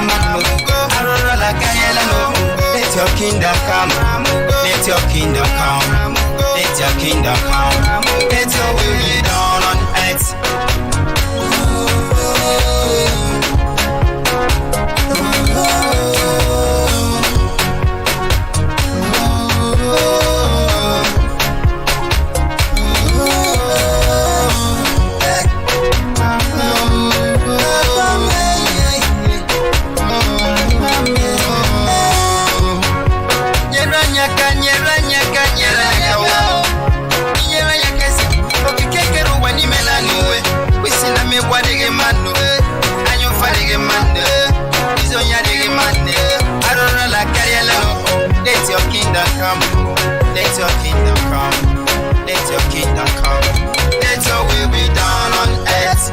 manu. Arora la kayela no. Let your kingdom come. Let your kingdom come. Let your kingdom come. Let your will be done on earth. Let your kingdom come. Let your kingdom come. Let your kingdom come. Let your will be done on earth.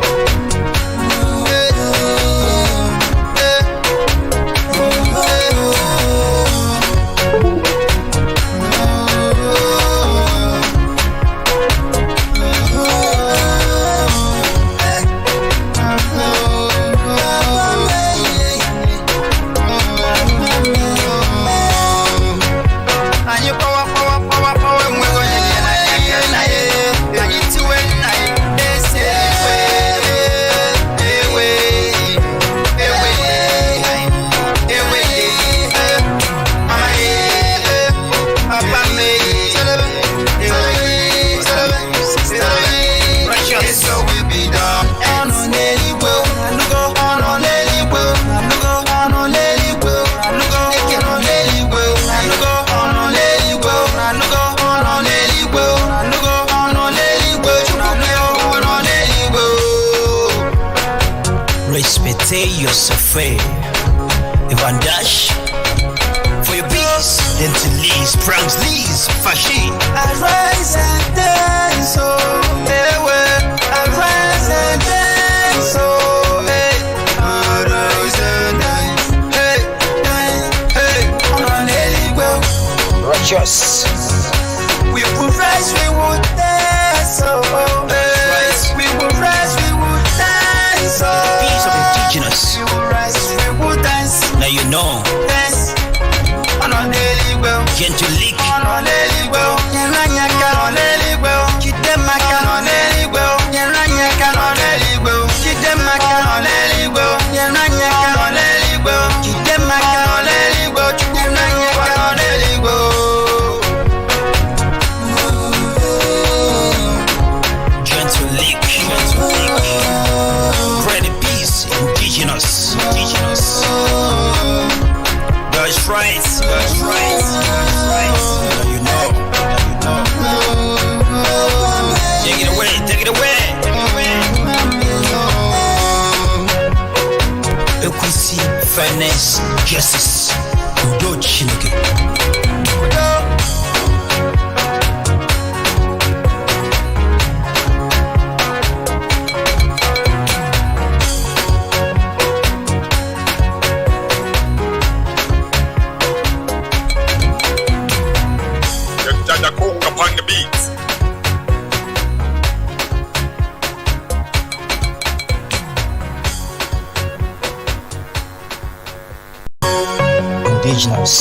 Respectez yourself, Evan Dash. For your peace, then to Lee's, Franks Lee's, Fashi. I rise and dance, oh, I rise and dance, oh, I rise and dance, hey, on a Righteous. We will rise, we will dance, oh, we will rise, we will dance, oh. Indigenous. We will rise, we will dance. Now you know. Dance. On a daily well. Gentle leak. On a daily well. Yeranyaka on a daily well. Kidemaka on a daily well. Yeranyaka on a daily well. Kidemaka on a daily well. Yeranyaka on a daily well. Kidemaka on a daily well. Yeranyaka on a daily well. Gentle leak. Gentle leak. Credit peace. Indigenous. Indigenous. That's right. That's right. That's right. Now you know. Now you know. Take it away. Take it away. Equity, fairness, justice. Udo Chineke. Upon the beat. Indigenous.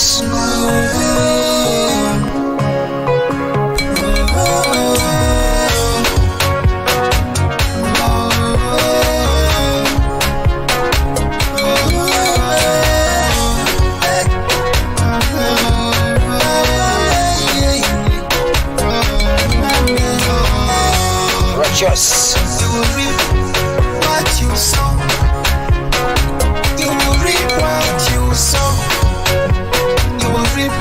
Righteous. You will reap what you sow. You will reap what you sow. You will reap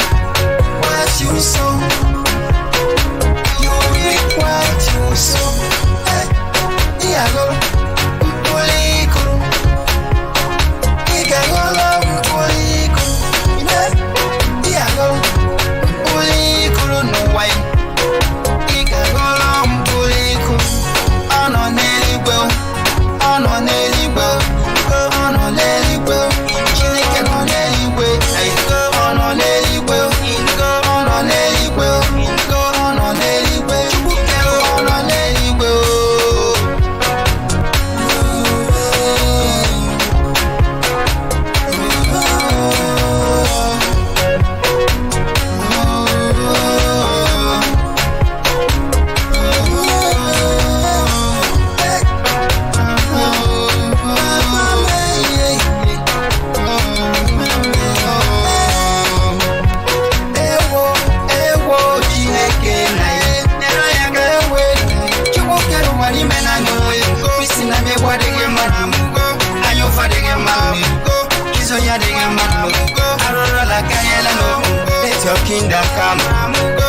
Let your kingdom come.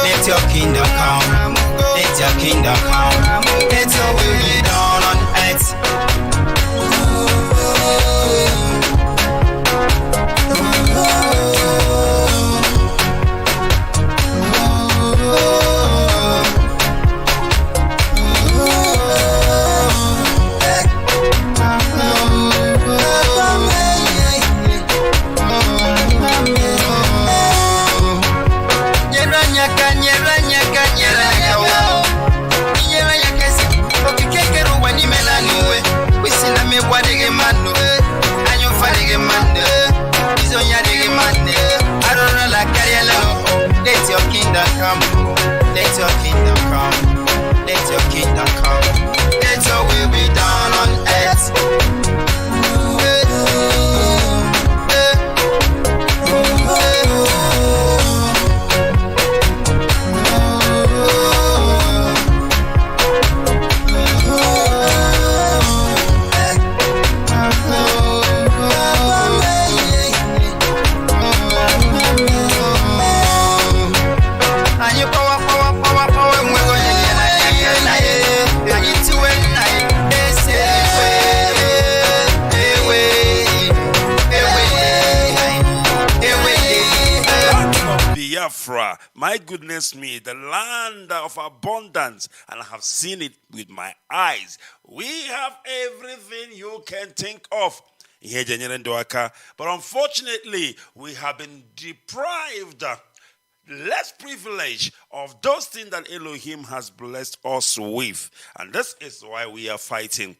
Let your kingdom come. Let your kingdom come. Let your will be done on earth. Let your kingdom come. Let your kingdom come. Let your kingdom come. Let your will be done on earth. Biafra, my goodness me, the land of abundance, and I have seen it with my eyes. We have everything you can think of. But unfortunately, we have been deprived, less privilege of those things that Elohim has blessed us with. And this is why we are fighting.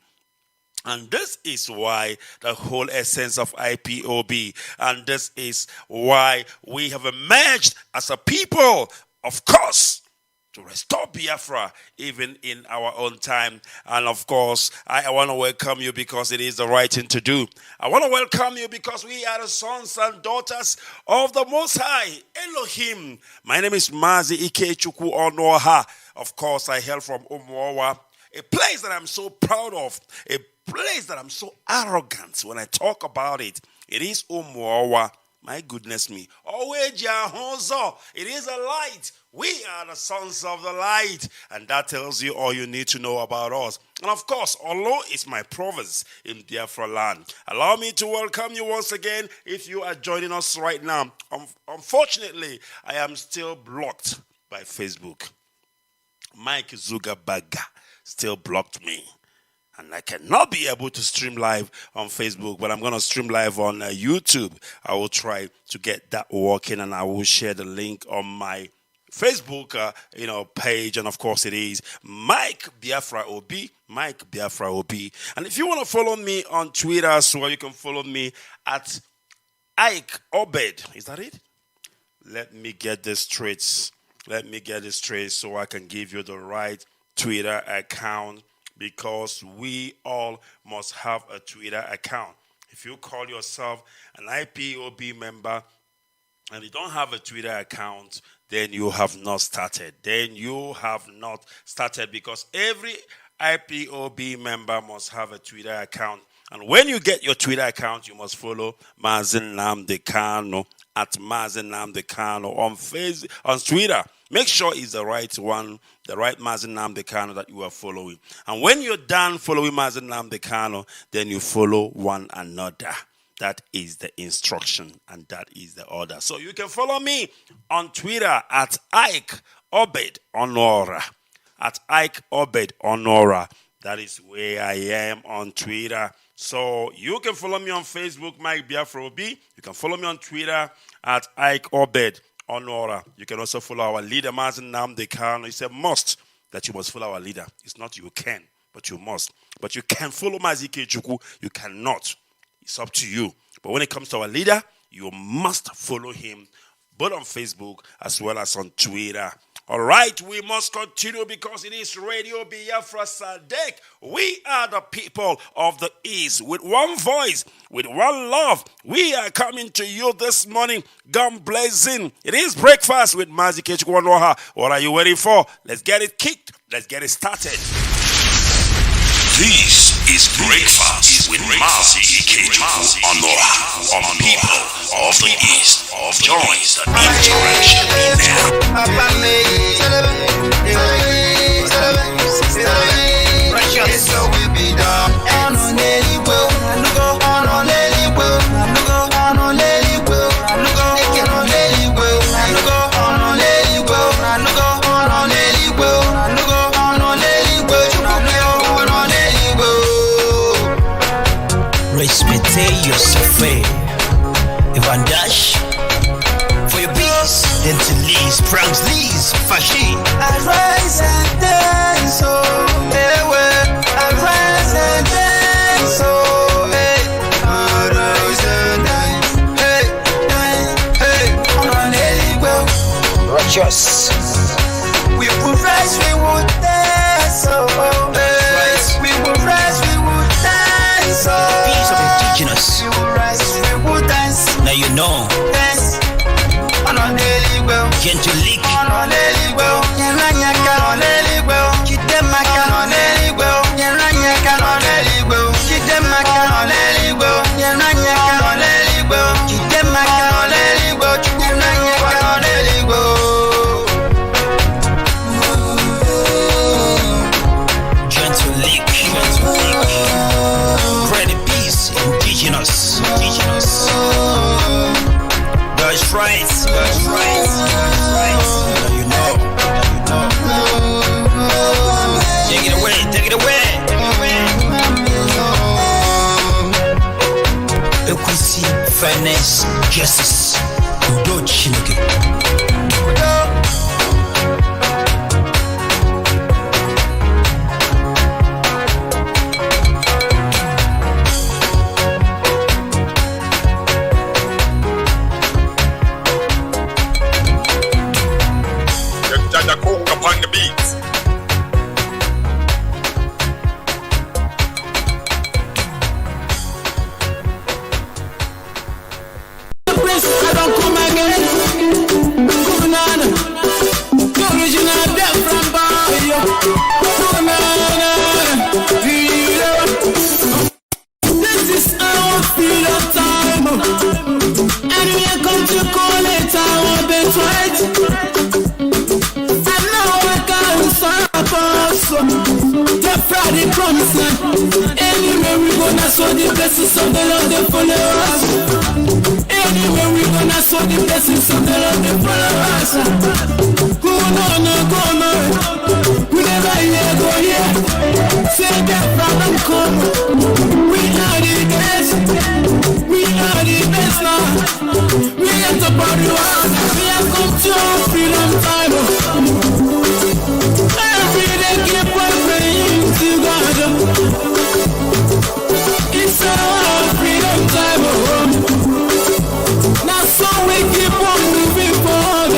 And this is why the whole essence of IPOB, and this is why we have emerged as a people, of course, to restore Biafra even in our own time. And of course, I want to welcome you because it is the right thing to do. I want to welcome you because we are the sons and daughters of the Most High, Elohim. My name is Mazi, Ikechukwu, Onuoha. Of course, I hail from Onuoha, a place that I'm so proud of, a place that I'm so arrogant when I talk about it. It is Onuoha. My goodness me. It is a light. We are the sons of the light. And that tells you all you need to know about us. And of course, Olo is my province in Biafra land. Allow me to welcome you once again if you are joining us right now. Unfortunately, I am still blocked by Facebook. Mike Zugabaga still blocked me. And I cannot be able to stream live on Facebook, but I'm going to stream live on YouTube. I will try to get that working, and I will share the link on my Facebook, page. And of course, it is Mike Biafra OB, Mike Biafra OB. And if you want to follow me on Twitter as well, you can follow me at Ike Obed. Is that it? Let me get this straight. So I can give you the right Twitter account, because we all must have a Twitter account. If you call yourself an IPOB member and you don't have a Twitter account, then you have not started. Because every IPOB member must have a Twitter account. And when you get your Twitter account, you must follow Mazi Nnamdi Kanu at Mazi Nnamdi Kanu on Twitter. Make sure it's the right one, the right Mazi Nnamdi Kanu that you are following. And when you're done following Mazi Nnamdi Kanu, then you follow one another. That is the instruction, and that is the order. So you can follow me on Twitter at Ike Obed Onora. At Ike Obed Onora. That is where I am on Twitter. So you can follow me on Facebook, Mike Biafra OB. You can follow me on Twitter at Ike Obed Onora. You can also follow our leader, Mazi Nnamdi Kanu. It's a must that you must follow our leader. It's not you can, but you must. But you can follow Mazi Ikechukwu. You cannot. It's up to you. But when it comes to our leader, you must follow him, both on Facebook as well as on Twitter. All right, we must continue because it is Radio Biafra SADEC. We are the people of the East with one voice, with one love. We are coming to you this morning, gun blazing. It is breakfast with Mazi Ikechukwu Onuoha. What are you waiting for? Let's get it kicked. Let's get it started. This is Breakfast with Mazi, Ikechukwu, Onuoha, on people of the East. Join the interaction now. Respecte yourself, Ivan Dash for your peace. Then to Lee's, Franks Lee's, Fashi. I rise and dance, oh, I rise and dance, oh, I rise and dance, hey, on a well. Righteous. We will rise, we will dance, oh, we will rise, we will dance, oh. Peace of indigenous. We will rise, we will dance. Now you know. Dance on a daily well. Gentle leak. On a daily well. Yanaka on a daily well. Kitemaka on a daily well. Yanaka on a daily well. Kitemaka on a daily well. Yanaka on a daily well. Kitemaka on a daily well. Yanaka on a daily well. Gentle leak. Gentle leak. Pray the peace, indigenous. Indigenous. That's right. That's right. Now you know. Take it away. Take it away. Equity, fairness, justice. Udo Chineke. Upon the beat. I don't come again. Banana. The original death from Bio. Banana. This is our freedom time. And we are going to call it our birthright. The Friday promise land. Anywhere we gonna sow the blessings of the Lord, they follow us. Anywhere we gonna sow the blessings of the Lord, they follow us. Go on. We never hear go here. Say that problem come. We are the best. We are the best now. We are the body one. We are come to freedom time. Every day keep on praying to God. It's our freedom time. Now so we keep on moving forward.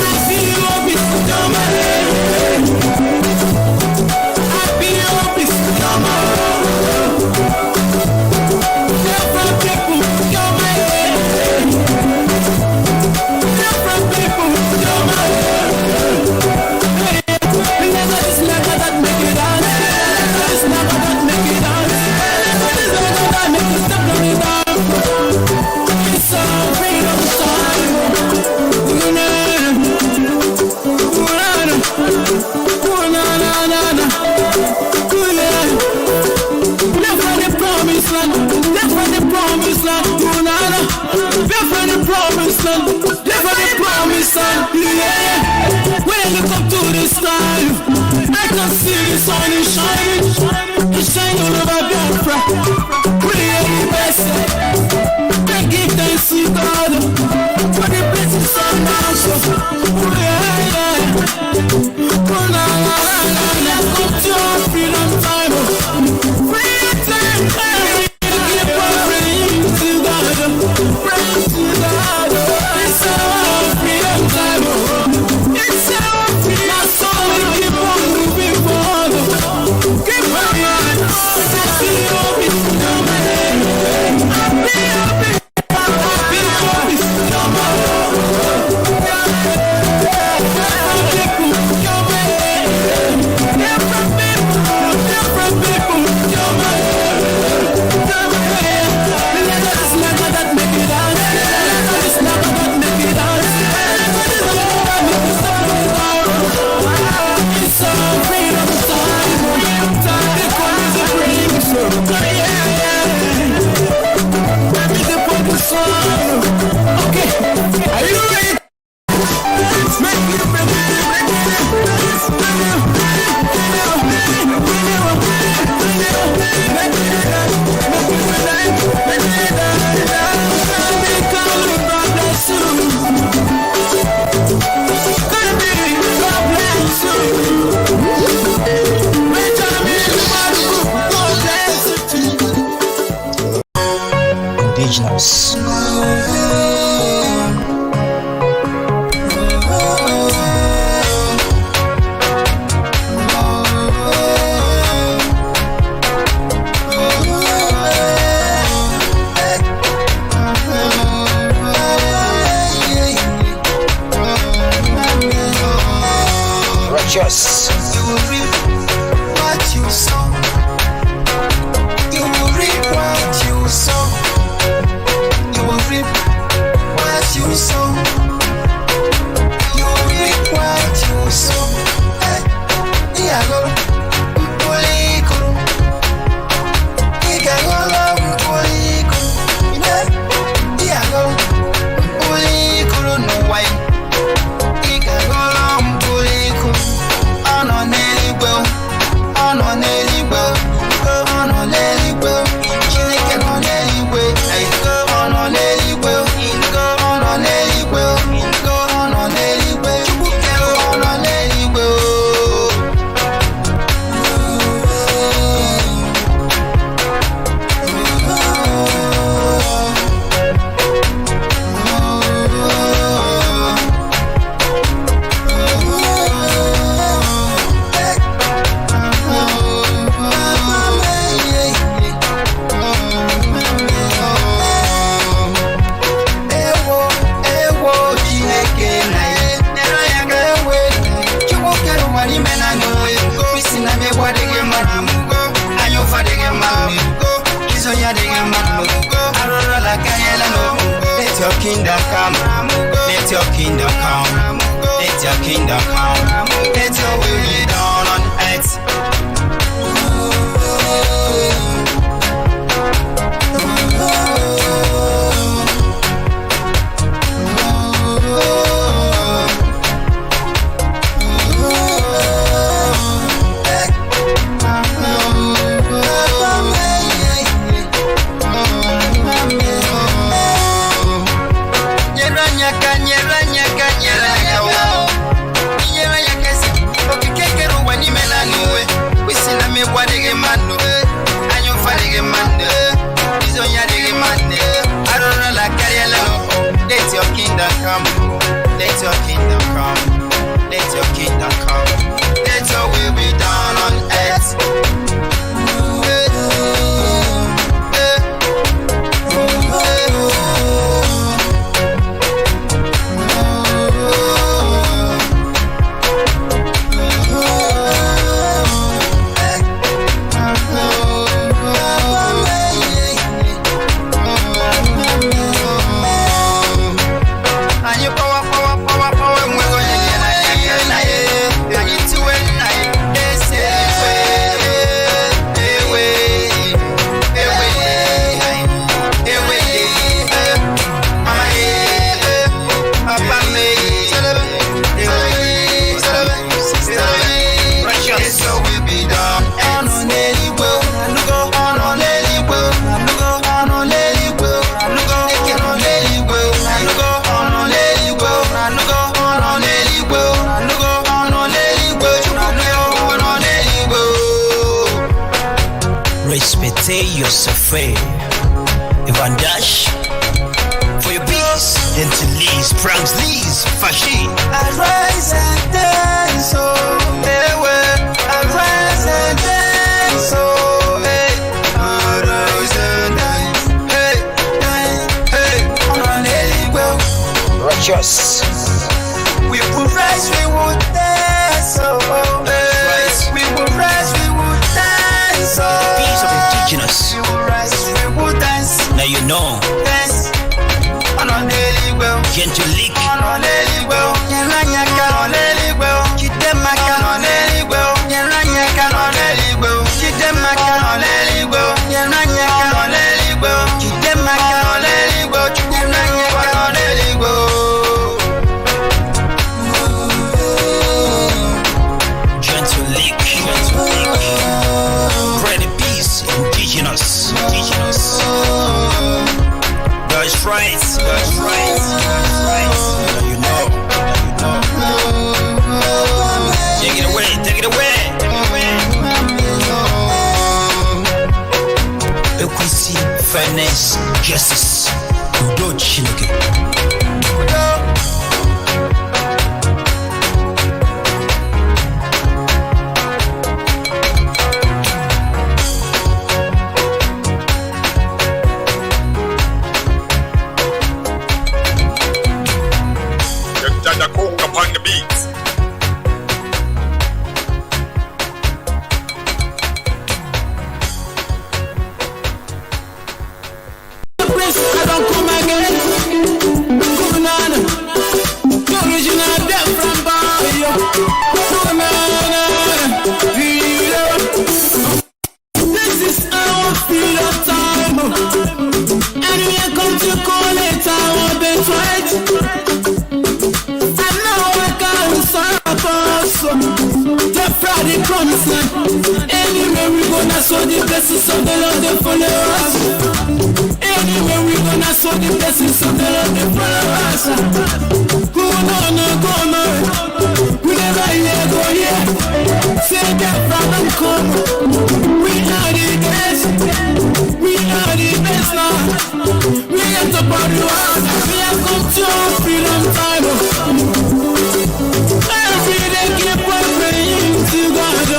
Happy hope is coming. Happy hope is coming. Different people coming. Different people coming. When I look up to the sky, I can see the sun is shining. It's shining all over Biafra. We are the best. I give thanks to God for the blessings of my soul. Let's go to our freedom time. Freedom time. Keep on praying to God. Praying to God. It's our freedom time. It's our freedom. So we keep on moving forward. Keep on. I feel it's coming. indigenous. Righteous. You will reap what you sow. You will reap what you sow. You will reap what you sow. You will reap what you sow. Iago, Mpoliko. Igagolo, Mpoliko. Iago, Mpoliko, no wine. Igagolo, Mpoliko. Ono neligwe, ono neligwe, ono neligwe. Chineke no neligwe, ono neligwe, ono neligwe, ono neligwe. Chukwuke ono neligwe. Let your kingdom come. Let your kingdom come. Let your kingdom come. Let your will be done on earth. Let your kingdom come. Let your kingdom come. Let your kingdom come. Let your will be done on earth. Respectez yourself, Evan Dash. For your peace, Gentilis, Franks, Lees, Fashi. Arise and dance, oh, arise and dance, oh, arise and dance, on a Righteous. we will rise, we will dance, oh, we will rise, we will dance, oh, Peace of indigenous. we will rise, we will dance, Now you know. dance, on a daily well. Gentilic. Great peace, indigenous. That's right. Now you know. Take it away. Equity, fairness, justice. Chineke. Upon the beat. I don't come again. Come on, original death from Bio. Come on, this is our field of time, and we are going to call it our birthright. The Friday promise land. Anywhere we gonna sow the blessings of the Lord, they follow us. Anywhere we gonna sow the blessings of the Lord, they follow us. Who no go no, who never hear go here. Say that from come. We are the best. We are the best now. We are the body one. We are come to freedom time. Every day keep on praying to God.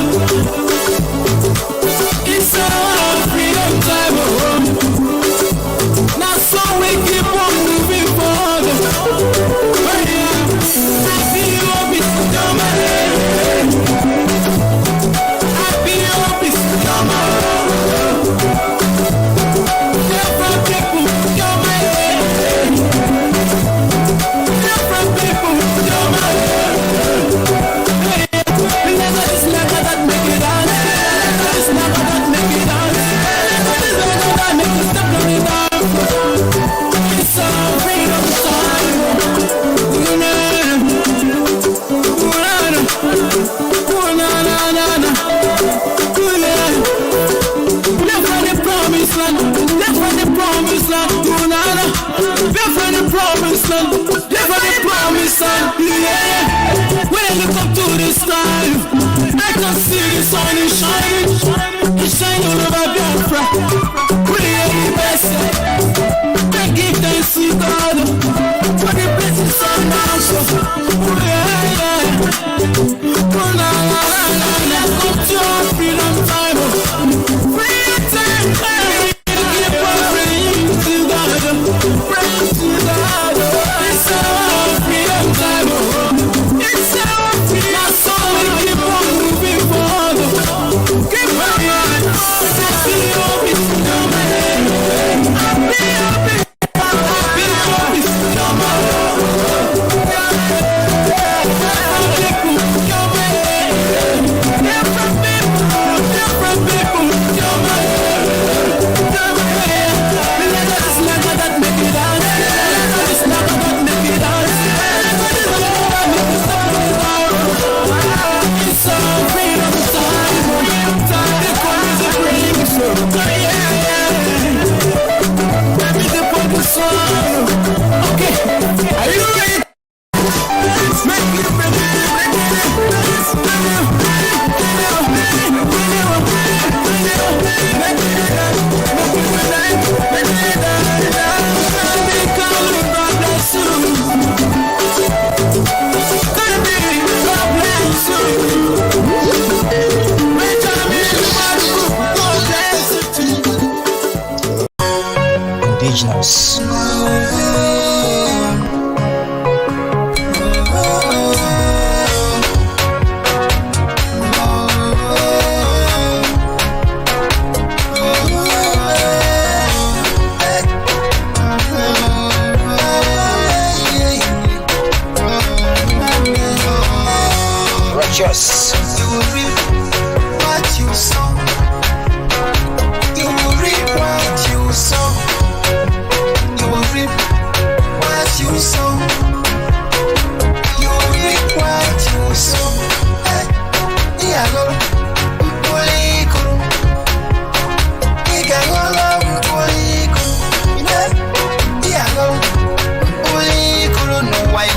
It's our freedom time. Now so we keep on moving forward. Happy hope is coming. Happy hope is coming. Different people coming. Different people coming. It's never that make it on. It's never that make it on. It's never that make it step on it down. It's a freedom time. Left from the promised land. Left from the promised land. Left from the promised land. Left from the promised land. Yeah. When I look up to the sky, I can see the sun is shining. It's shining all over Biafra. We are the best. I give thanks to God for the blessings of now. Come to our freedom time. Freedom time. Keep on praying to God. Praying to God. It's our freedom time. It's our freedom. So we keep on moving forward. Keep on. Happy hope is coming. Happy hope is indigenous. Righteous. You will reap what you sow. You will reap what you sow. You will reap what you sow. You will reap what you sow. Iyago, mpoliko. Igagolo, mpoliko. Iyago, mpoliko no way.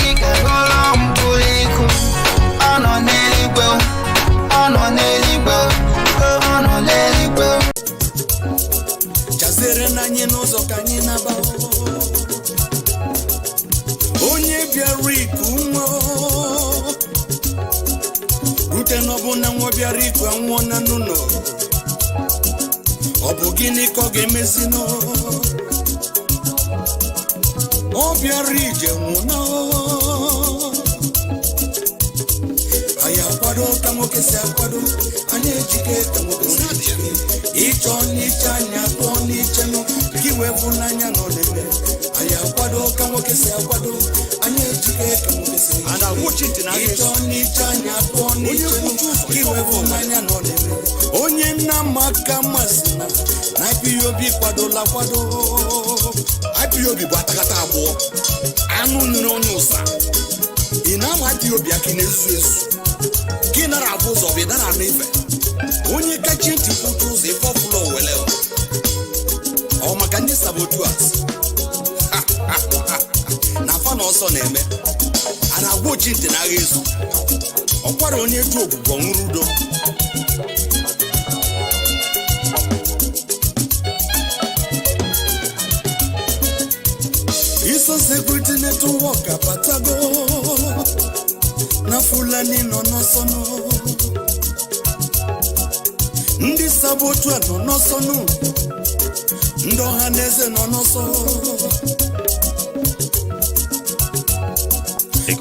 Igagolo, mpoliko. Ono neligwe, ono neligwe, ono neligwe. Jazere na nyino zo kanyina ba. bụ na nwa bịara ikwe nwụọ na n'ụlọ ọ bụ gịnị ka ọ ga-emezi nọ ọ bịara ije nwụọ anyị akwado ka nwoke si akwado anyị ejike ka nwoke si ejike ịchọ n'iche anyị atọ n'iche nụ gị wee bụ n'anya nọ n'eme anyị akwado ka nwoke si akwado anyị ejike ka nwoke si ejike ịchọ n'iche anyị atọ n'iche nụ gị wee bụ n'anya nọ n'eme onye nna maka masị na IPOB kwadola kwado IPOB bụ atakata abụọ anụ nyere onye ụsa ị na-ama IPOB aka na-ezu ezu gị nara abụ ụzọ bụ ịdara n'ife onye kachi ntị kwụtụ ụzọ ife ọfụla owele ọ maka ndị sabotuas na afa na ọsọ na-eme a na-agwa ochi ntị na agha ezu ọkwara onye ju ogbugbo nwụrụ udo iso security network apatago na Fulani nọ n'ọsọ ndị sabotu nọ n'ọsọ ndị ọha na eze nọ n'ọsọ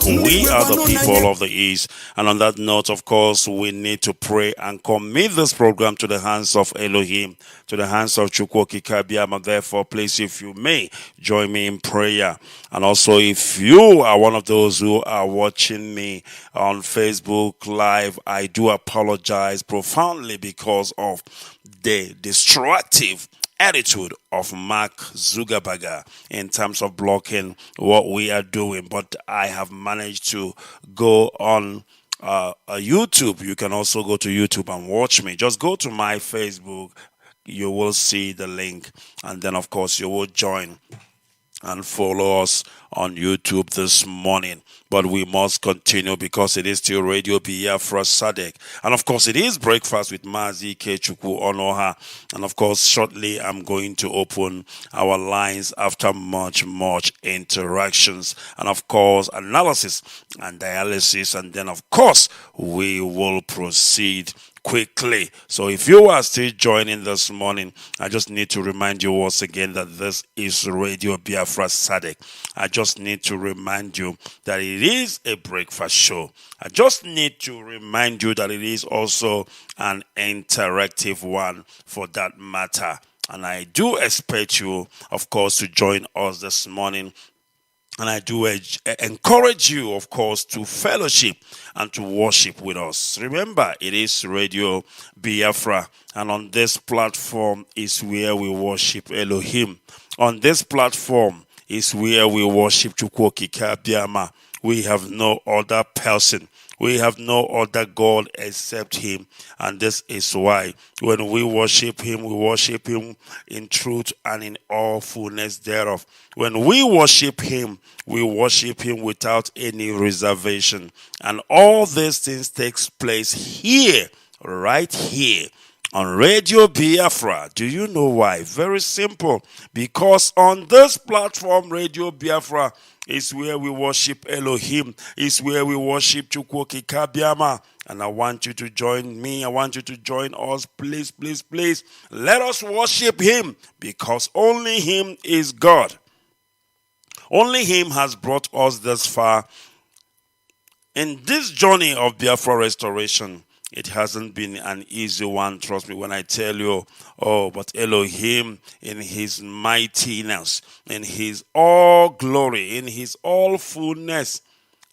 We are the people of the East. And on that note, of course, we need to pray and commit this program to the hands of Elohim, to the hands of Chukwu Kikabiama. Therefore, please, if you may, join me in prayer. And also, if you are one of those who are watching me on Facebook Live, I do apologize profoundly because of the destructive attitude of Mark Zuckerberg in terms of blocking what we are doing. But I have managed to go on YouTube. You can also go to YouTube and watch me. Just go to my Facebook. You will see the link. And then, of course, you will join and follow us on YouTube this morning. But we must continue because it is still Radio Biafra SADEC. And of course, it is Breakfast with Mazi, Ikechukwu, Onuoha. And of course, shortly, I'm going to open our lines after much interactions. And of course, analysis and dialysis. And then, of course, we will proceed quickly. So if you are still joining this morning, I just need to remind you once again that this is Radio Biafra SADEC. I just need to remind you that it is a breakfast show. I just need to remind you that it is also an interactive one for that matter. And I do expect you, of course, to join us this morning. And I do encourage you, of course, to fellowship and to worship with us. Remember, it is Radio Biafra. And on this platform is where we worship Elohim. On this platform is where we worship Chukwu Kikabiama. We have no other person. We have no other God except Him. And this is why when we worship Him in truth and in all fullness thereof. When we worship Him without any reservation. And all these things takes place here, right here, on Radio Biafra. Do you know why? Very simple. Because on this platform, Radio Biafra, is where we worship Elohim. Is where we worship Chukwu Kikabiama. And I want you to join me. I want you to join us. Please, please, please. Let us worship Him. Because only Him is God. Only Him has brought us this far. In this journey of Biafra restoration, it hasn't been an easy one, trust me when I tell you. Oh, but Elohim, in His mightiness, in His all glory, in His all fullness,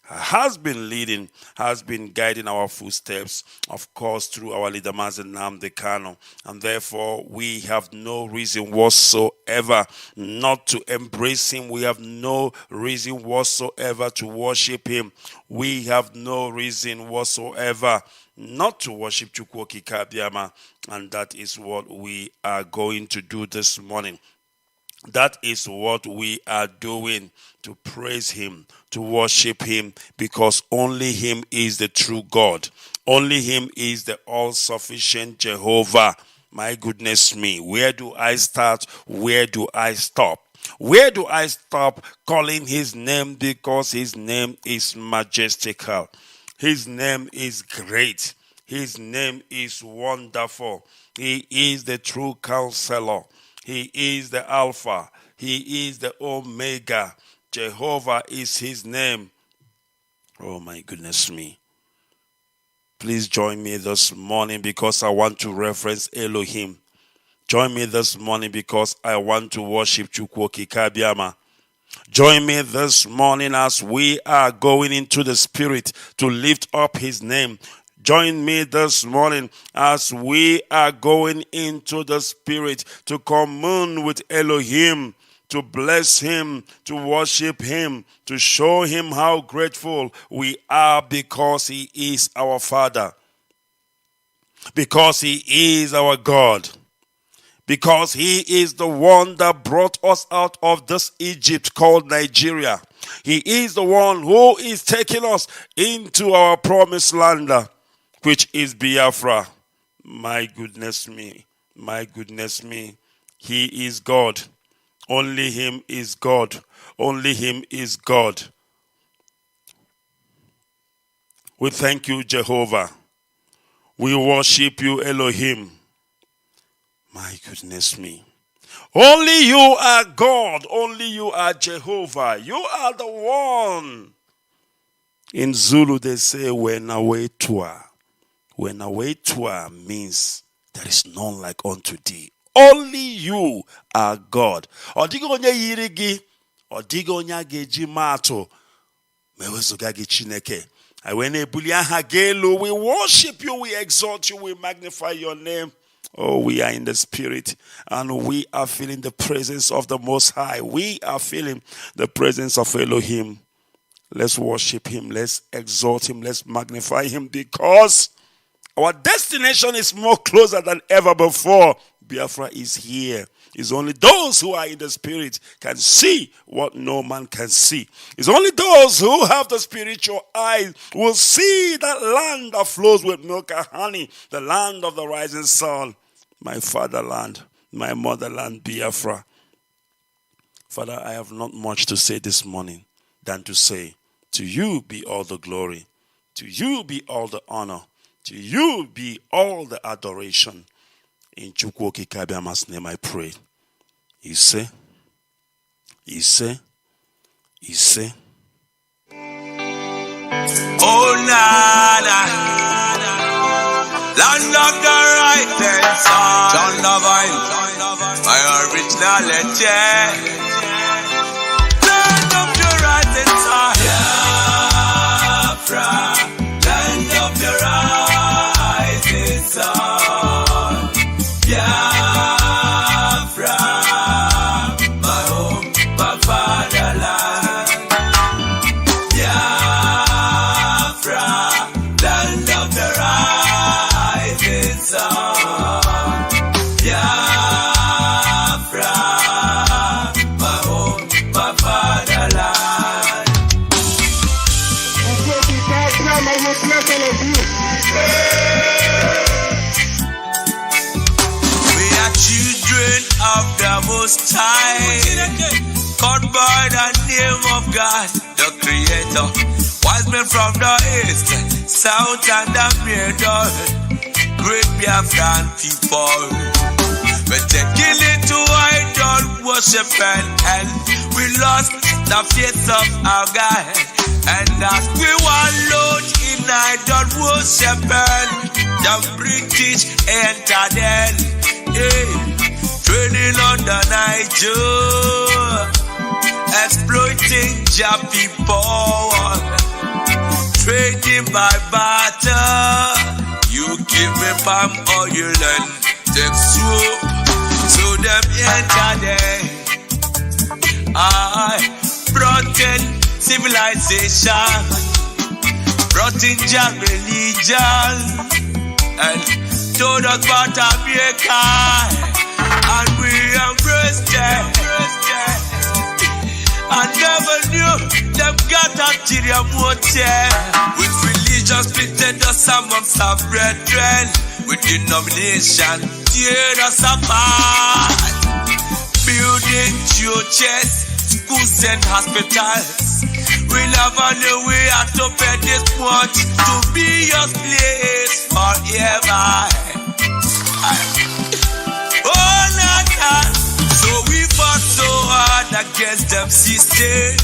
has been leading, has been guiding our footsteps, of course, through our leader Mazi Kano. And therefore, we have no reason whatsoever not to embrace Him. We have no reason whatsoever to worship Him. We have no reason whatsoever not to worship Chukwu Kikabiama. And that is what we are going to do this morning. That is what we are doing, to praise Him, to worship Him, because only Him is the true God. Only Him is the all-sufficient Jehovah. My goodness me, where do I start? Where do I stop? Where do I stop calling His name? Because His name is majestical. His name is great. His name is Wonderful. He is the true counselor. He is the Alpha. He is the Omega. Jehovah is his name. Oh my goodness me. Please join me this morning because I want to reference Elohim. Join me this morning because I want to worship Chukwu Kikabiama. Join me this morning as we are going into the Spirit to lift up his name. Join me this morning as we are going into the Spirit to commune with Elohim, to bless him, to worship him, to show him how grateful we are because he is our Father, because he is our God, because he is the one that brought us out of this Egypt called Nigeria. He is the one who is taking us into our promised land, which is Biafra. My goodness me, my goodness me. He is God. Only him is God. Only him is God. We thank you, Jehovah. We worship you, Elohim. My goodness me. Only you are God. Only you are Jehovah. You are the one. In Zulu they say, Wenawetua. Wenawetua means there is none like unto thee. Only you are God. Odigo onye yiri gi, odigo onye geji mato, mewezuga gi Chineke. We worship you, we exalt you, we magnify your name. Oh, we are in the Spirit and we are feeling the presence of the Most High. We are feeling the presence of Elohim. Let's worship him, let's exalt him, let's magnify him because our destination is more closer than ever before. Biafra is here. It's only those who are in the Spirit can see what no man can see. It's only those who have the spiritual eyes will see that land that flows with milk and honey, the land of the rising sun, my fatherland, my motherland, Biafra. Father, I have not much to say this morning than to say, to you be all the glory, to you be all the honor, to you be all the adoration. In Chukwu Kikabiama's name I pray. Ise. Oh, nada. Land of the rising sun. John Lovine. My originality. Land of the rising sun. Biafra. Land of the rising sun. Biafra. My home, my fatherland. Biafra. Land of the rising sun. Biafra. My home, my fatherland. We are children of the Most High, called by the name of God, the Creator. Wise men from the east, south, and the middle, great Biafran people. We're taking it to idol worship and we lost the faith of our God. And as we wallowed in idol worship, the British entered in, trading on the Niger, exploiting your people, trading by barter. You give me palm oil and take soup, so them entered in. I brought in civilization, brought in your religion, and told us about America, and we embraced it. I never knew them got ulterior motive. With religion splitted us amongst our brethren, with denomination tear us apart. Building churches, schools and hospitals, We never knew we had to pay this much to be your slaves forever. Oh, Nata. So we fought so hard against them systems,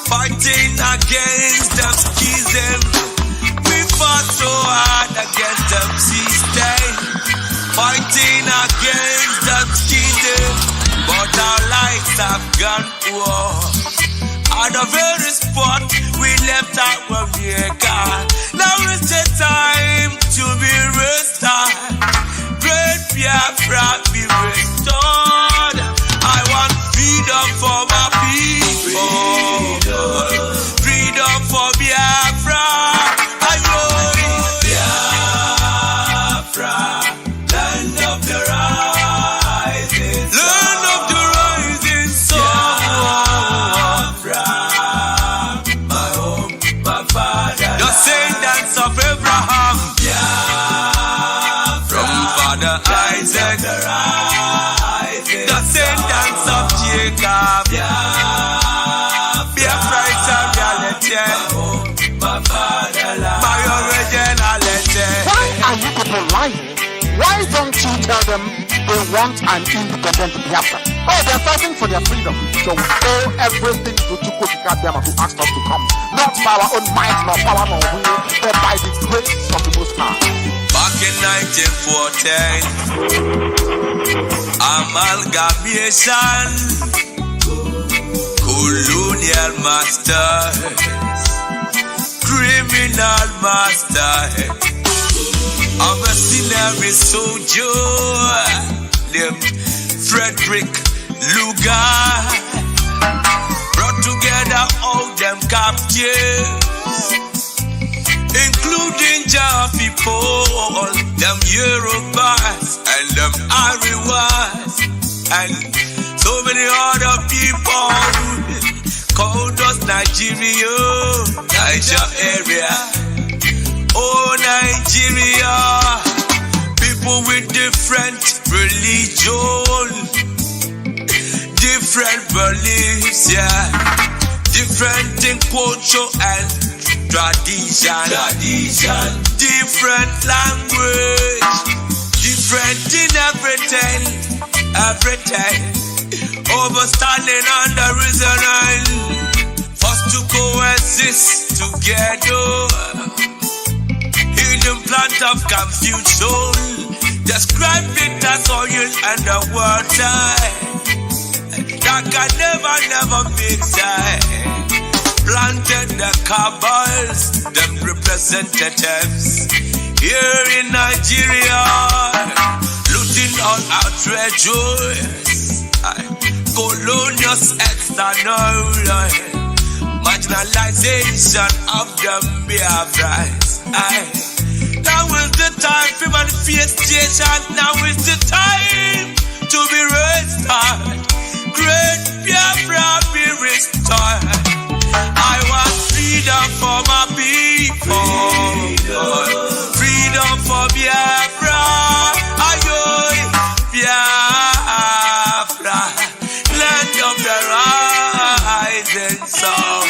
fighting against them schisms. We fought so hard against them systems, fighting against them schisms. But our lives have gone poor. At the very spot we left our maker. Now is the time to be restored. Great Biafra be restored. I want freedom for my people. Freedom for Biafra. I want Biafra, land of the rising sun. Land of the rising sun. Biafra, my home, my father. The descendants of Abraham. Biafra, from Father Isaac. Descendants of Jacob. Biafra is a reality. My fatherland, my originality. Why are you people lying? Why don't you tell them they want an independent Biafra? Oh, they're fighting for their freedom. So we owe everything to Chukwu Biafra who asked us to come. Not by our own might, nor power, nor will, but by the grace of the Most High. Back in 1914, amalgamation, colonial masters, criminal masters, a mercenary soldier named Frederick Lugar brought together all them captives, including Jah people, them Yorubas and them Ariwas, and so many other people called us Nigeria, Niger area. Oh, Nigeria, people with different religion, different beliefs, yeah, different in culture and tradition, different language, different in everything, overstanding under reason, forced to coexist together. Hidden plant of confusion, describe it as oil and the water that can never mix. Planted the cabals, them representatives here in Nigeria, looting all our treasures, colonial external marginalization of the Biafras. Now is the time for manifestation. Now is the time to be restored. Great Biafra be restored. I want freedom for my people. Freedom for Biafra. Ayoy, Biafra, land of the rising sun.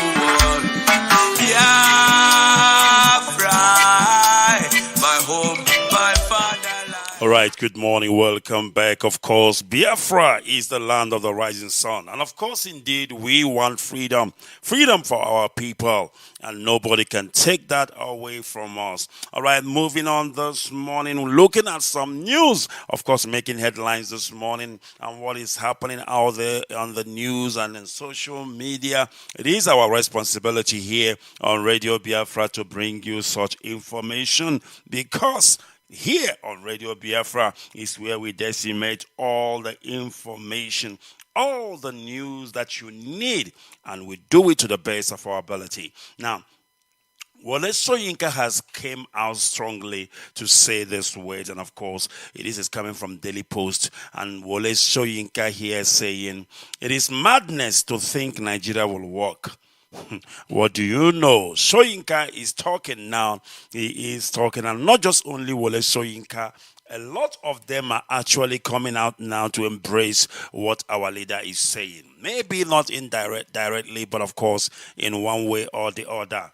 All right, good morning, welcome back. Of course, Biafra is the land of the rising sun. And of course, indeed, we want freedom. Freedom for our people. And nobody can take that away from us. All right, moving on this morning, looking at some news. Of course, making headlines this morning and what is happening out there on the news and in social media. It is our responsibility here on Radio Biafra to bring you such information, because here on Radio Biafra is where we decimate all the information, all the news that you need, and we do it to the best of our ability. Now, Wole Soyinka has came out strongly to say this words, and of course, it is coming from Daily Post, and Wole Soyinka here saying, it is madness to think Nigeria will work. What do you know? Soyinka is talking now. He is talking, and not just only Wole Soyinka a lot of them are actually coming out now to embrace what our leader is saying. Maybe not directly, but of course, in one way or the other.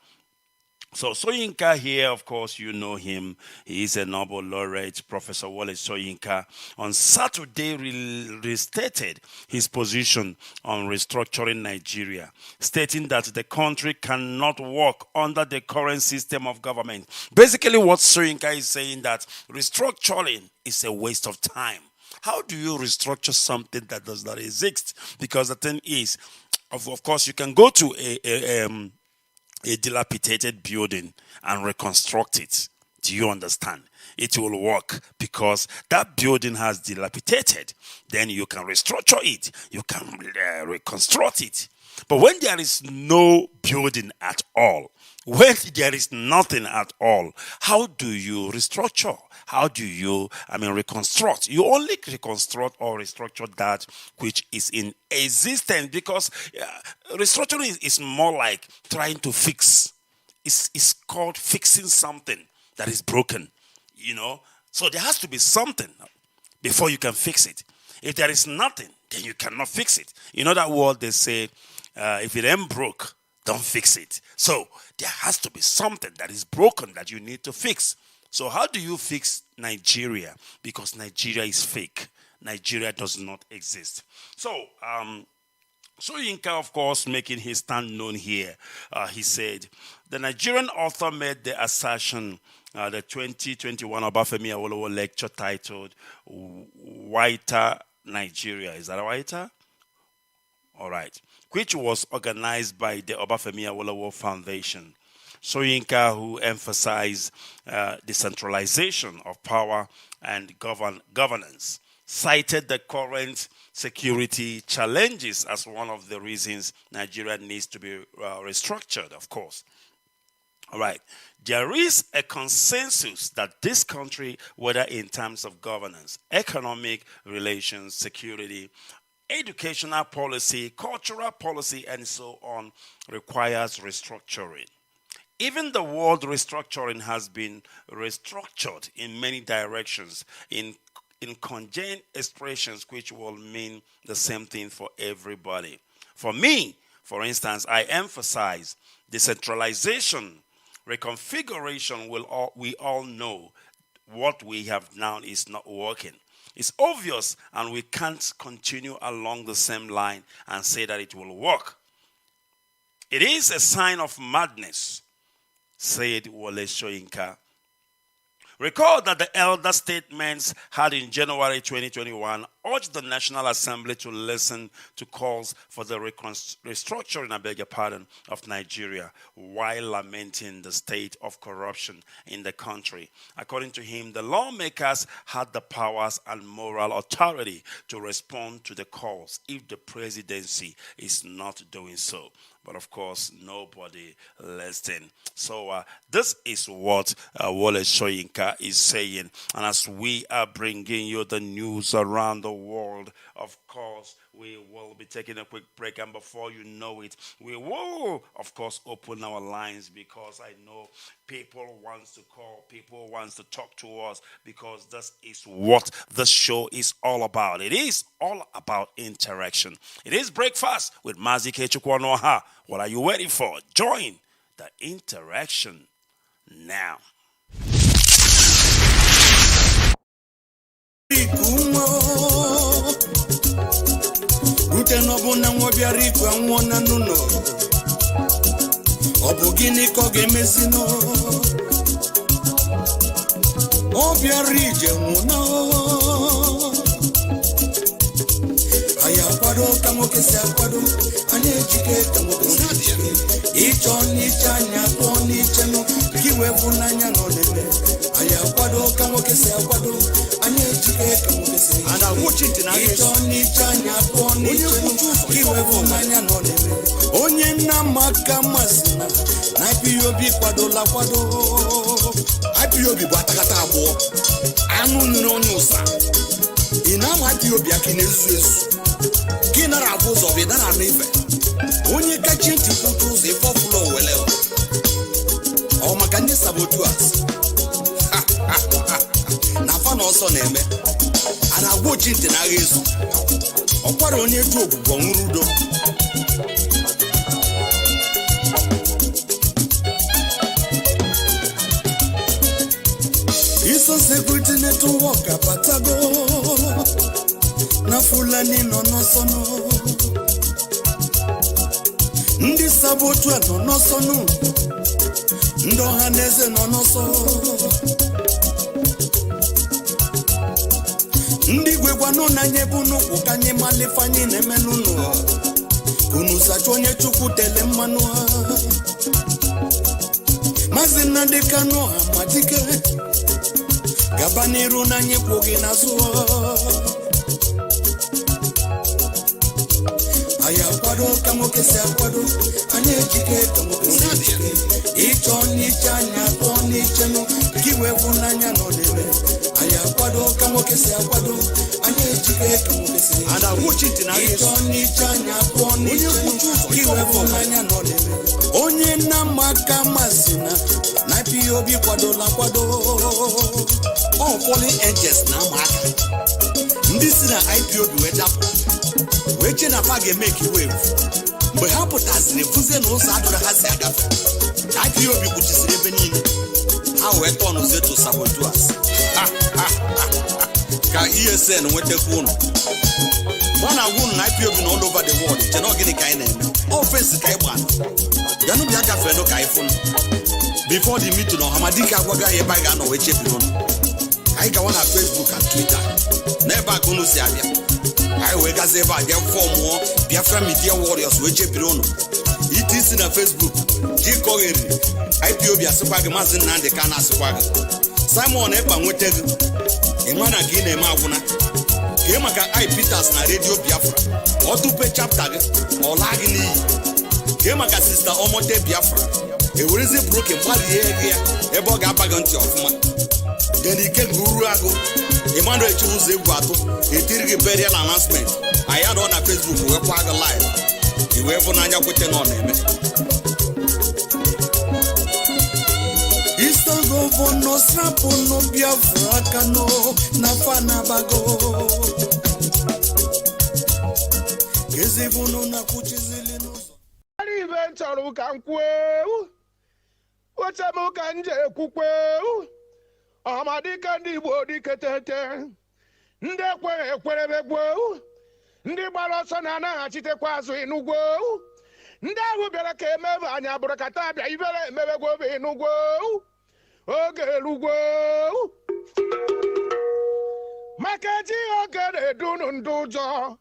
So Soyinka here, of course, you know him. He is a Nobel laureate, Professor Wole Soyinka. On Saturday, restated his position on restructuring Nigeria, stating that the country cannot work under the current system of government. Basically, what Soyinka is saying that restructuring is a waste of time. How do you restructure something that does not exist? Because the thing is, of course, you can go to a dilapidated building and reconstruct it. Do you understand? It will work because that building has dilapidated. Then you can restructure it. You can reconstruct it. But when there is no building at all, when there is nothing at all, how do you restructure? How do you, reconstruct? You only reconstruct or restructure that which is in existence, because restructuring is more like trying to fix. It's called fixing something that is broken, So there has to be something before you can fix it. If there is nothing, then you cannot fix it. In other words, they say, if it ain't broke, don't fix it. So there has to be something that is broken that you need to fix. So how do you fix Nigeria? Because Nigeria is fake. Nigeria does not exist. So, Soyinka, of course, making his stand known here, he said, the Nigerian author made the assertion, the 2021 Obafemi Awolowo lecture titled, Whiter Nigeria. Is that whiter? All right. Which was organized by the Obafemi Awolowo Foundation. Soyinka, who emphasized decentralization of power and governance, cited the current security challenges as one of the reasons Nigeria needs to be restructured, of course. All right. There is a consensus that this country, whether in terms of governance, economic relations, security, educational policy, cultural policy, and so on, requires restructuring. Even the word restructuring has been restructured in many directions, in conjoined expressions which will mean the same thing for everybody. For me, for instance, I emphasize decentralization, reconfiguration. We all know what we have now is not working. It's obvious, and we can't continue along the same line and say that it will work. It is a sign of madness, said Wole Soyinka. Recall that the elder statements had in January 2021 urged the National Assembly to listen to calls for the restructuring, of Nigeria, while lamenting the state of corruption in the country. According to him, the lawmakers had the powers and moral authority to respond to the calls if the presidency is not doing so. But of course, nobody listened. So this is what Wole Soyinka is saying. And as we are bringing you the news around the world, of course, we will be taking a quick break. And before you know it, we will, of course, open our lines, because I know people want to call, people want to talk to us, because this is what the show is all about. It is all about interaction. It is breakfast with Mazi, Ikechukwu, Onuoha. What are you waiting for? Join the interaction now. Akwado kamoke se akwado anye jike kamoke se icho ni chanya to ni chenu kiwe funanya no lele akwado kamoke se akwado anye jike kamoke se ana wuchi na icho ni chanya to ni chenu kiwe funanya no lele onye na maka masina na IPOB kwado la kwado IPOB gbatakata abo anu nro onye usa ina IPOB akine esu Kinara abuzo bidara n'ife onye kachi ntị kwutu ụzọ ife ọfụlọ wele ọ maka ndị saboteurs na fa na ọsọ agha ezu ọkwara onye ju ogbugbo nwụrụ udo iso security network abatago na Fulani nọ n'ọsọ ndị sabotu nọ n'ọsọ ndị ọha na eze nọ n'ọsọ ndị gwegwanụ na nye bụ n'ụkwụ ka anyị malife anyị na-eme n'ụlọ unu sacha onye Chukwu tele mmanụ ha Mazi Nnamdi Kanu Amadike gaba n'iru na anyị kwụghị n'azụ anyị akwado ka nwoke si akwado anyị ejike ka nwoke si ejike ịchọ n'iche anyị atọ n'ichenụ ka iwe bụ n'anya nọ n'ebe anyị akwado ka nwoke si akwado anyị ejike ka nwoke si ejike ịchọ n'iche anyị atọ n'ichenụ ka iwe bụ n'anya nọ n'ebe onye nna maka Mazi na Ipob kwadola kwado all falling angels na amaka ndị si na Ipob wee dapụ wee che na fa ga-emeke wave mgbe ha pụtaziri ebuzie na ụzọ adụrụ ha si agafe Ipob kpuchisiri ebe niile ha wee tọnụzie to saboteurs ka ESN nwetakwa ụnụ mụ na agwa ụnụ na Ipob na all over the world che na gịnị ka anyị na-eme ofensi ka anyị gbana bịanụ bịa gafenụ ka anyị fụnụ before the meeting Amadike agwaga anyị ebe anyị ga-anọ wee chebiri ụnụ anyị gawa na Facebook and Twitter n'ebe a ka unu si abịa anyị wee gazi ebe a bịa fọmụọ Biafra Media Warriors wee chebiri ụnụ ite isi na Facebook jikọghere Ipob asịkwa gị Mazi Nnamdi Kanu asịkwa gị Simon Ekpa nweta gị ịma na ka ị na-eme agwụna ka ị maka Peters na Radio Biafra ọ tupe chapta gị ọ laa gị n'iyi ka ị maka Sister Omote Biafra ewerezi broken gbalie gị ya ebe ọ ga-aba gị ntị ọfụma denike gị uru agụ Emmanuel Chibuzo egwu atụ etiri gị burial announcement anyị anọ na Facebook wee kwa gị live iwee bụ n'anya kwete na ọ na-eme Eastern Governor Snapo no Biafra Kano na Fanabago Gezivunu na kuchizili n'ụzọ ibe nchọrọ ka m kwuo oche m ka nje ekwukwe Amadike ndị Igbo dike tete ndị ekweghị ekwerebe gboo ndị gbara ọsọ na anaghachitekwa azụ ịnụgwo ndị ahụ bịara ka emebe anyị abụrụ kata abịa ibere emebegwo obe ịnụgwo oge erugwo maka ji oge na-edunu ndị ụjọ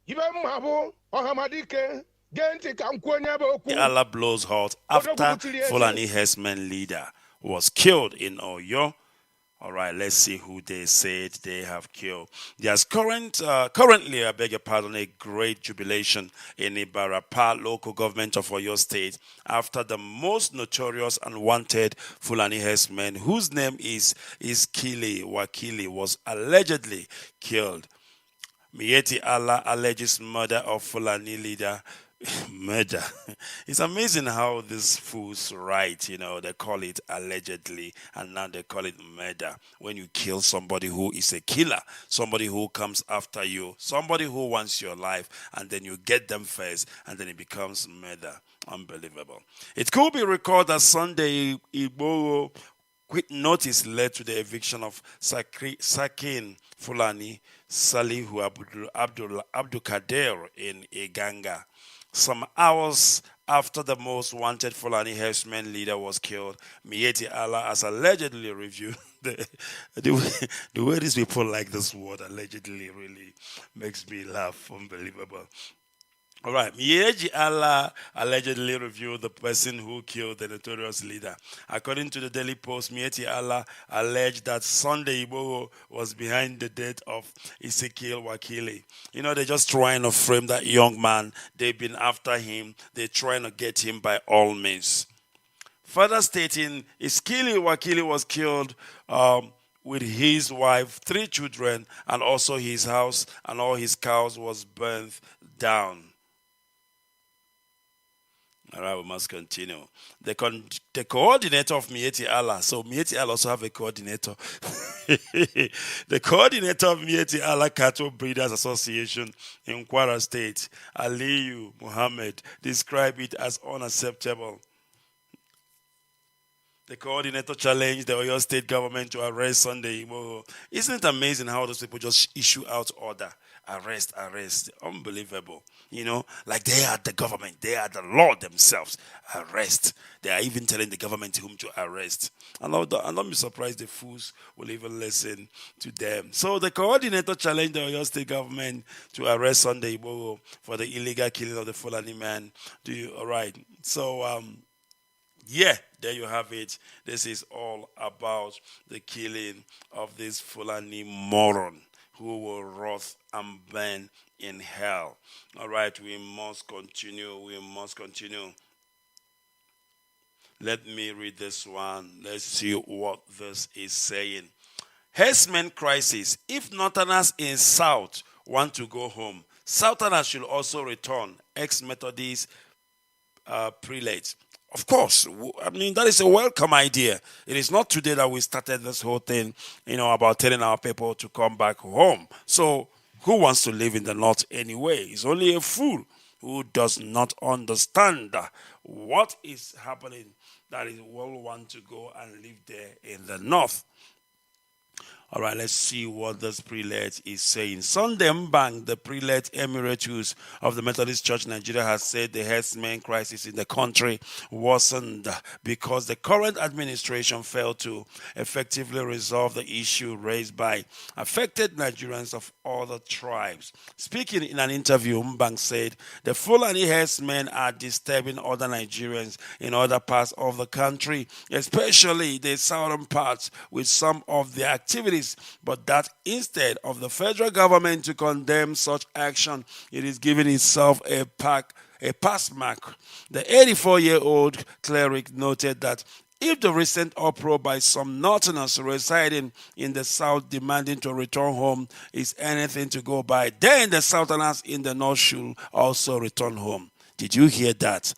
ibe mma bụ Amadike genti ka m kwuo onye bụ okwu Allah blows hot after Fulani herdsmen leader was killed in Oyo. All right, let's see who they said they have killed. There's currently, I beg your pardon, a great jubilation in Ibarapa local government of Oyo State after the most notorious and wanted Fulani herdsman, whose name is Kili Wakili, was allegedly killed. Mieti Allah alleges murder of Fulani leader. Murder. It's amazing how these fools write, they call it allegedly and now they call it murder. When you kill somebody who is a killer, somebody who comes after you, somebody who wants your life, and then you get them first and then it becomes murder. Unbelievable. It could be recalled that Sunday Igbo quick notice led to the eviction of Sakin Fulani Salihu Abdul Kader in Iganga. Some hours after the most wanted Fulani herdsman leader was killed, Mieti Allah has allegedly reviewed the way these people like this word allegedly really makes me laugh. Unbelievable. All right, Miyeji Allah allegedly reviewed the person who killed the notorious leader. According to the Daily Post, Miyeji Allah alleged that Sunday Igboho was behind the death of Ezekiel Wakili. They're just trying to frame that young man. They've been after him. They're trying to get him by all means. Further stating, Ezekiel Wakili was killed with his wife, 3 children, and also his house and all his cows was burnt down. All right, we must continue. The coordinator of Mieti Allah. So Mieti Allah also have a coordinator. The coordinator of Mieti Allah Cattle Breeders Association in Kwara State, Aliyu Muhammad, described it as unacceptable. The coordinator challenged the Oyo State government to arrest Sunday Igboho. Isn't it amazing how those people just issue out order? Arrest. Unbelievable. You know, like they are the government. They are the law themselves. Arrest. They are even telling the government whom to arrest. And don't be surprised the fools will even listen to them. So the coordinator challenged the Oyo State government to arrest Sunday Igboho for the illegal killing of the Fulani man. All right. So, yeah, there you have it. This is all about the killing of this Fulani moron who will rot and burn in hell. All right, we must continue. Let me read this one. Let's see what this is saying. Herdsmen crisis. If Northerners in South want to go home, Southerners should also return. Ex-Methodist prelates. Of course, I mean, that is a welcome idea. It is not today that we started this whole thing, about telling our people to come back home. So who wants to live in the North anyway? It's only a fool who does not understand what is happening that he will want to go and live there in the North. All right, let's see what this prelate is saying. Sunday Mbang, the prelate emeritus of the Methodist Church Nigeria, has said the herdsmen crisis in the country worsened because the current administration failed to effectively resolve the issue raised by affected Nigerians of other tribes. Speaking in an interview, Mbang said the Fulani herdsmen are disturbing other Nigerians in other parts of the country, especially the southern parts, with some of their activities, but that instead of the federal government to condemn such action, it is giving itself a pass mark. The 84-year-old cleric noted that if the recent uproar by some Northerners residing in the South demanding to return home is anything to go by, then the Southerners in the North should also return home. Did you hear that?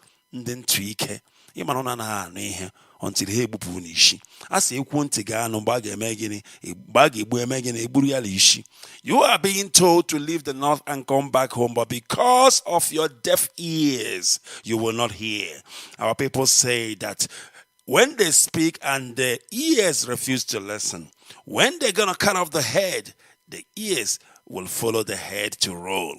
Until he bupu nishi. As he quantiga no bag emegini, a baggy emegini, burialishi. You are being told to leave the North and come back home, but because of your deaf ears, you will not hear. Our people say that when they speak and the ears refuse to listen, when they're gonna cut off the head, the ears will follow the head to roll.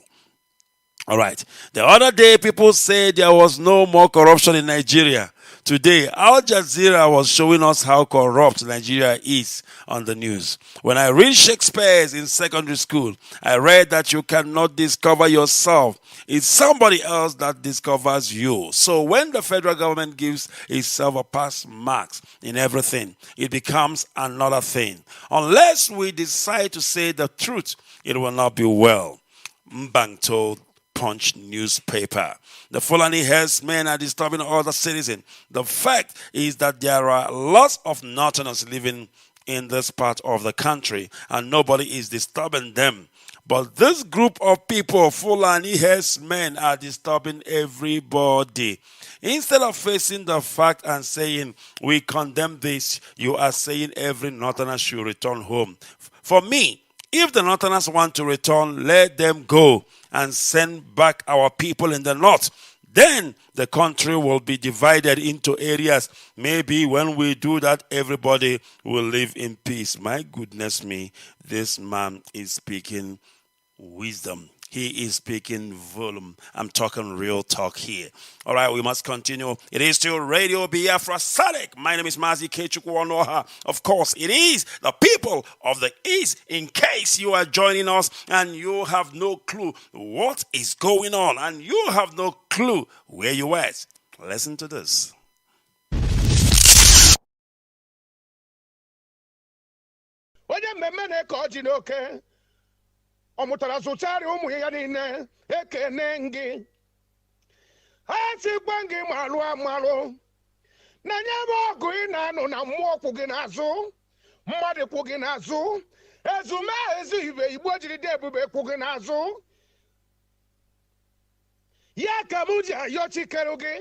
All right. The other day, people said there was no more corruption in Nigeria. Today, Al Jazeera was showing us how corrupt Nigeria is on the news. When I read Shakespeare's in secondary school, I read that you cannot discover yourself. It's somebody else that discovers you. So when the federal government gives itself a pass marks in everything, it becomes another thing. Unless we decide to say the truth, it will not be well. Mbang told Punch newspaper. The Fulani herdsmen are disturbing other citizens. The fact is that there are lots of Northerners living in this part of the country and nobody is disturbing them. But this group of people, Fulani herdsmen, are disturbing everybody. Instead of facing the fact and saying, we condemn this, you are saying every Northerner should return home. For me, if the Northerners want to return, let them go and send back our people in the North. Then the country will be divided into areas. Maybe when we do that, everybody will live in peace. My goodness me, this man is speaking wisdom. He is speaking volume. I'm talking real talk here. All right, we must continue. It is still Radio Biafra SADEC. My name is Mazi, Ikechukwu, Onuoha. Of course, it is the people of the East. In case you are joining us and you have no clue what is going on and you have no clue where you at, listen to this. Ọ mụtara zụchara ụmụ ya niile ekene gị ha sikwa gị malụ amalụ na nye bụ ọgụ ị na-anụ na mmụọ kwụ gị n'azụ mmadụ kwụ gị n'azụ ezume ezi ibe Igbo jiri dị ebube kwụ gị n'azụ ya ka m ji ayọ chikeru gị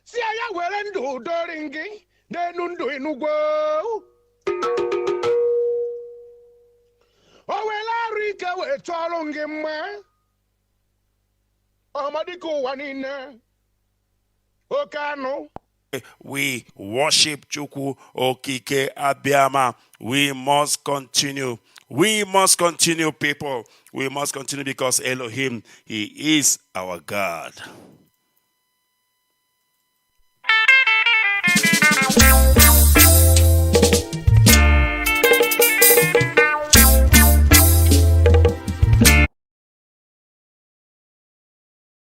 si aya were ndụ dori gị n'enu ndụ inugwo o were arụ ike wee tụọrụ gị mma ọmadịka ụwa niile oke anụ. We worship Chukwu Okike Abiama. We must continue. We must continue, people. We must continue because Elohim, He is our God.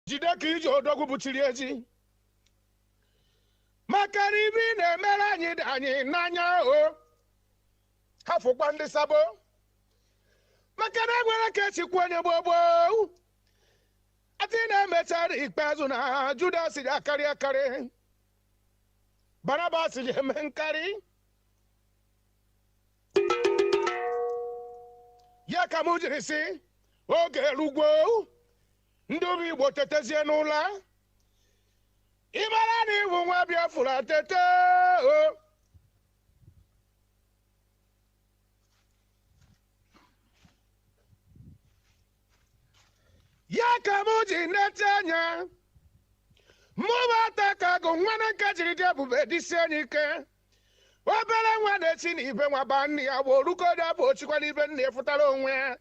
Jide ka ije odogwu buchiri ezi maka ibi na-emere anyị n'anya o hafụkwa ndị sabo maka na egwere ka echikwu onye gbogbo ati na-emechara ikpeazụ na Judas ji akarị Barnabas ji eme nkarị ya ka mụ jiri si oge erugwo ndị obi Igbo tetezie n'ụla ịmara na iwu nwa Biafra tete o ya ka mụ ji nete anya mụba ata ka agụ nwana nka jiri dị ebube dịsi enyi ike obere nwa na-echi na ibe nwa ba nne ya bụ orukodo abụ ochikwa n'ibe nne ya fụtara onwe ya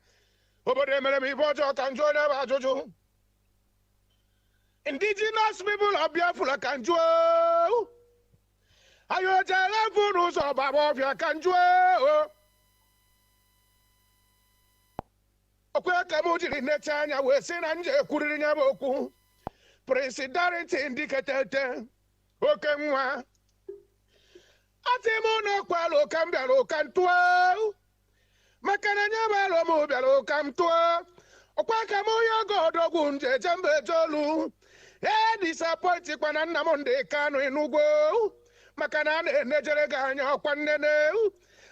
obodo emere m ibe ọjọọ ka njụ onye bụ ajụjụ indigenous people of Biafra ka njụ ayo jere bụ n'ụzọ baba ọbịa ka njụ okwe ka mụ jiri nete anya wee sị na nje ekwuriri ya bụ okwu Prince Darrington ndiketete oke nwa ati mụ na kwalụ ka m bịara ụka ntụọ maka na nye bụ alụ m bịara ụka m tụọ ọkwa ka mụ ya oge odogwu nje jembe ejolu disappoint kwa na Nnamdi Kanu Enugwu maka na a na-enejere gị anya ọkwa nnene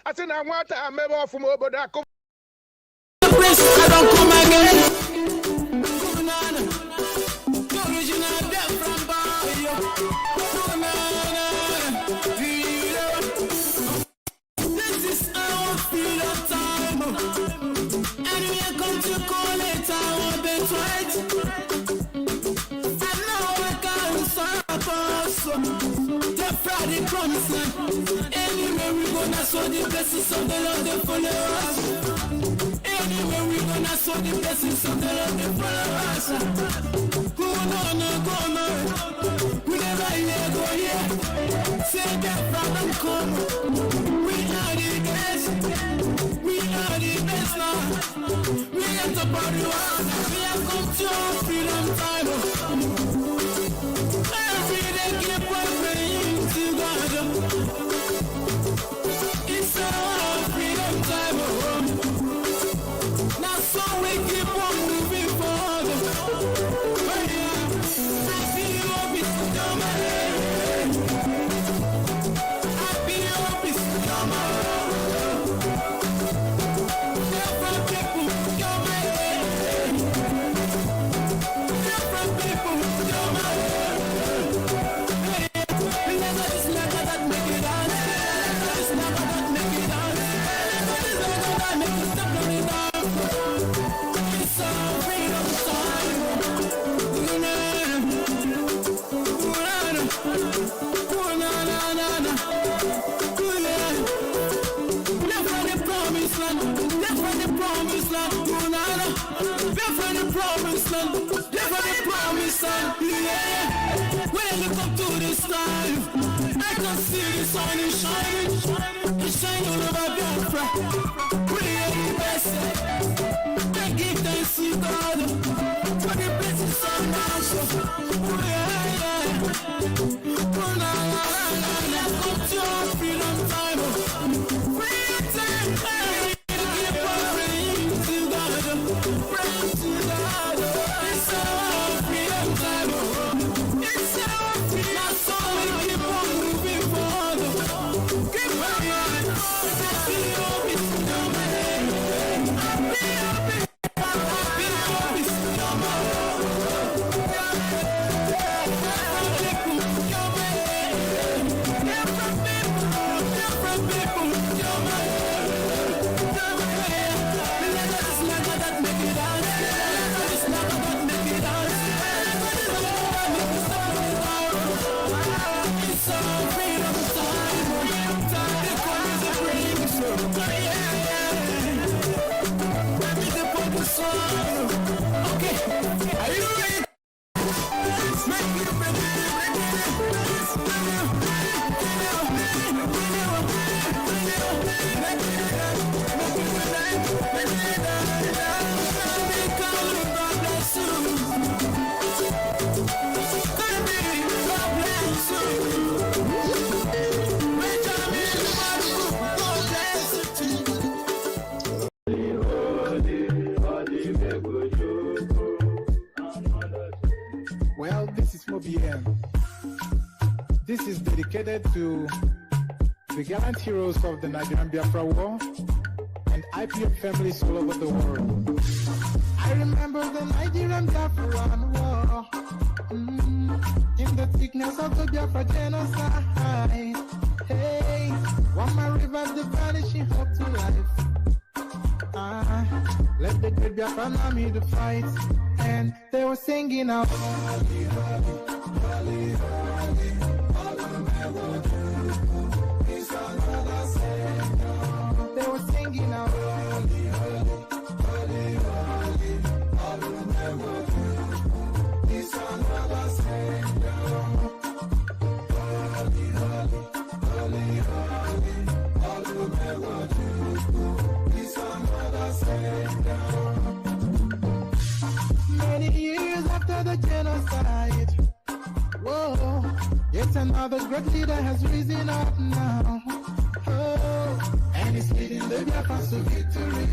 asị na nwata amebe ọfụma obodo akụ The promised land. Anywhere we go, now so the blessings of the Lord they follow us. Anywhere we go, now so the blessings of the Lord they follow us. Go on, we never hear go here. Say that from come. We are the best. We are the best now. We have to party on. We have come to freedom time. Every day keep on praying to God. It's our freedom time. Now so we keep on moving forward. Happy hope is coming. Happy hope is coming. Different people coming. Different people coming. When you come to this life, I can see the sun is shining. It's shining all over Biafra. We are the best. I give thanks to God for the blessings of our come to our freedom time. Freedom time. Keep on praying to God. Praying to God. It's our freedom time. It's our freedom. So we keep on moving forward. Keep on running. Happy hope is coming. Happy hope is coming. Well, this is MobiM. This is dedicated to the gallant heroes of the Nigerian Biafra War and IPM families all over the world. I remember the Nigerian Biafra War, in the thickness of the Biafra genocide. Hey, one man rivers the vanishing hope to life. Let the great Biafra army to fight, and they were singing out. Holy, holy, holy, holy, they were singing out. Holy, holy, holy, holy, all will never do. This another Savior. Holy, holy, holy, holy, all will never do. This another Savior. Many years after the genocide, whoa, yet another great leader has risen up now. Oh, and he's leading the Biafrans to victory.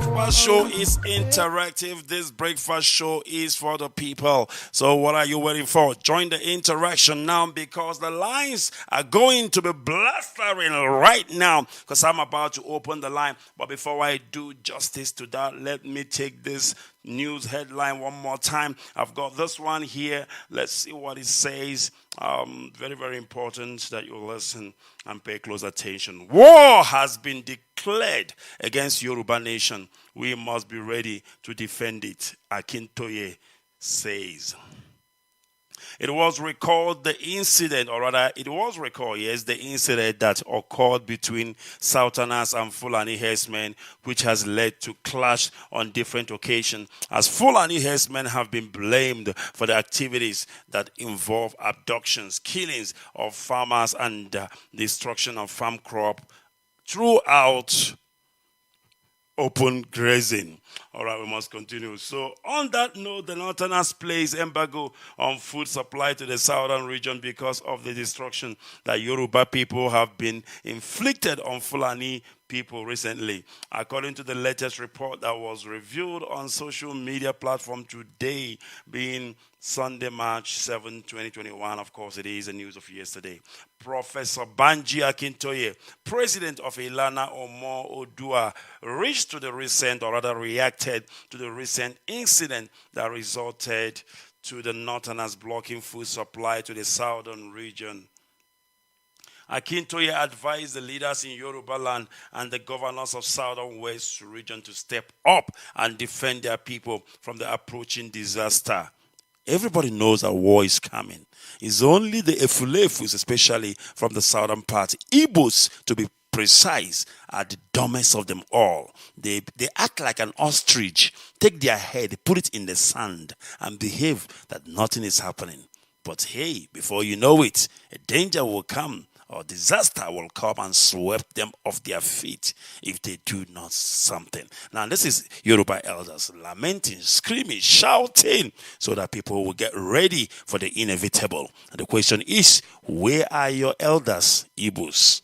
Breakfast show is interactive. This breakfast show is for the people. So what are you waiting for? Join the interaction now, because the lines are going to be blustering right now, because I'm about to open the line. But before I do justice to that, let me take this news headline one more time. I've got this one here. Let's see what it says. Very, very important that you listen and pay close attention. War has been declared against Yoruba nation. We must be ready to defend it, Akintoye says. It was recalled the incident that occurred between Southerners and Fulani herdsmen, which has led to clash on different occasions, as Fulani herdsmen have been blamed for the activities that involve abductions, killings of farmers, and destruction of farm crop throughout open grazing. All right, we must continue. So, on that note, the Northerners place embargo on food supply to the southern region because of the destruction that Yoruba people have been inflicted on Fulani people recently. According to the latest report that was reviewed on social media platform today, being Sunday, March 7, 2021, of course, it is the news of yesterday. Professor Banji Akintoye, president of Ilana Omo Odua, reacted reacted to the recent incident that resulted to the Northerners blocking food supply to the southern region. Akintoye advised the leaders in Yoruba land and the governors of Southern West region to step up and defend their people from the approaching disaster. Everybody knows that war is coming. It's only the Efulefus, especially from the southern part, Igbos to be precise, are the dumbest of them all. They act like an ostrich, take their head, put it in the sand, and behave that nothing is happening. But hey, before you know it, a danger will come, or disaster will come and sweep them off their feet if they do not something. Now, this is Yoruba elders lamenting, screaming, shouting, so that people will get ready for the inevitable. And the question is, where are your elders, Igbos?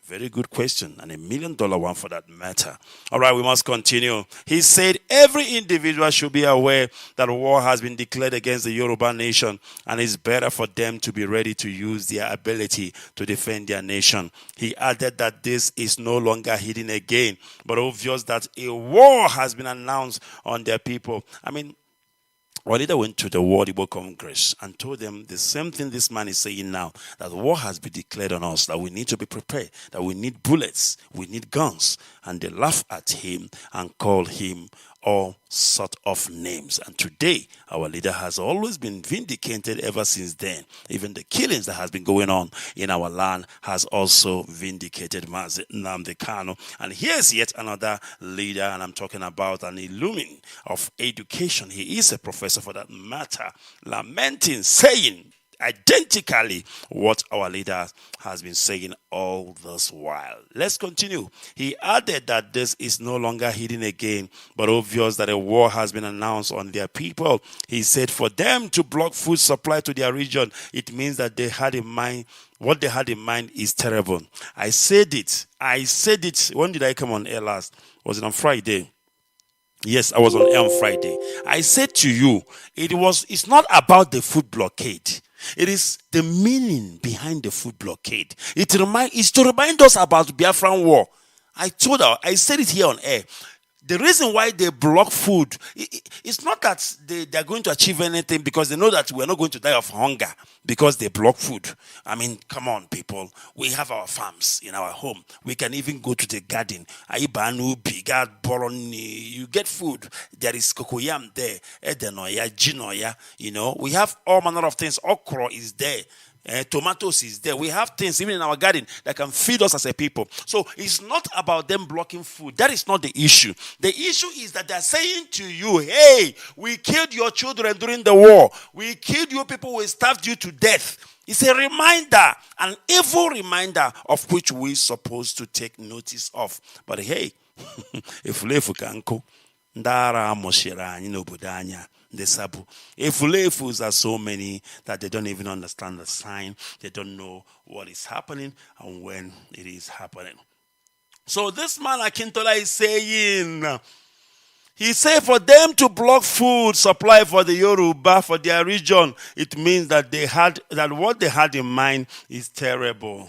Very good question, and $1 million one for that matter. All right, we must continue. He said every individual should be aware that war has been declared against the Yoruba nation, and it's better for them to be ready to use their ability to defend their nation. He added that this is no longer hidden again, but obvious that a war has been announced on their people. I mean, our leader went to the World Igbo Congress and told them the same thing this man is saying now, that war has been declared on us, that we need to be prepared, that we need bullets, we need guns. And they laugh at him and call him all sort of names. And today, our leader has always been vindicated ever since then. Even the killings that has been going on in our land has also vindicated Mazi Nnamdi Kanu. And here's yet another leader, and I'm talking about an illumin of education. He is a professor for that matter, lamenting, saying identically what our leader has been saying all this while. Let's continue. He added that this is no longer hidden again, but obvious that a war has been announced on their people. He said for them to block food supply to their region, it means that they had in mind, what they had in mind is terrible. I said it. When did I come on air last? Was it on Friday? Yes, I was on air on Friday. I said to you, it's not about the food blockade. It is the meaning behind the food blockade. It's to remind us about Biafran war. I said it here on air. The reason why they block food, it's not that they're going to achieve anything, because they know that we're not going to die of hunger because they block food. I mean, come on, people. We have our farms in our home. We can even go to the garden. You get food. There is cocoyam there, edenoya, ginoya. We have all manner of things. Okra is there. Tomatoes is there. We have things even in our garden that can feed us as a people. So it's not about them blocking food. That is not the issue. The issue is that they're saying to you, hey, we killed your children during the war. We killed you people. We starved you to death. It's a reminder, an evil reminder of which we're supposed to take notice of. But hey, if lefukanko, ndara moshira n'obodo the sabu. Efulefus are so many that they don't even understand the sign. They don't know what is happening and when it is happening. So this man Akintola is saying, he said for them to block food supply for the Yoruba, for their region, it means that what they had in mind is terrible.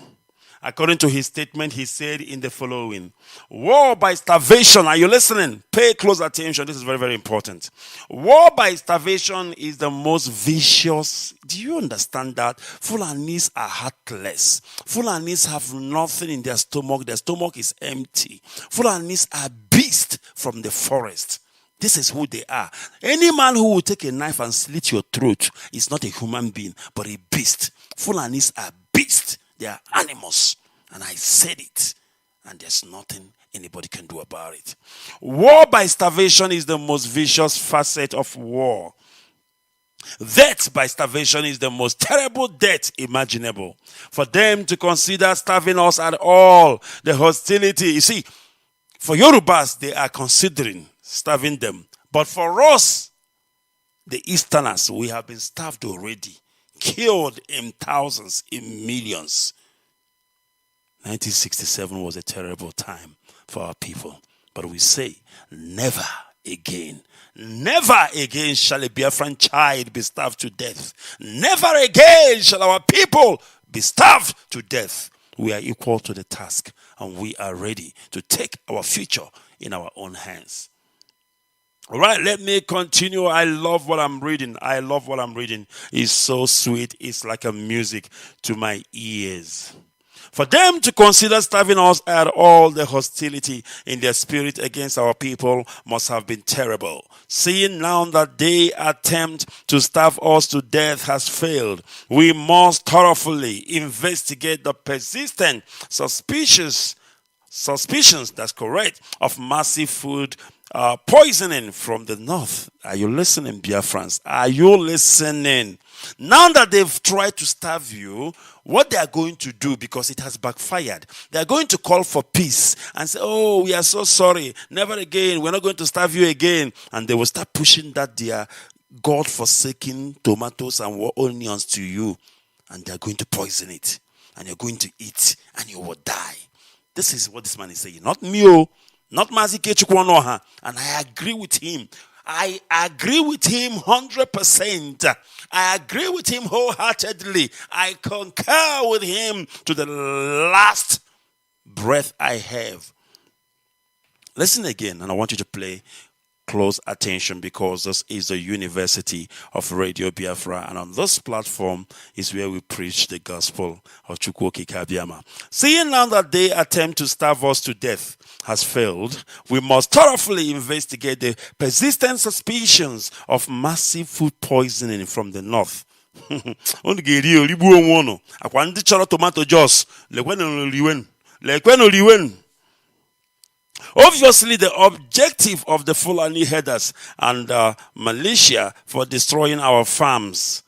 According to his statement, he said in the following: war by starvation. Are you listening? Pay close attention. This is very, very important. War by starvation is the most vicious. Do you understand that? Fulanis are heartless. Fulanis have nothing in their stomach. Their stomach is empty. Fulanis are beasts from the forest. This is who they are. Any man who will take a knife and slit your throat is not a human being, but a beast. Fulanis are beasts. They are animals. And I said it. And there's nothing anybody can do about it. War by starvation is the most vicious facet of war. Death by starvation is the most terrible death imaginable. For them to consider starving us at all, the hostility. You see, for Yorubas, they are considering starving them. But for us, the Easterners, we have been starved already. Killed in thousands, in millions. 1967 was a terrible time for our people. But we say, never again. Never again shall a Biafran child be starved to death. Never again shall our people be starved to death. We are equal to the task, and we are ready to take our future in our own hands. All right, let me continue. I love what I'm reading. It's so sweet. It's like a music to my ears. For them to consider starving us at all, the hostility in their spirit against our people must have been terrible. Seeing now that they attempt to starve us to death has failed, we must thoroughly investigate the persistent suspicions, that's correct, of massive food poisoning from the north. Are you listening, Biafrans? Are you listening? Now that they've tried to starve you, what they are going to do, because it has backfired, they are going to call for peace and say, oh, we are so sorry, never again, we're not going to starve you again. And they will start pushing that their God-forsaken tomatoes and onions to you, and they are going to poison it, and you're going to eat, and you will die. This is what this man is saying. Not me, not Mazi Ikechukwu Onuoha. And I agree with him. I agree with him 100%. I agree with him wholeheartedly. I concur with him to the last breath I have. Listen again, and I want you to pay close attention, because this is the University of Radio Biafra, and on this platform is where we preach the gospel of Chukwu Okike Abiama. Seeing now that they attempt to starve us to death has failed, we must thoroughly investigate the persistent suspicions of massive food poisoning from the north. Obviously, the objective of the Fulani headers and militia for destroying our farms.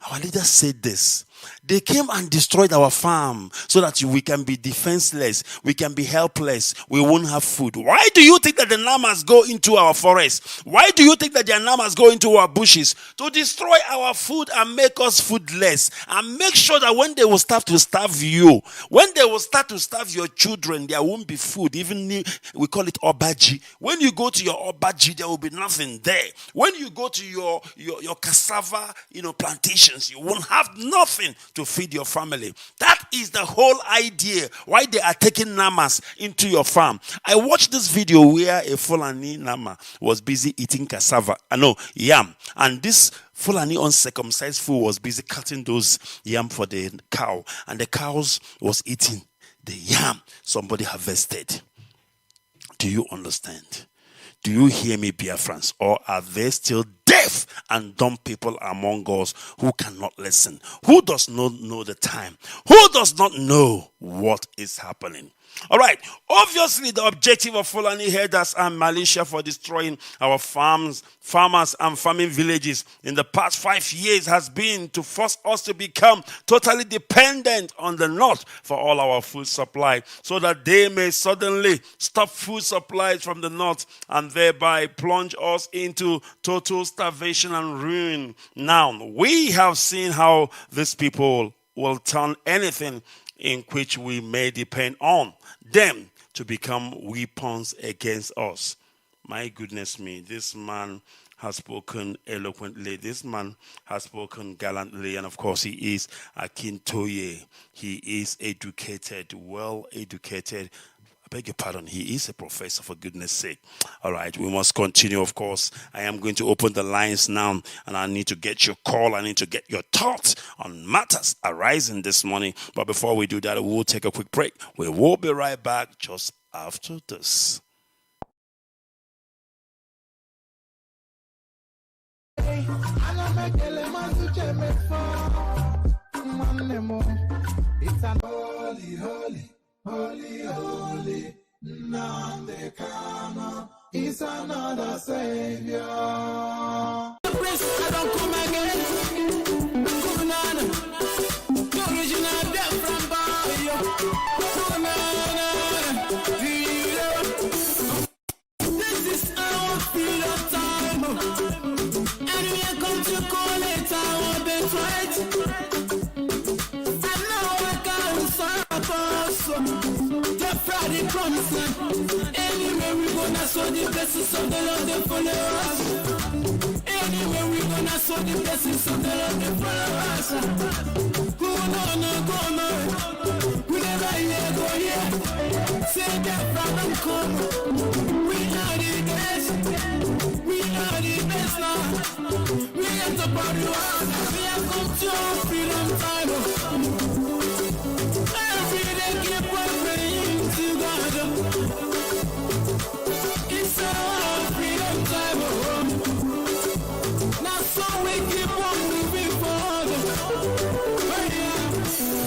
Our leaders said this. They came and destroyed our farm so that we can be defenseless, we can be helpless, we won't have food. Why do you think that the Namas go into our forests? Why do you think that the Namas go into our bushes? To destroy our food and make us foodless, and make sure that when they will start to starve you, when they will start to starve your children, there won't be food. Even we call it obaji. When you go to your obaji, there will be nothing there. When you go to your cassava, plantations, you won't have nothing to feed your family. That is the whole idea why they are taking Namas into your farm. I watched this video where a Fulani Nama was busy eating cassava, yam, and this Fulani uncircumcised fool was busy cutting those yam for the cow, and the cows was eating the yam somebody harvested. Do you understand? Do you hear me, Biafrans? Or are there still deaf and dumb people among us who cannot listen? Who does not know the time? Who does not know what is happening? All right. Obviously, the objective of Fulani herders and militia for destroying our farmers and farming villages in the past 5 years has been to force us to become totally dependent on the North for all our food supply, so that they may suddenly stop food supplies from the North and thereby plunge us into total starvation and ruin. Now, we have seen how these people will turn anything in which we may depend on them to become weapons against us. My goodness me, this man has spoken eloquently. This man has spoken gallantly. And of course, he is Akintoye. He is educated, well educated. I beg your pardon, he is a professor, for goodness sake. All right, we must continue, of course. I am going to open the lines now, and I need to get your call. I need to get your thoughts on matters arising this morning. But before we do that, we will take a quick break. We will be right back just after this. It's an holy, Nandekano is another savior. I don't come again. Kunana, original death from Bayo. This is our freedom time, and we are going to call it our birthright. Friday promise land. Anywhere we gonna sow the blessings of the Lord, they follow us. Anywhere we gonna sow the blessings of the Lord, they follow us. Go no. We never hear go here. Say that from come. We are the best. We are the best now. We are the body one. We are come to our freedom time. Every day keep on praying. It's our freedom time. Now so we keep on moving forward.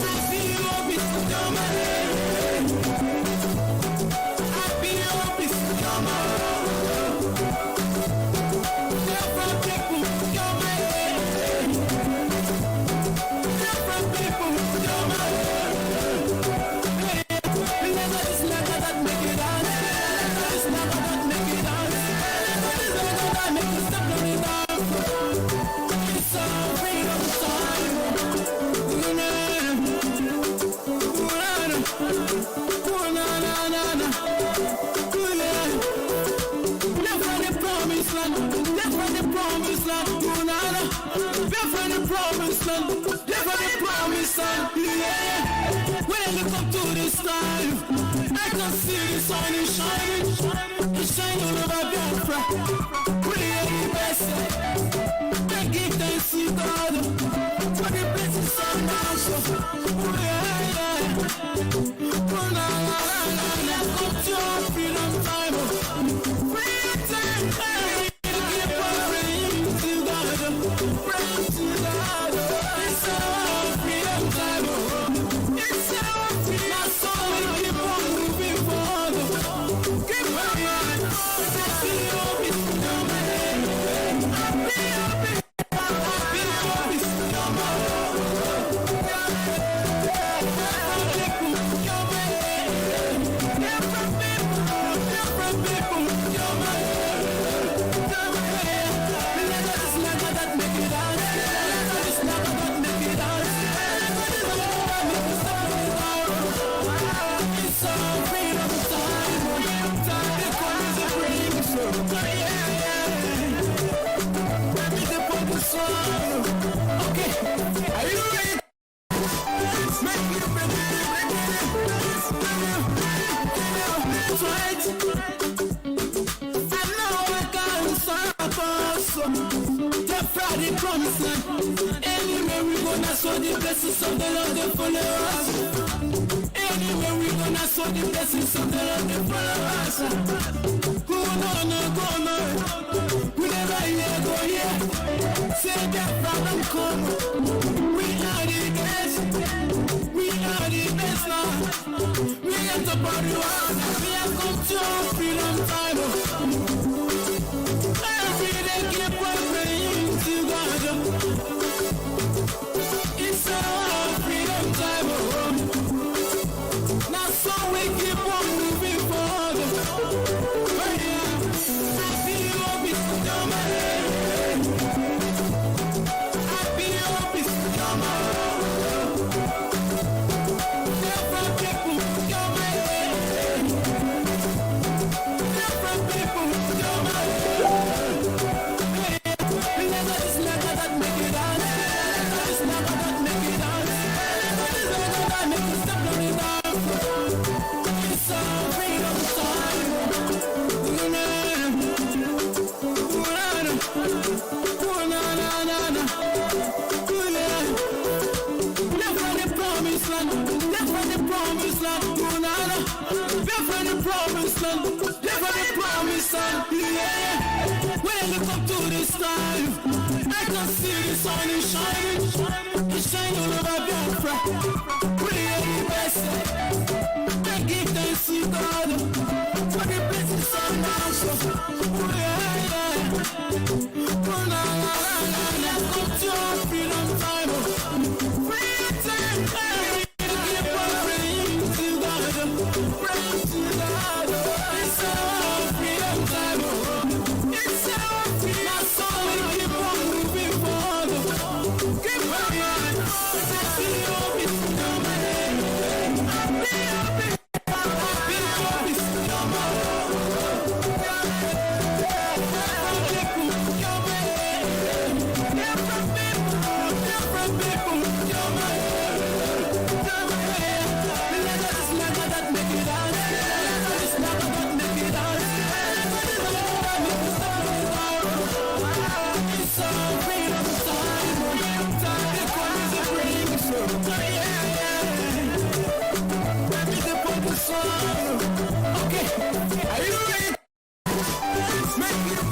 Happy hope is coming. Happy hope is coming. Different people coming. Different people coming. When I look up to the sky, I can see the sun is shining. It's shining all over Biafra. We are the best. I give thanks to God for the blessings of my soul. Come to our freedom time. Freedom time. Keep on praying to God. Pray to God. It's our freedom time. It's our freedom. So we keep on moving forward. Keep on. Happy hope is coming. Happy hope is Okay, are you ready? Anywhere we go, now so the blessings of the Lord they follow us. Anywhere we go, now so the blessings of the Lord they follow us. Go no, whenever you go here, say that problem come. We are the best now. We have to party on. We have come to freedom time. Every day keep on praying to God. It's our freedom time. Now so we keep on moving forward. Happy hope is coming. Happy hope is coming. Different people coming. Different people coming. It's never that make it out. It's never that make it out. It's never that make it step on it out. It's a freedom time. Yeah. When I look up to the sky, I can see the sun is shining. It's shining all over Biafra. We are the best. I give thanks to God for the blessings of us. Let's go to our freedom time. Freedom time. Keep on praying to God. Praying to God. It's our freedom time. It's our freedom. So we keep on moving forward. Keep on running. Happy hope is coming. Happy hope is coming. Different people coming. It's never that make it out. It's never that make it out. It's our freedom time. The chorus is ringing so Baby, the pop is on. Okay, are you ready? Make it,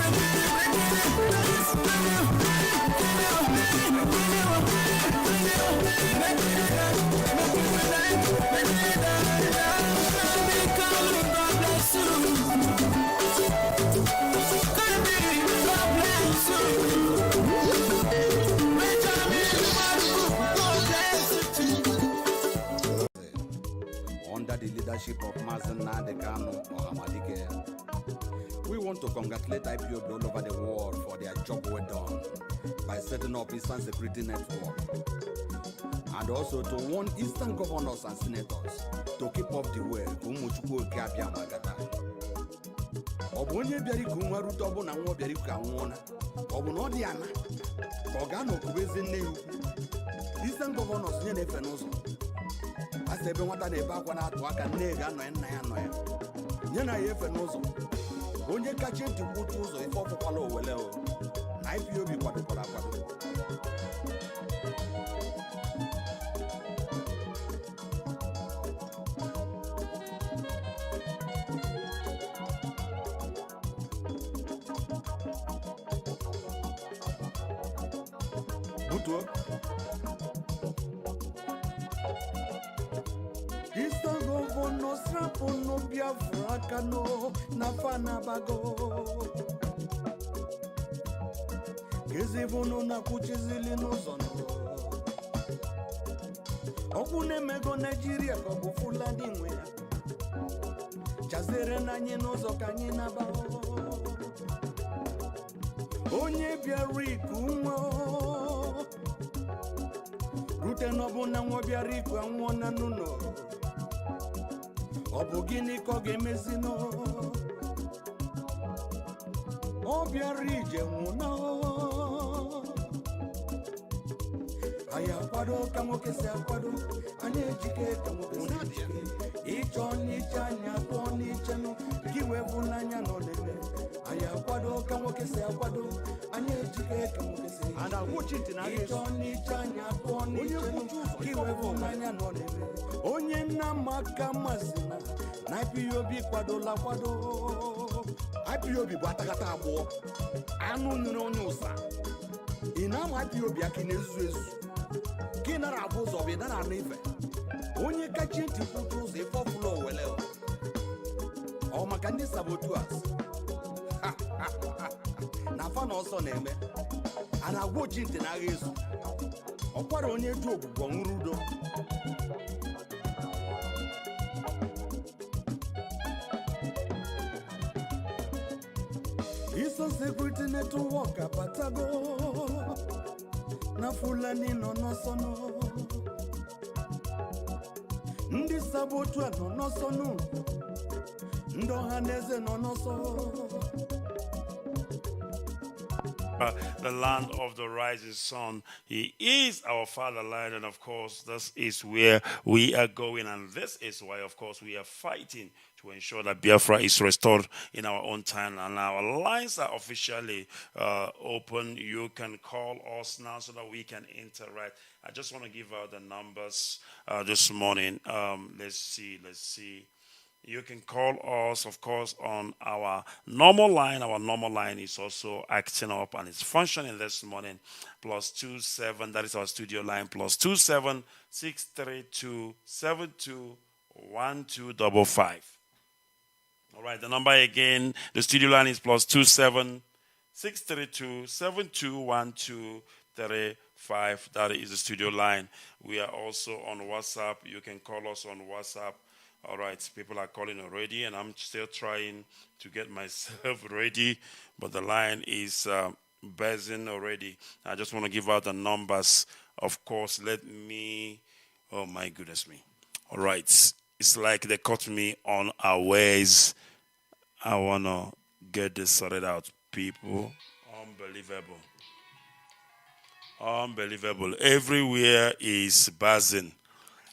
Under the leadership of Mazi we want to congratulate IPOB all over the world for their job well done by setting up Eastern Security Network, and also to warn Eastern governors and senators to keep up the way. Ikechukwu Obonye biari kumwa ruto obona nwo biari kanwona obona odiana ogano kubeze nneyu Eastern governors nye nefe n'ụzọ asebe nwata na-ebe akwa na-atụ aka nne ga-anọ ya nna ya nọ ya nye na ya efe n'ụzọ onye kacha ntị mkpuchi ụzọ ife ọfụkwala owele o na IPOB kwadokwara akwado. Butuo Eastern governors rapo no Biafra kano na fana bago Kezivono na kuchizili n'ụzọ no Okwu na-emego Nigeria ka ọ bụ Fulani nwe ya Chazere na anyị n'ụzọ ka anyị naba Onye bịara iku nwa Rute n'ọbụ na nwa bịara iku anwụọ na n'ụlọ Ọ bụ gịnị ka ọ ga-emezi no ọbịara ije nwụna anyị akwado ka nwoke si akwado anyị ejike ka nwoke si ejike ịchọ n'iche anyị atụọ n'ichenụ gị wee bụ n'anya nọ n'eme anyị akwado ka nwoke si akwado anyị ejike ka nwoke si ejike ịchọ n'iche anyị atụọ n'ichenụ gị wee bụ n'anya nọ n'eme onye nna maka mmasị na IPOB kwadola kwado IPOB bụ atakata abụọ anụ nyere onye ụsa ị na-ama IPOB aka na-ezu ezu gị nara abụ ụzọ bụ ị nara anụ ife onye kachi ntị kwụcha ụzọ ife ọbụla owele ọ maka ndị sabotuas na afa na ọsọ na-eme a na-agwa ochi ntị na agha ezu ọkwara onye ju ogbugbo nwụrụ udo iso security network abatago na Fulani nọ n'ọsọ ndị sabotu nọ n'ọsọ ndị ọha na eze nọ n'ọsọ the land of the rising sun. He is our fatherland, and of course, this is where we are going, and this is why, of course, we are fighting to ensure that Biafra is restored in our own time, and our lines are officially open. You can call us now so that we can interact. I just want to give out the numbers this morning. Let's see. You can call us, of course, on our normal line. Our normal line is also acting up and it's functioning this morning. +27, that is our studio line. +27 632 721255. All right, the number again, the studio line is +27 632 721235. That is the studio line. We are also on WhatsApp. You can call us on WhatsApp. All right, people are calling already, and I'm still trying to get myself ready, but the line is buzzing already. I just want to give out the numbers. Of course, oh my goodness me. All right, it's like they caught me unawares. I want to get this sorted out, people. Unbelievable. Everywhere is buzzing.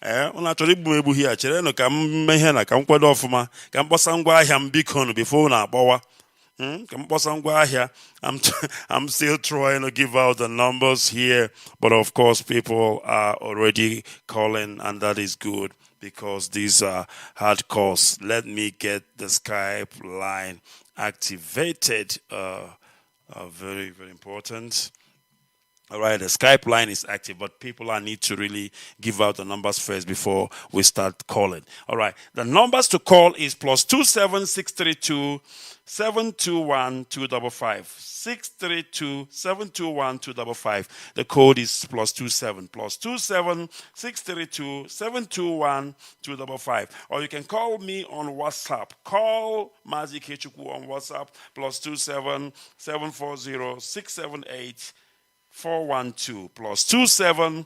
Ụna chọrọ igbu egbu hia chere nụ ka m mee na ka m kwado ọfụma ka m kpọsa ngwa ahịa m biko nụ before na akpọwa ka m kpọsa ngwa ahịa. I'm still trying to give out the numbers here, but of course people are already calling, and that is good because these are hard calls. Let me get the Skype line activated. Very, very important. All right, the Skype line is active, but people need to really give out the numbers first before we start calling. All right, the numbers to call is +27 632 721 255. 632 721 255. The code is +27 632 721 255. Or you can call me on WhatsApp. Call Mazi Ikechukwu on WhatsApp +27 740 678 412 +27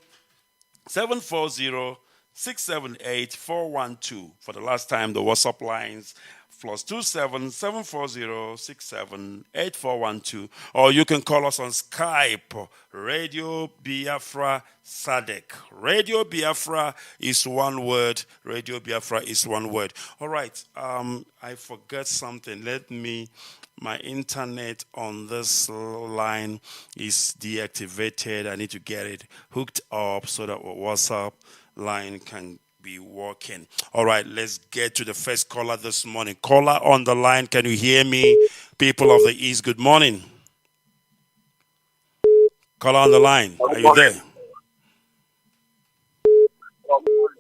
740 678 412. For the last time, the WhatsApp lines +27 740 678 412. Or you can call us on Skype, Radio Biafra SADEC. Radio Biafra is one word. Radio Biafra is one word. All right. I forgot something. My internet on this line is deactivated. I need to get it hooked up so that WhatsApp line can be working. All right, let's get to the first caller this morning. Caller on the line, can you hear me? People of the East, good morning. Caller on the line, are you there?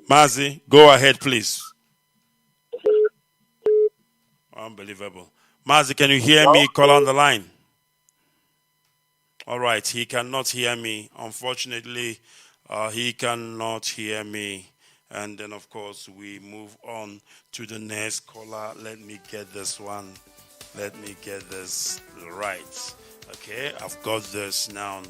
Mazi, go ahead, please. Unbelievable. Mazi, can you hear me? Call on the line. All right, he cannot hear me. Unfortunately, he cannot hear me. And then, of course, we move on to the next caller. Let me get this one. Let me get this right. Okay, I've got this now.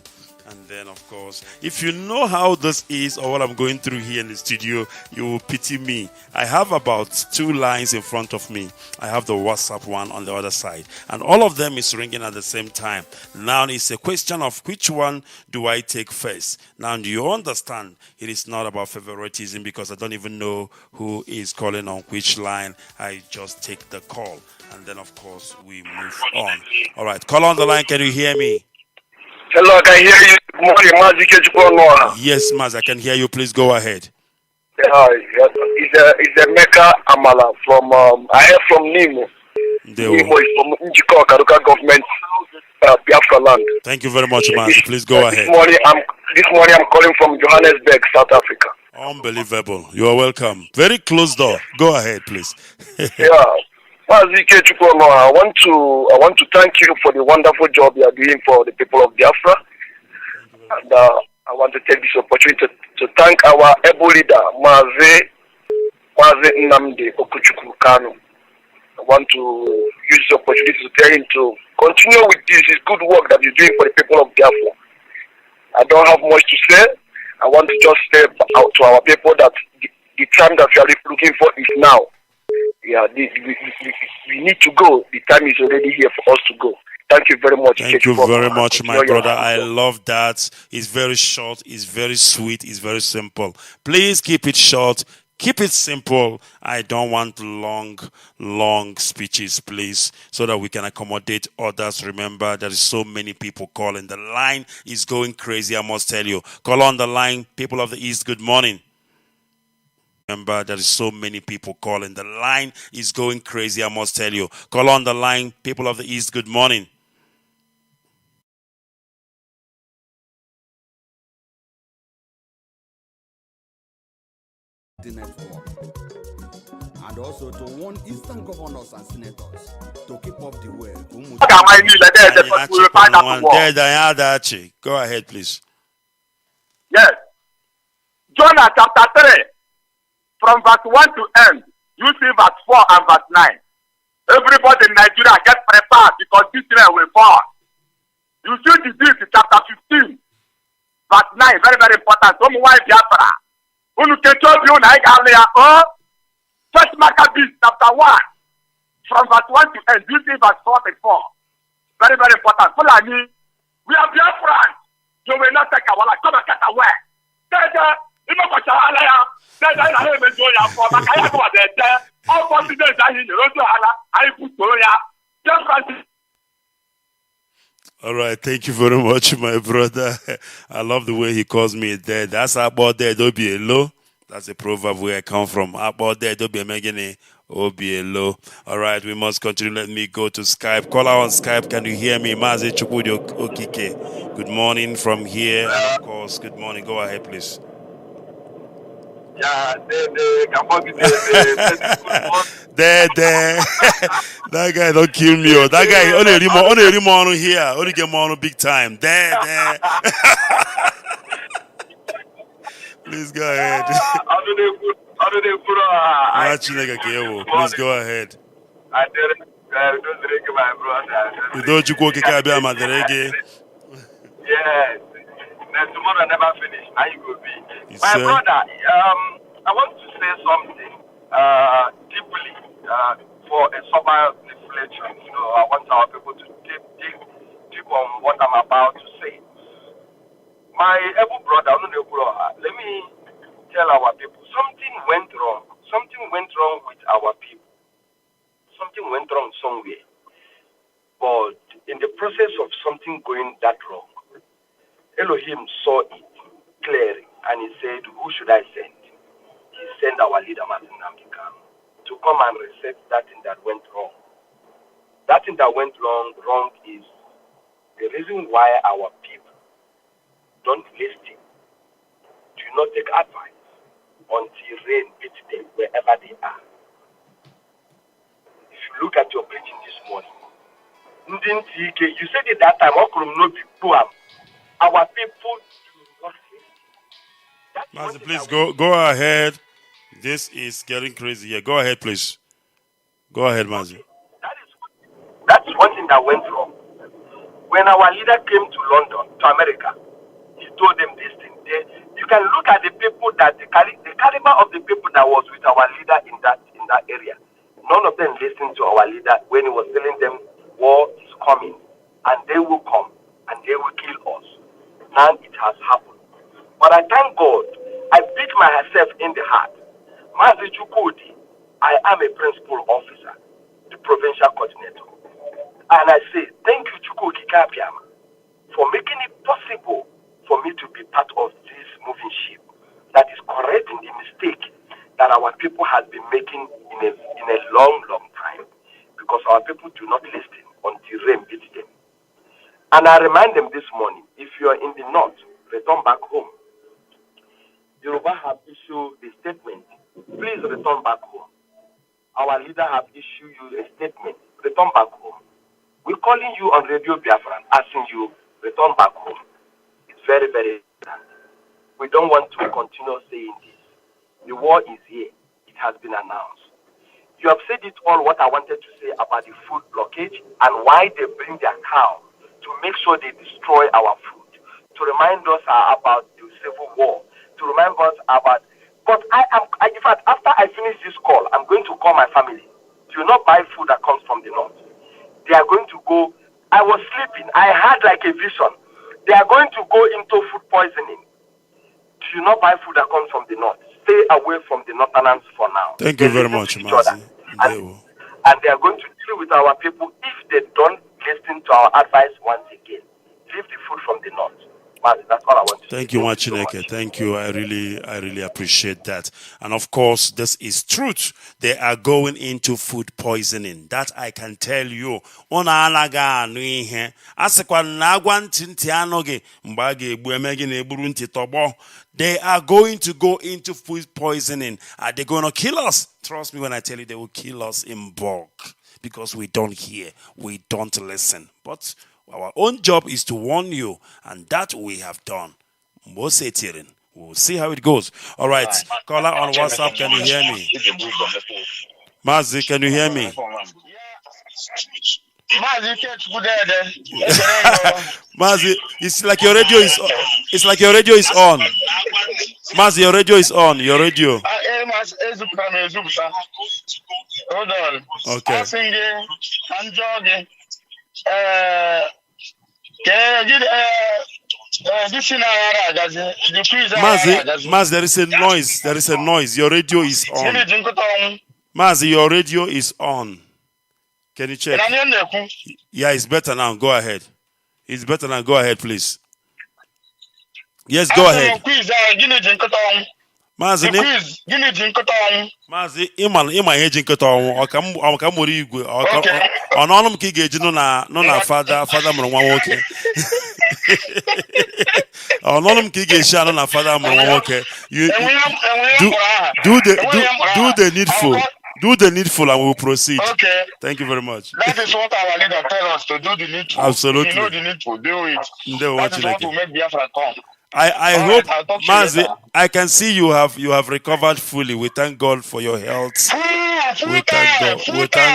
And then, of course, if you know how this is or what I'm going through here in the studio, you will pity me. I have about 2 lines in front of me. I have the WhatsApp one on the other side. And all of them is ringing at the same time. Now, it's a question of which one do I take first. Now, do you understand? It is not about favoritism because I don't even know who is calling on which line. I just take the call. And then, of course, we move on. All right, call on the line. Can you hear me? Hello, I can hear you. Good morning, Mazi, Ikechukwu, Onuoha. Yes, Mazi, I can hear you. Please go ahead. It's a Mecca Amala from, I am from Nimo. Nimo is from Njiko, Karuka government, Biafra land. Thank you very much, Mazi. Please go ahead. This morning I'm calling from Johannesburg, South Africa. Unbelievable. You are welcome. Very close door. Go ahead, please. Yeah. Mazi Ikechukwu, I want to thank you for the wonderful job you are doing for the people of Biafra. And I want to take this opportunity to thank our able leader, Mazi Nnamdi Ikechukwu Kanu. I want to use this opportunity to tell him to continue with this good work that you're doing for the people of Biafra. I don't have much to say. I want to just say out to our people that the time that we are looking for is now. Yeah, we need to go. The time is already here for us to go. Thank you very much. Thank you very much, my brother. I love that. It's very short, it's very sweet, it's very simple. Please keep it short, keep it simple. I don't want long speeches, please, so that we can accommodate others. Remember, there is so many people calling. The line is going crazy, I must tell you. Call on the line, people of the East, good morning. Remember, there is so many people calling. The line is going crazy, I must tell you. Call on the line, people of the East, good morning. The network. And also to warn Eastern governors and senators to keep up the way. Go ahead, please. Yes. Jonah chapter 3. From verse 1 to end, you see verse 4 and verse 9. Everybody in Nigeria get prepared because this rain will fall. You see the deed in chapter 15, verse 9, very, very important. Some why Biafra. First Maccabees chapter 1, from verse 1 to end, you see verse 44. Very, very important. Fulani, we are Biafrans. You will not take our life. Come and get away. All right, thank you very much, my brother. I love the way he calls me dead. That's about there, don't be low. That's a proverb where I come from. About there, don't be megane, oh be low. All right, we must continue. Let me go to Skype. Call out on Skype. Can you hear me? Mazi Ikechukwu Okike. Good morning from here. And of course, good morning. Go ahead, please. Yeah, that guy don't kill me. Oh. That guy only remon here. Only get more big time. There. Please go ahead. Please go ahead. Yes. Tomorrow never finish. Now you go be. My brother, I want to say something deeply for a sober reflection. You know, I want our people to dig deep on what I'm about to say. My able brother, let me tell our people, something went wrong. Something went wrong with our people. Something went wrong somewhere. But in the process of something going that wrong, Elohim saw it clearly and he said, who should I send? He sent our leader, Mazi Nnamdi Kanu, to come and reset that thing that went wrong. That thing that went wrong is the reason why our people don't listen, do not take advice until rain beats them wherever they are. If you look at your preaching this morning, you said it that time, our people do not listen. Mazi, please go ahead. This is getting crazy here. Go ahead, please. Go ahead, Mazi. That's one thing that went wrong. When our leader came to London, to America, told them this thing. You can look at the people that the caliber of the people that was with our leader in that area. None of them listened to our leader when he was telling them war is coming and they will come and they will kill us. Now it has happened. But I thank God. I beat myself in the heart. Mazi Chukudi, I am a principal officer, the provincial coordinator. And I say, thank you, Chukudi Kapiama, for making it possible for me to be part of this moving ship that is correcting the mistake that our people have been making in a long, long time, because our people do not listen until rain beats them. And I remind them this morning, if you are in the north, return back home. Yoruba have issued a statement, please return back home. Our leader have issued you a statement, return back home. We're calling you on Radio Biafra, asking you, return back home. It's very, very important. We don't want to continue saying this. The war is here. It has been announced. You have said it all what I wanted to say about the food blockade and why they bring their cow to make sure they destroy our food, to remind us about the civil war, to remind us about. But in fact, after I finish this call, I'm going to call my family. Do not buy food that comes from the north. They are going to go. I was sleeping. I had like a vision. They are going to go into food poisoning. Do not buy food that comes from the north. Stay away from the northerners for now. Thank you very much, Mazi. And they are going to deal with our people if they don't listen to our advice once again. Leave the food from the north. Mazi, that's all I want to say. Thank you, Machineke. Thank you. I really appreciate that. And of course, this is truth. They are going into food poisoning. That I can tell you. They are going to go into food poisoning. Are they going to kill us? Trust me when I tell you they will kill us in bulk. Because we don't hear. We don't listen. But our own job is to warn you, and that we have done. We'll see how it goes. All right. Caller on WhatsApp, can you hear me? Mazi, can you hear me? Mazi, it's like your radio is. It's like your radio is on. Mazi, your radio is on. Your radio. Hold on. Okay. I'm singing. I'm jogging. Mazi, there is a noise. There is a noise. Your radio is on. Mazi, your radio is on. Can you check? Yeah, it's better now. Go ahead. It's better now. Go ahead, please. Yes, go ahead. Mazi, ima ihe ji nkịta ọnwụ ọka mụrụ igwe ọnụọnụ m ka ị ga-eji nọ na fada mụrụ nwa nwoke ọnụọnụ m ka ị ga-eji anọ na fada mụrụ nwa nwoke do the needful. Do the needful and we will proceed. Okay. Thank you very much. That is what our leader tells us to do the needful. Absolutely. If you know the needful, do it. That is what will make Biafra come. I hope, Mazi, I can see you have recovered fully. We thank God for your health. We thank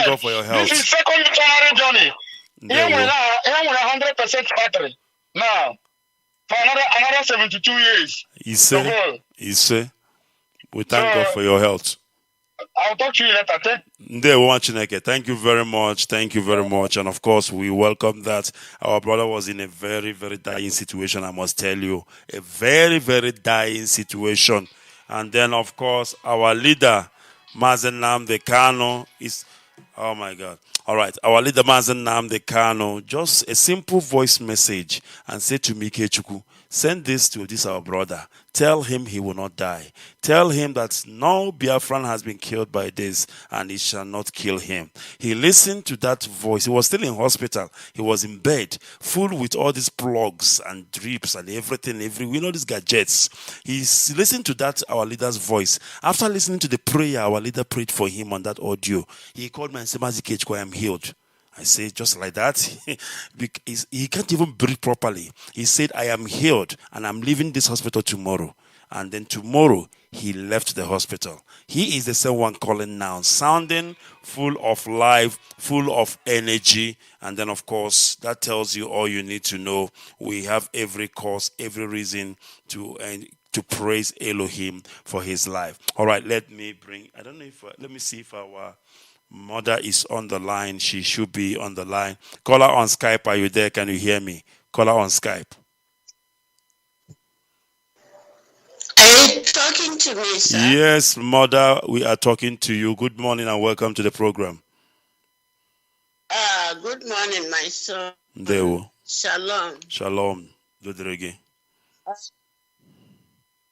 God for your health. This is second missionary journey. Here we are 100% battery. Now, for another 72 years. He say, we thank God for your health. I'll talk to you later. Thank you very much. Thank you very much. And of course, we welcome that. Our brother was in a very, very dying situation, I must tell you. A very, very dying situation. And then, of course, our leader, Mazi Nnamdi Kanu, is... Oh, my God. All right. Our leader, Mazi Nnamdi Kanu, just a simple voice message and say to me, Ikechukwu, send this to our brother. Tell him he will not die. Tell him that no Biafran has been killed by this and it shall not kill him. He listened to that voice. He was still in hospital. He was in bed, full with all these plugs and drips and everything, all these gadgets. He listened to that, our leader's voice. After listening to the prayer, our leader prayed for him on that audio. He called me and said, Mazi Ikechukwu, I am healed. I say, just like that. He can't even breathe properly. He said, I am healed and I'm leaving this hospital tomorrow. And then tomorrow, he left the hospital. He is the same one calling now, sounding full of life, full of energy. And then, of course, that tells you all you need to know. We have every cause, every reason to praise Elohim for his life. All right, let me see if our mother is on the line. She should be on the line. Caller on Skype, are you there? Can you hear me? Caller on Skype. Are you talking to me, sir? Yes, mother, we are talking to you. Good morning and welcome to the program. Good morning, my son. Dewo. Shalom. Shalom. Dodrege.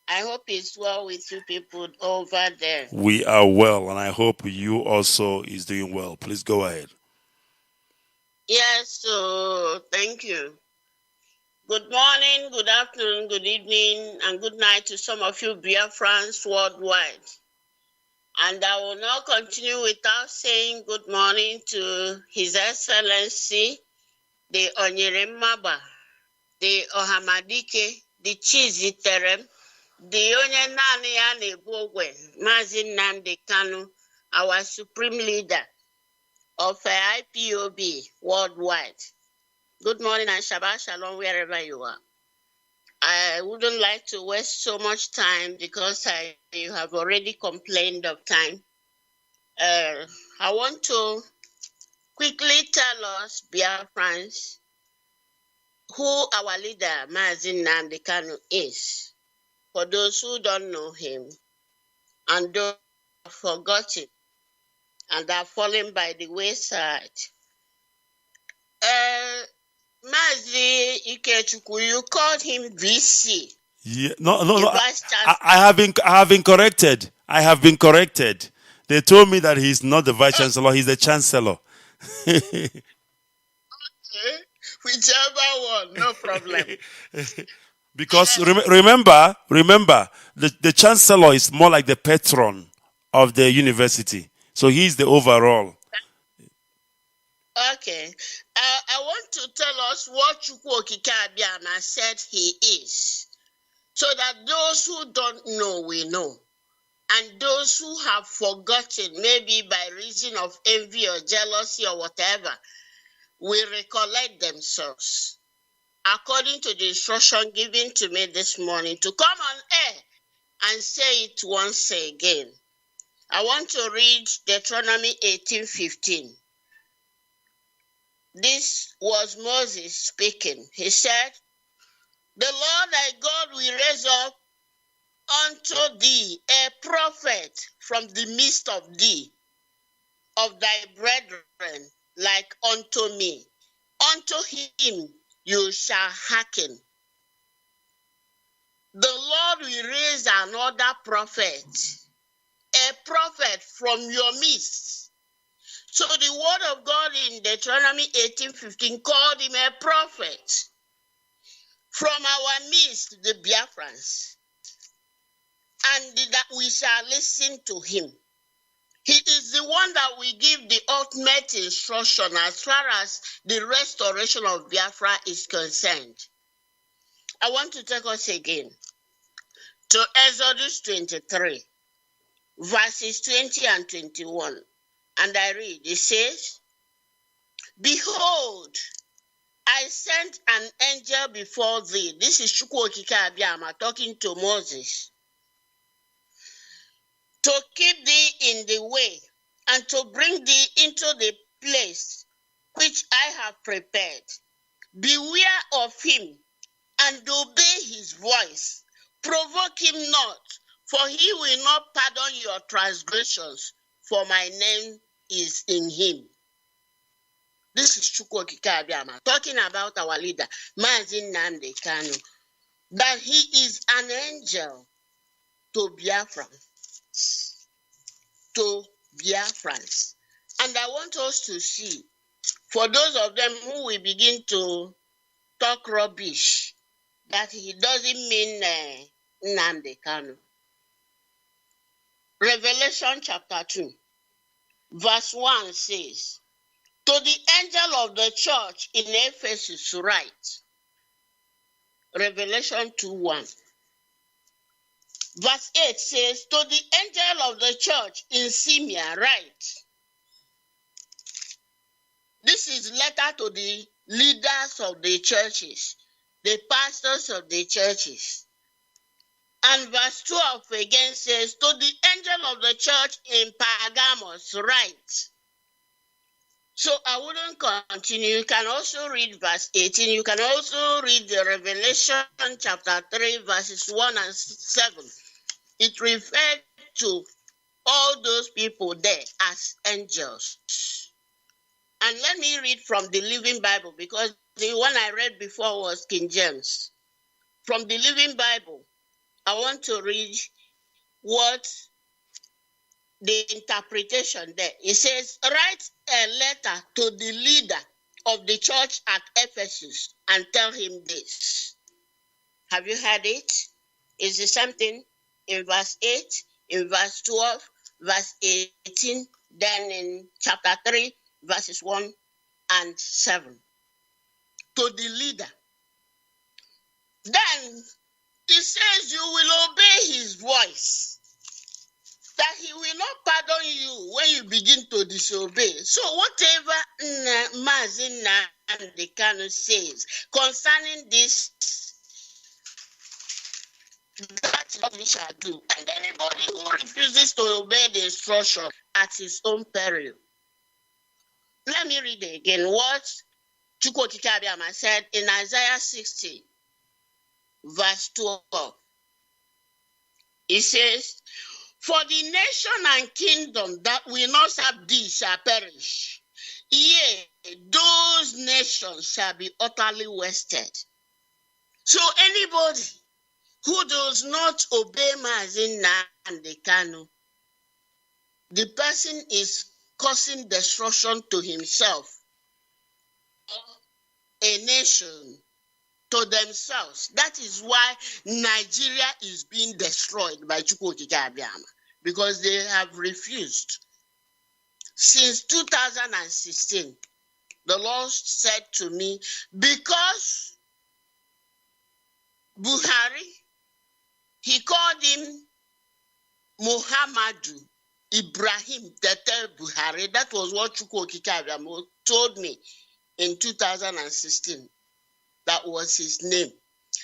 I hope it's well with you people over there. We are well, and I hope you also is doing well. Please go ahead. Yes, so thank you. Good morning, good afternoon, good evening, and good night to some of you Biafrans worldwide. And I will not continue without saying good morning to His Excellency, the Onyere Maba, the Ohamadike, the Chiziterem, the onye naanị ya na-ebu ogwe, Mazi Nnamdi Kanu, our supreme leader of IPOB worldwide. Good morning and Shabbat Shalom wherever you are. I wouldn't like to waste so much time because you have already complained of time. I want to quickly tell us, Biafrans, who our leader, Mazi Nnamdi Kanu, is. For those who don't know him and those who have forgotten and are falling by the wayside. Mazi Ikechukwu, you called him VC. Yeah, no. I have been corrected. I have been corrected. They told me that he's not the vice chancellor; he's the chancellor. Okay, whichever one, no problem. Because remember, the chancellor is more like the patron of the university, so he's the overall. Okay, I want to tell us what Chukwu Okike Abiama said he is, so that those who don't know will know, and those who have forgotten, maybe by reason of envy or jealousy or whatever, will recollect themselves. According to the instruction given to me this morning, to come on air and say it once again. I want to read Deuteronomy 18:15. This was Moses speaking. He said, "The Lord thy God will raise up unto thee a prophet from the midst of thee, of thy brethren, like unto me. Unto him you shall hearken. The Lord will raise another prophet, a prophet from your midst." So the word of God in Deuteronomy 18:15 called him a prophet from our midst, the Biafrans, and that we shall listen to him. He is the one that will give the ultimate instruction as far as the restoration of Biafra is concerned. I want to take us again to Exodus 23, verses 20 and 21. And I read, it says, "Behold, I sent an angel before thee." This is Chukwu Okike Abiama talking to Moses. "To keep thee in the way and to bring thee into the place which I have prepared. Beware of him and obey his voice. Provoke him not, for he will not pardon your transgressions, for my name is in him." This is Chukwu Okike Abiama talking about our leader, Mazi Nnamdi Kanu, that he is an angel to Biafra. To Biafrans. And I want us to see, for those of them who will begin to talk rubbish, that he doesn't mean Nnamdi Kanu. Revelation chapter 2, verse 1 says, "To the angel of the church in Ephesus write." Revelation 2:1. Verse 8 says, to the angel of the church in Simia, write. This is letter to the leaders of the churches, the pastors of the churches. And verse 12 again says, to the angel of the church in Pergamos, write. So I wouldn't continue. You can also read verse 18. You can also read the Revelation chapter 3, verses 1 and 7. It refers to all those people there as angels. And let me read from the Living Bible, because the one I read before was King James. From the Living Bible, I want to read what the interpretation there. It says, write a letter to the leader of the church at Ephesus and tell him this. Have you heard it? It's the same thing in verse 8, in verse 12, verse 18, then in chapter 3, verses 1 and 7. To the leader. Then it says you will obey his voice, that he will not pardon you when you begin to disobey. So whatever Mazi and the Kanu says concerning this, that's what we shall do. And anybody who refuses to obey the instruction at his own peril. Let me read it again. What Chukwu Abiyama said in Isaiah 60, verse 12. It says, for the nation and kingdom that will not serve thee shall perish. Yea, those nations shall be utterly wasted. So anybody who does not obey Mazi and the Kanu, the person is causing destruction to himself, a nation, to themselves. That is why Nigeria is being destroyed by Chukwu Abiyama, because they have refused. Since 2016, the Lord said to me, because Buhari, he called him Muhammadu Ibrahim Tete Buhari. That was what Chukwu Abiyama told me in 2016. That was his name.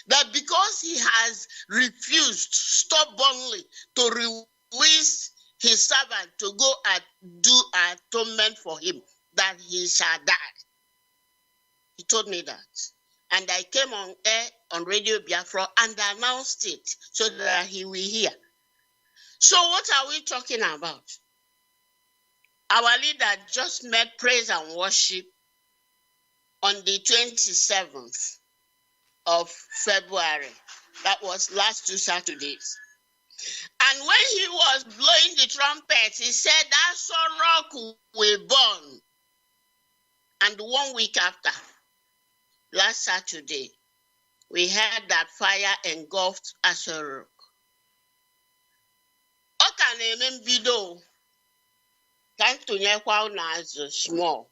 That because he has refused stubbornly to release his servant to go and do atonement for him, that he shall die. He told me that. And I came on air on Radio Biafra and announced it so that he will hear. So what are we talking about? Our leader just made praise and worship on the 27th of February. That was last 2 Saturdays. And when he was blowing the trumpet, he said that Sorok will burn. And 1 week after, last Saturday, we heard that fire engulfed Asorok. Oka video can to nyekwa una small.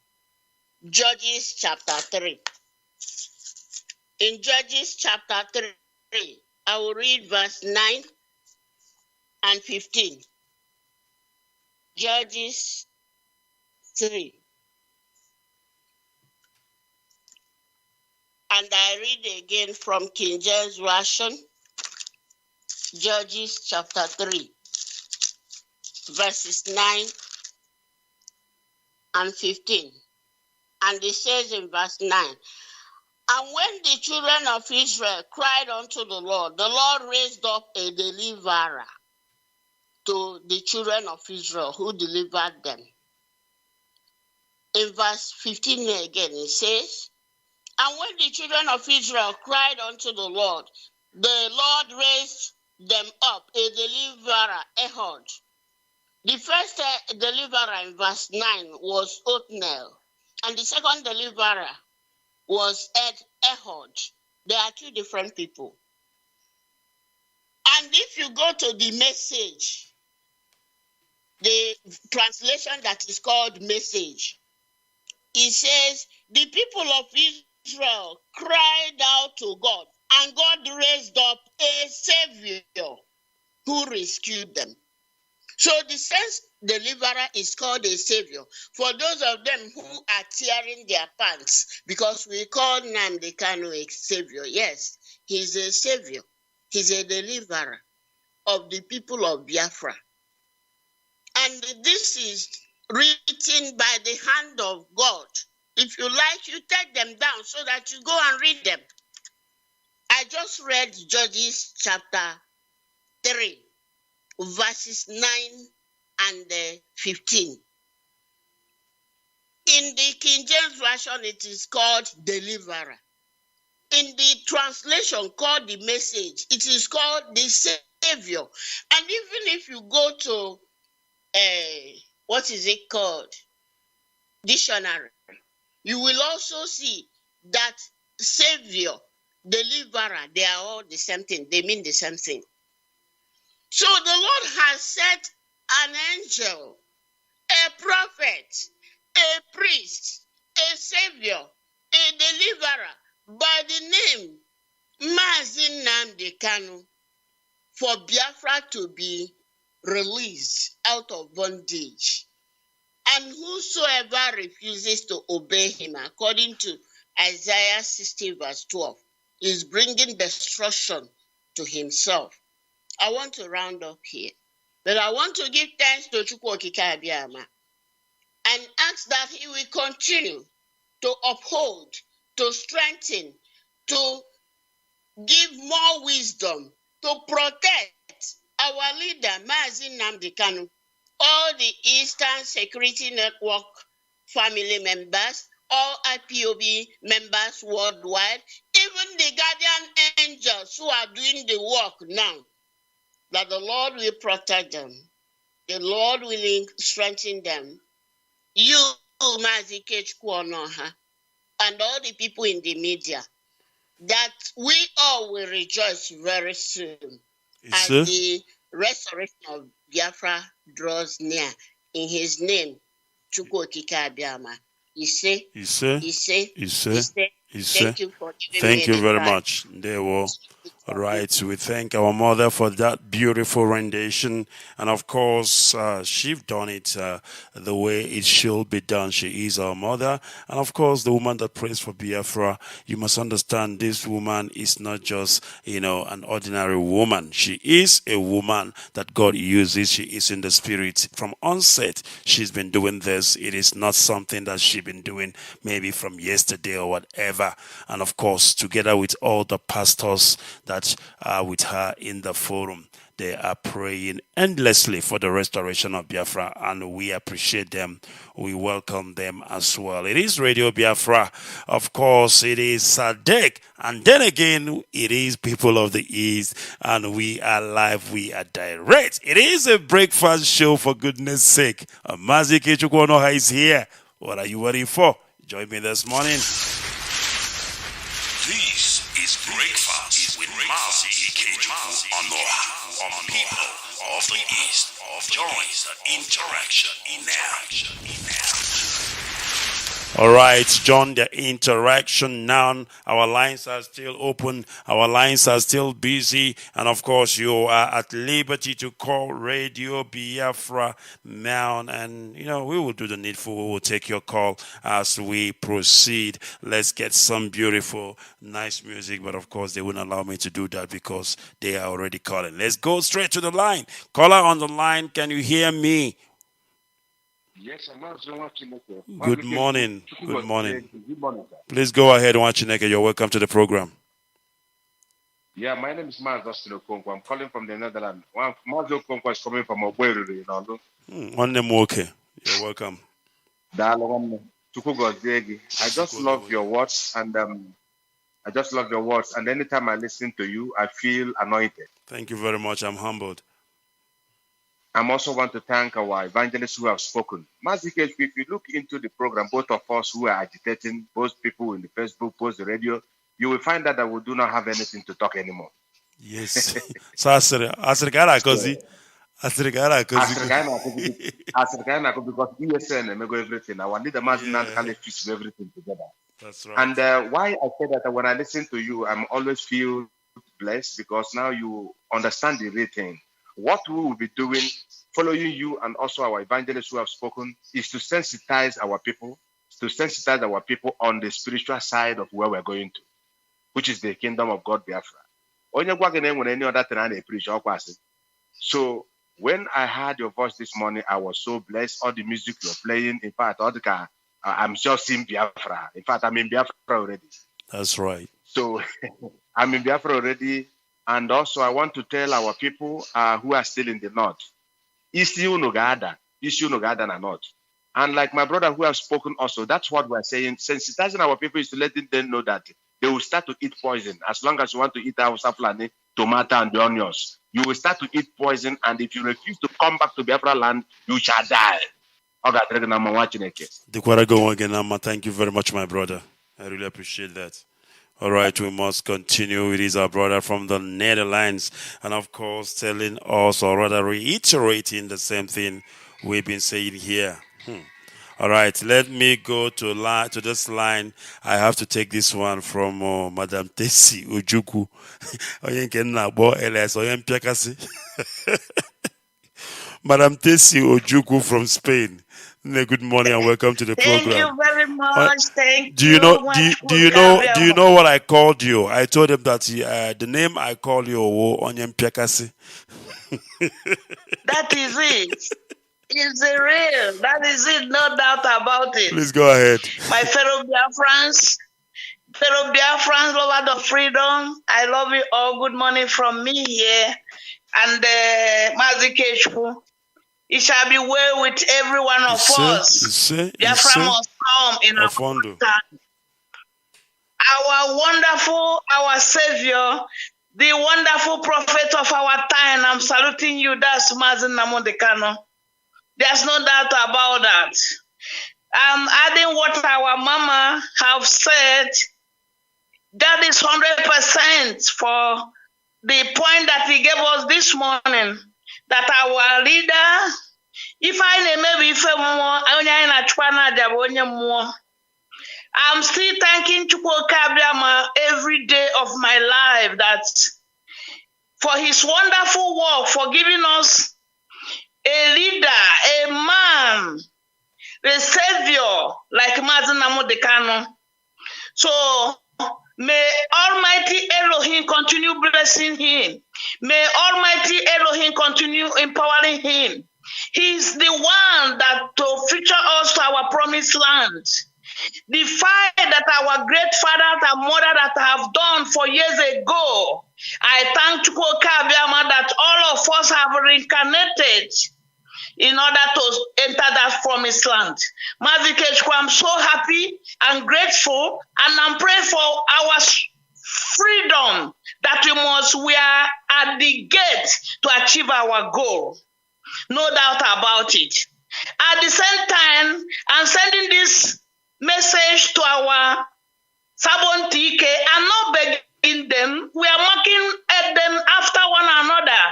Judges chapter 3. In Judges chapter 3, I will read verse 9 and 15. Judges 3. And I read again from King James Version, Judges chapter 3, verses 9 and 15. And it says in verse 9, and when the children of Israel cried unto the Lord raised up a deliverer to the children of Israel who delivered them. In verse 15 again, it says, and when the children of Israel cried unto the Lord raised them up a deliverer, Ehud. The first deliverer in verse 9 was Othniel, and the second deliverer was Ehud. They are two different people. And if you go to the Message, the translation that is called Message, it says, the people of Israel cried out to God, and God raised up a Savior who rescued them. So the sense deliverer is called a savior. For those of them who are tearing their pants, because we call Nnamdi Kanu a savior. Yes, he's a savior. He's a deliverer of the people of Biafra. And this is written by the hand of God. If you like, you take them down so that you go and read them. I just read Judges chapter 3, verses 9 and 15. In the King James Version, it is called deliverer. In the translation called the Message, it is called the Savior. And even if you go to, what is it called? Dictionary, you will also see that Savior, deliverer, they are all the same thing. They mean the same thing. So the Lord has set an angel, a prophet, a priest, a savior, a deliverer by the name Mazi Nnamdi Kanu for Biafra to be released out of bondage. And whosoever refuses to obey him, according to Isaiah 60 verse 12, is bringing destruction to himself. I want to round up here, but I want to give thanks to Chukwu Okike Abiama and ask that he will continue to uphold, to strengthen, to give more wisdom, to protect our leader, Mazi Nnamdi Kanu, all the Eastern Security Network family members, all IPOB members worldwide, even the guardian angels who are doing the work now, that the Lord will protect them. The Lord will strengthen them. You, Mazi Ikechukwu Onuoha, and all the people in the media, that we all will rejoice very soon as the restoration of Biafra draws near. In his name, Chukwu Okike Abiama. Thank you for giving Thank me you the very time. much. There were. All right, we thank our mother for that beautiful rendition. And of course, she's done it the way it should be done. She is our mother. And of course, the woman that prays for Biafra, you must understand this woman is not just, an ordinary woman. She is a woman that God uses. She is in the spirit. From onset, she's been doing this. It is not something that she's been doing maybe from yesterday or whatever. And of course, together with all the pastors that are with her in the forum, they are praying endlessly for the restoration of Biafra, and we appreciate them. We welcome them as well. It is Radio Biafra. Of course, it is SADEC. And then again, it is People of the East. And we are live. We are direct. It is a breakfast show, for goodness sake. Mazi Ikechukwu Onuoha is here. What are you waiting for? Join me this morning. This is Breakfast with Mazi Ikechukwu Onuoha on People of the East. Join the interaction now. All right, join the interaction now. Our lines are still open. Our lines are still busy. And of course, you are at liberty to call Radio Biafra now. And, we will do the needful. We will take your call as we proceed. Let's get some beautiful, nice music. But of course, they wouldn't allow me to do that because they are already calling. Let's go straight to the line. Caller on the line, can you hear me? Yes, I'm also watching it. Good morning. Good morning. Good morning, sir. Please go ahead, Wachineke. You're welcome to the program. Yeah, my name is Mazi Okonkwo. I'm calling from the Netherlands. Mazi Okonkwo is coming from Owerri, One name, okay. You're welcome. I just love your words, and And anytime I listen to you, I feel anointed. Thank you very much. I'm humbled. I also want to thank our evangelists who have spoken. Mazi, if you look into the program, both of us who are agitating, both people in the Facebook, both the radio, you will find that we do not have anything to talk anymore. Yes. So Asrigara Kozi. Because ESN may go everything. Our leader Mazi can fix everything together. That's right. And why I say that when I listen to you, I'm always feel blessed because now you understand the real thing. what we will be doing, following you and also our evangelists who have spoken, is to sensitize our people, on the spiritual side of where we're going to, which is the kingdom of God, Biafra. Any other thing I preach. So when I heard your voice this morning, I was so blessed. All the music you're playing, in fact, I'm just seeing Biafra. In fact, I'm in Biafra already. That's right. So I'm in Biafra already. And also I want to tell our people who are still in the north, Isi Unogada na north. And like my brother who has spoken also, that's what we're saying. Sensitizing our people is to letting them know that they will start to eat poison. As long as you want to eat our saflani, tomato, and the onions, you will start to eat poison. And if you refuse to come back to Biafra land, you shall die. Thank you very much, my brother. I really appreciate that. All right, we must continue. It is our brother from the Netherlands. And of course, telling us, or rather reiterating the same thing we've been saying here. All right, let me go to this line. I have to take this one from Madam Tesi Ojukwu. Madam Tesi Ojukwu from Spain. Good morning and welcome to the program. Thank you very much. Do you know what I called you? I told him that the name I call you Onyem Piakasi. That is it. It's real. That is it. No doubt about it. Please go ahead. My fellow Biafrans, lovers of freedom, I love you all. Good morning from me here. And Mazi Ikechukwu. It shall be well with every one of us. Biafra must come in our time. Our wonderful, our Savior, the wonderful prophet of our time. I'm saluting you. That's Mazi Namondekano. There's no doubt about that. I'm adding what our mama have said. That is 100% for the point that he gave us this morning. That our leader, if I maybe I'm still thanking Chukwu Kabiama every day of my life that for his wonderful work, for giving us a leader, a man, a savior like Mazi Namondekano. So may Almighty Elohim continue blessing him. May Almighty Elohim continue empowering him. He's the one that to feature us to our promised land. The fight that our great fathers and mother that have done for years ago. I thank Chukwu Kabiama that all of us have reincarnated in order to enter that promised land. Mazi Ikechukwu, I'm so happy and grateful, and I'm praying for our freedom that we are at the gate to achieve our goal. No doubt about it. At the same time, I'm sending this message to our Sabon TK. I'm not begging them. We are mocking at them after one another.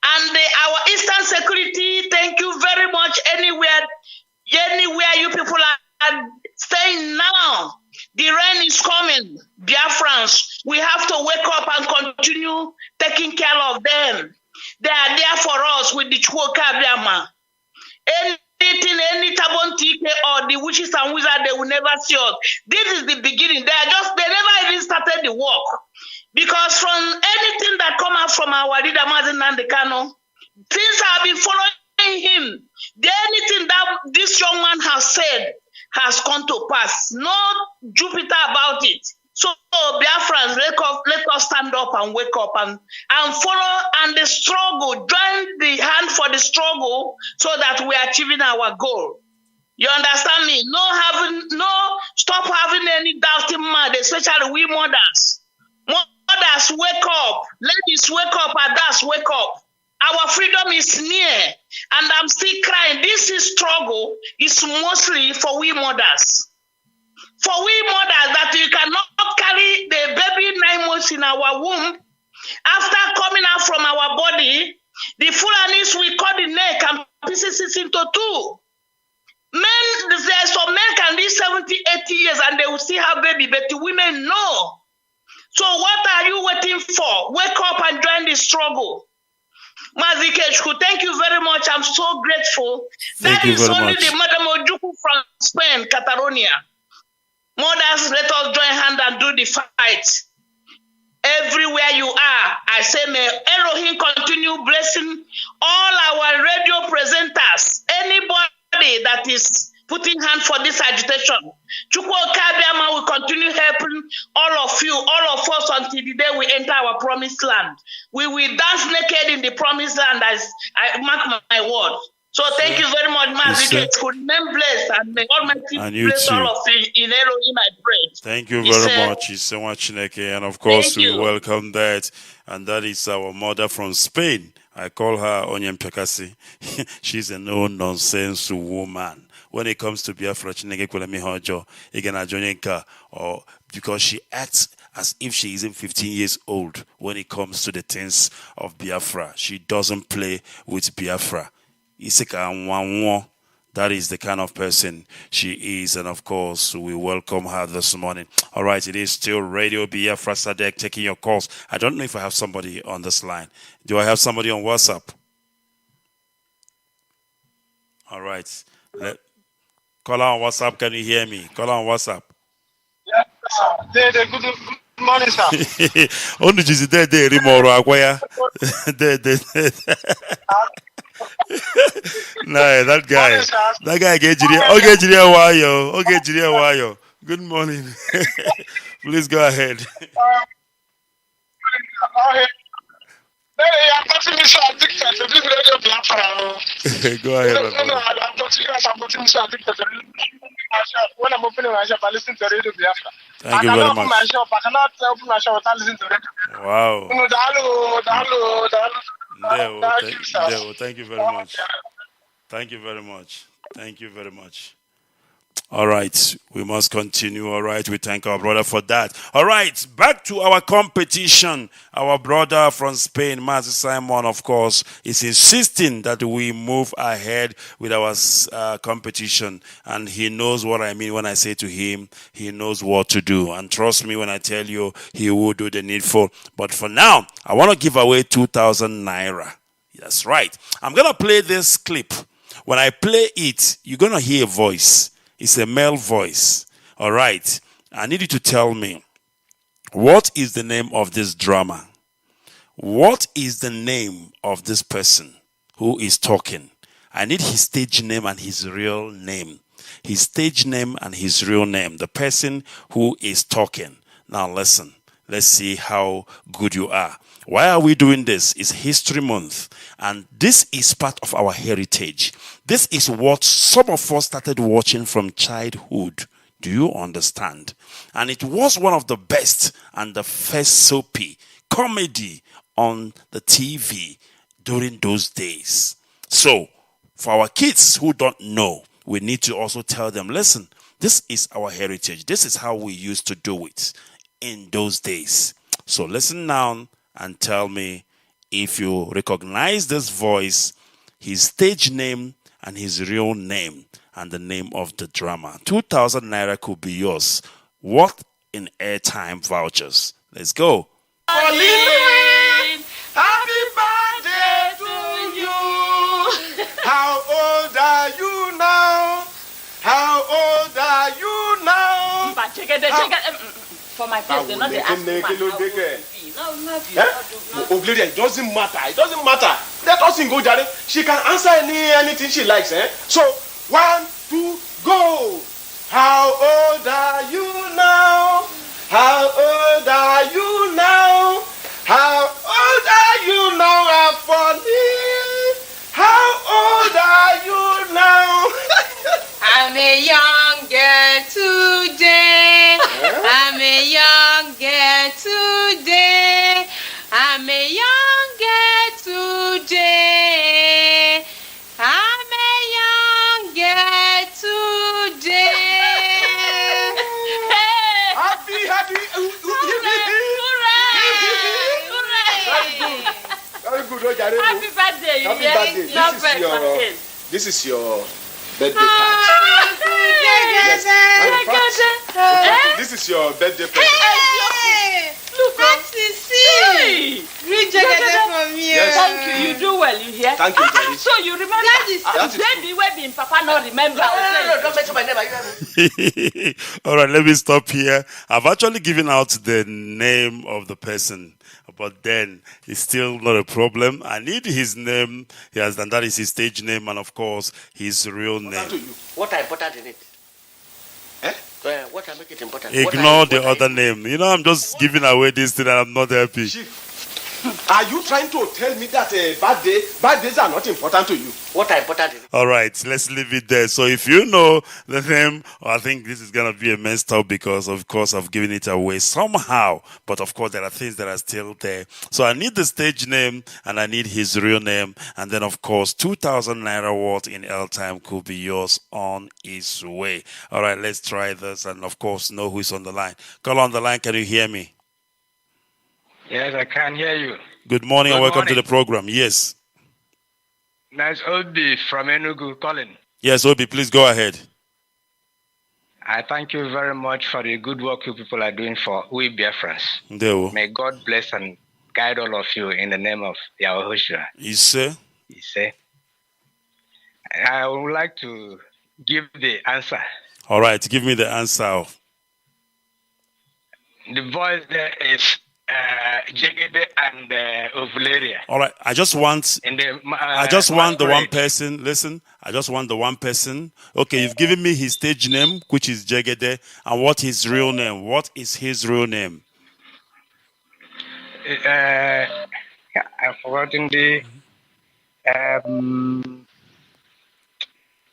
And our Eastern security, thank you very much. Anywhere you people are staying now, the rain is coming. Biafrans, we have to wake up and continue taking care of them. They are there for us with the Chukwu Kabiama. Anything, any Tabon TK or the witches and wizards, they will never see us. This is the beginning. They never even started the work. Because from anything that come out from our leader, Mazi Namondekano, things have been following him. Anything that this young man has said has come to pass. No Jupiter about it. So Biafrans, let us stand up and wake up and follow and the struggle, join the hand for the struggle so that we are achieving our goal. You understand me? Stop having any doubting mind, especially we mothers. Mothers, wake up. Ladies, wake up. Adults, wake up. Our freedom is near. And I'm still crying. This struggle is mostly for we mothers. For we mothers that you cannot carry the baby 9 months in our womb. After coming out from our body, the Fulanis will cut the neck and pieces it into two. Some men can live 70, 80 years and they will still have baby, but the women no. So what are you waiting for? Wake up and join the struggle. Mazi Ikechukwu, thank you very much. I'm so grateful. Thank you very much. The Madam Ojukwu from Spain, Catalonia. Mothers, let us join hand and do the fight. Everywhere you are, I say may Elohim continue blessing all our radio presenters. Anybody that is putting hand for this agitation. Chukwu Okabiama will continue helping all of you, all of us until the day we enter our promised land. We will dance naked in the promised land as I mark my word. So thank you very much, Mazi. Remain blessed and may Almighty bless all of you in Elohim, I pray. Thank you very much. It's so much, Chineke. And of course, we welcome that. And that is our mother from Spain. I call her Onyem Pekasi. She's a no-nonsense woman. When it comes to Biafra, Chineke Kwelemi Hojo, Igana Jonyenka, or because she acts as if she isn't 15 years old when it comes to the things of Biafra. She doesn't play with Biafra. That is the kind of person she is, and of course, we welcome her this morning. All right, it is still Radio Biafra SADEC taking your calls. I don't know if I have somebody on this line. Do I have somebody on WhatsApp? All right. Call on WhatsApp. Can you hear me? Call on WhatsApp. Yeah, good morning, sir. Only just there, Nah, that guy get Jiria. Good morning. Please go ahead. Go ahead. When I'm opening my shop, I listen to Radio Biafra. Thank you very much. I cannot open my shop without listening to radio. Wow. Thank you, thank you very much. Thank you very much. Thank you very much. All right, we must continue. All right, we thank our brother for that. All right, back to our competition. Our brother from Spain, Mazi Simon, of course, is insisting that we move ahead with our competition. And he knows what I mean when I say to him, he knows what to do. And trust me when I tell you, he will do the needful. But for now, I want to give away 2,000 naira. That's right. I'm going to play this clip. When I play it, you're going to hear a voice. It's a male voice. All right. I need you to tell me, what is the name of this drama? What is the name of this person who is talking? I need his stage name and his real name. His stage name and his real name. The person who is talking. Now listen. Let's see how good you are. Why are we doing this? It's History Month. And this is part of our heritage. This is what some of us started watching from childhood. Do you understand? And it was one of the best and the first soapy comedy on the TV during those days. So, for our kids who don't know, we need to also tell them, listen, this is our heritage. This is how we used to do it in those days. So listen now and tell me if you recognize this voice, his stage name and his real name and the name of the drama. 2,000 naira could be yours. What in airtime vouchers? Let's go. Happy birthday to you. How old are you now? How old are you now? Check it. For my place, they're not the asking it doesn't matter. It doesn't matter. Let us go, Jare. She can answer anything she likes. So, 1, 2, go. How old are you now? How old are you now? How old are you now, Afoni? How old are you now? I'm a young girl today. I'm a young girl today. I'm a young girl today. I'm a young girl today. Happy. Very good. Happy birthday. Happy birthday. This is your birthday card. This is your birthday present. Look, nice to see. Read from you. Yes. Thank you. You do well. Thank you, Jerry. So you remember? That is baby where being Papa not remember. No, don't mention my name. Are you All right, let me stop here. I've actually given out the name of the person, but then it's still not a problem. I need his name. Yes, and that is his stage name, and of course his real name. What are important in it? What I make it important? Ignore the other name. You know, I'm just giving away this thing, and I'm not happy. Are you trying to tell me that bad days are not important to you? What are important in it? All right, let's leave it there. So if you know the name, I think this is going to be a messed up because, of course, I've given it away somehow. But, of course, there are things that are still there. So I need the stage name and I need his real name. And then, of course, 2,000 Naira worth in L-time could be yours on its way. All right, let's try this and, of course, know who's on the line. Call on the line. Can you hear me? Yes, I can hear you. Good morning and welcome morning. to the program. Yes. Nice Obi from Enugu calling. Yes, Obi, please go ahead. I thank you very much for the good work you people are doing for we Biafrans. Ndewo. May God bless and guide all of you in the name of Yahushua. Ise. Ise. I would like to give the answer. All right, give me the answer. The voice there is Jegede and Ovularia. All right, I just want the one person. Listen, I just want the one person. Okay, you've given me his stage name, which is Jegede, and what his real name? What is his real name? I've forgotten the. I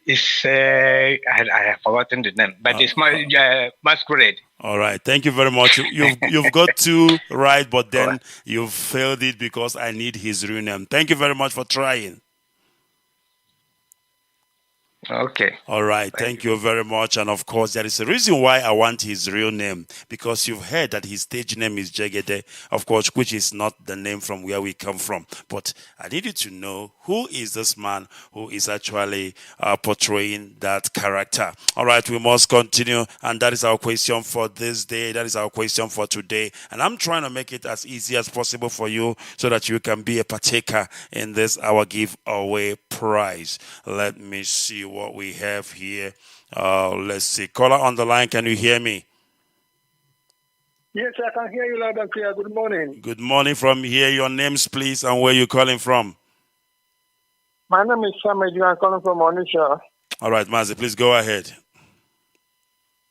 have forgotten the name, but it's masquerade. All right, thank you very much. You've got two right, but then you've failed it because I need his real name. Thank you very much for trying. Okay. All right. Thank you very much. And of course, there is a reason why I want his real name, because you've heard that his stage name is Jegede, of course, which is not the name from where we come from. But I need you to know who is this man who is actually portraying that character. All right. We must continue. And that is our question for this day. That is our question for today. And I'm trying to make it as easy as possible for you so that you can be a partaker in this, our giveaway prize. Let me see what we have here. Let's see. Caller on the line, can you hear me? Yes, I can hear you loud and clear. Good morning. Good morning from here. Your names, please, and where you calling from? My name is Sameju. I'm calling from Onuoha. All right, Mazi, please go ahead.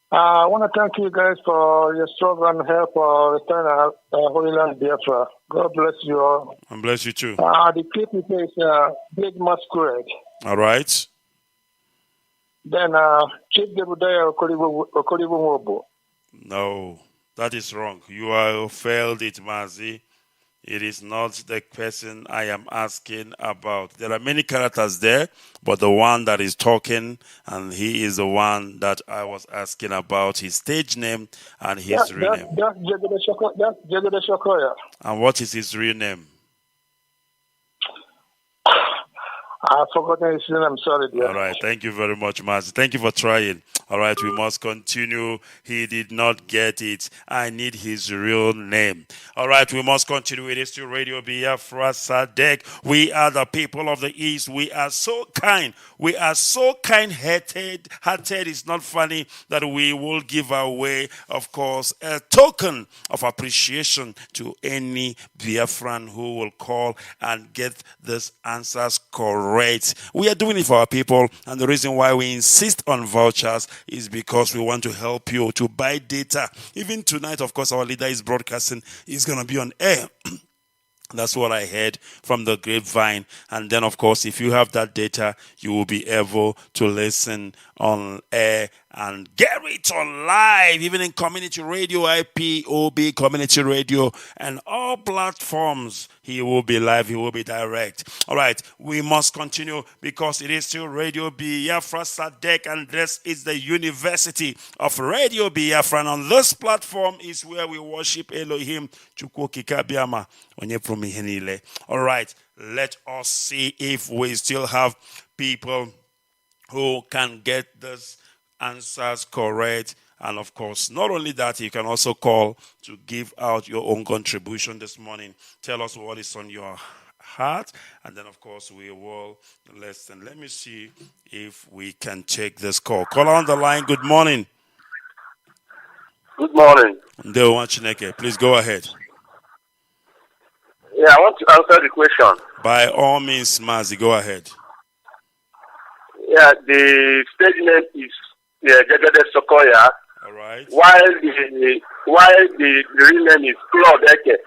I want to thank you guys for your struggle and help for return our Holy Land Biafra. God bless you all. And bless you too. The clip is Big Masquerade. All right. Then Chief Debudaya Okolibo. No, that is wrong. You have failed it, Mazi. It is not the person I am asking about. There are many characters there, but the one that is talking, and he is the one that I was asking about, his stage name and his real name. That's Jegede Shokoya. And what is his real name? I've forgotten his name. I'm sorry, dear. All right. Thank you very much, Mazi. Thank you for trying. All right. We must continue. He did not get it. I need his real name. All right. We must continue. It is to Radio Biafra SADEC. We are the people of the East. We are so kind. We are so kind-hearted. Hearted is not funny that we will give away, of course, a token of appreciation to any Biafran who will call and get these answers correct. We are doing it for our people, and the reason why we insist on vouchers is because we want to help you to buy data. Even tonight, of course, our leader is broadcasting. He's going to be on air. That's what I heard from the grapevine. And then, of course, if you have that data, you will be able to listen on air and get it on live, even in community radio, IPOB, community radio, and all platforms. He will be live, he will be direct. All right, we must continue because it is still Radio Biafra SADEC, and this is the University of Radio Biafra. And on this platform is where we worship Elohim, Chukwu Kikabiama, Onye Promihenile. All right, let us see if we still have people who can get these answers correct. And of course, not only that, you can also call to give out your own contribution this morning. Tell us what is on your heart. And then, of course, we will listen. Let me see if we can take this call. Caller on the line, good morning. Good morning. Ndewo Chineke, please go ahead. Yeah, I want to answer the question. By all means, Mazi, go ahead. Yeah, the stage name is Jagade Sokoya. All right. While the real name is Claude Eke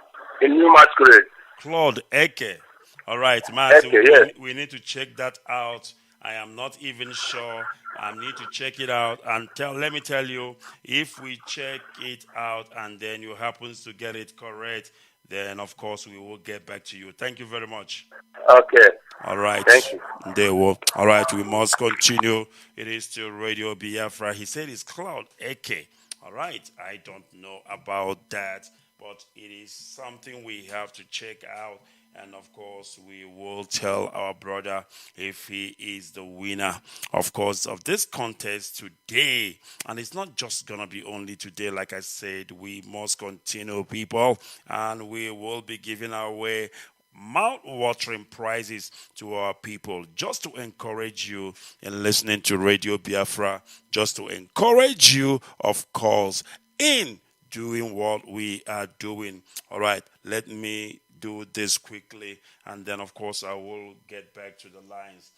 in New Masquerade. Claude Eke. All right, Mazi, Eke, yes. we need to check that out. I am not even sure. I need to check it out and let me tell you, if we check it out and then you happen to get it correct, then of course we will get back to you. Thank you very much. Okay. All right. Thank you. There will. All right, we must continue. It is still Radio Biafra. He said it's Cloud Eke. All right. I don't know about that, but it is something we have to check out. And of course, we will tell our brother if he is the winner, of course, of this contest today. And it's not just going to be only today. Like I said, we must continue, people. And we will be giving away mouth-watering prizes to our people, just to encourage you in listening to Radio Biafra, just to encourage you, of course, in doing what we are doing. All right, let me do this quickly, and then, of course, I will get back to the lines.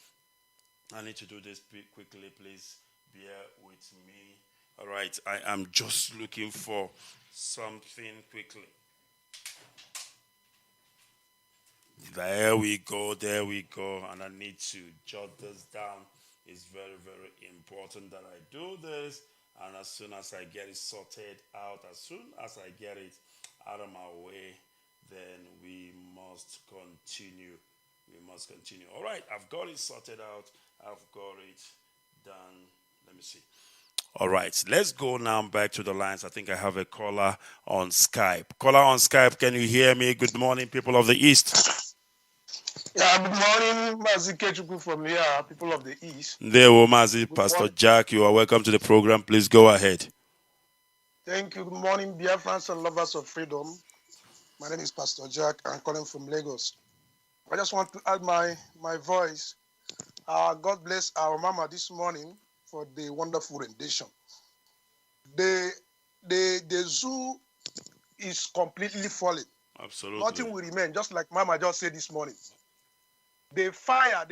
I need to do this quickly, please bear with me. All right, I am just looking for something quickly. There we go, and I need to jot this down. It's very, very important that I do this, and as soon as I get it sorted out, as soon as I get it out of my way, then we must continue. All right, I've got it sorted out. I've got it done. Let me see. All right, let's go now back to the lines. I think I have a caller on Skype. Caller on Skype, can you hear me? Good morning, people of the East. Yeah, good morning, Mazi Ikechukwu from here, people of the East. There, Mazi, Pastor morning. Jack, you are welcome to the program. Please go ahead. Thank you. Good morning, Biafrans and lovers of freedom. My name is Pastor Jack. I'm calling from Lagos. I just want to add my voice. God bless our mama this morning for the wonderful rendition. The zoo is completely falling. Absolutely. Nothing will remain, just like mama just said this morning. The fire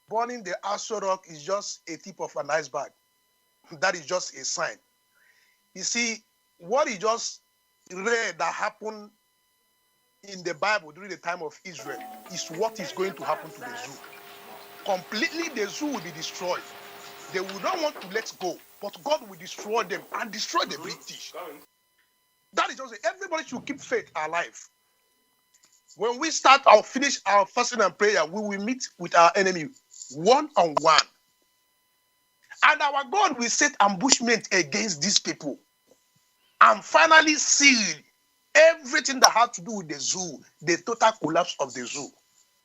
burning the Aso Rock is just a tip of an iceberg. That is just a sign. You see, what he just read that happened in the Bible during the time of Israel is what is going to happen to the zoo. Completely, the zoo will be destroyed. They will not want to let go, but God will destroy them and destroy the British. That is just it. Everybody should keep faith alive. When we start or finish our fasting and prayer, we will meet with our enemy one-on-one. And our God will set ambushment against these people and finally seal everything that has to do with the zoo, the total collapse of the zoo.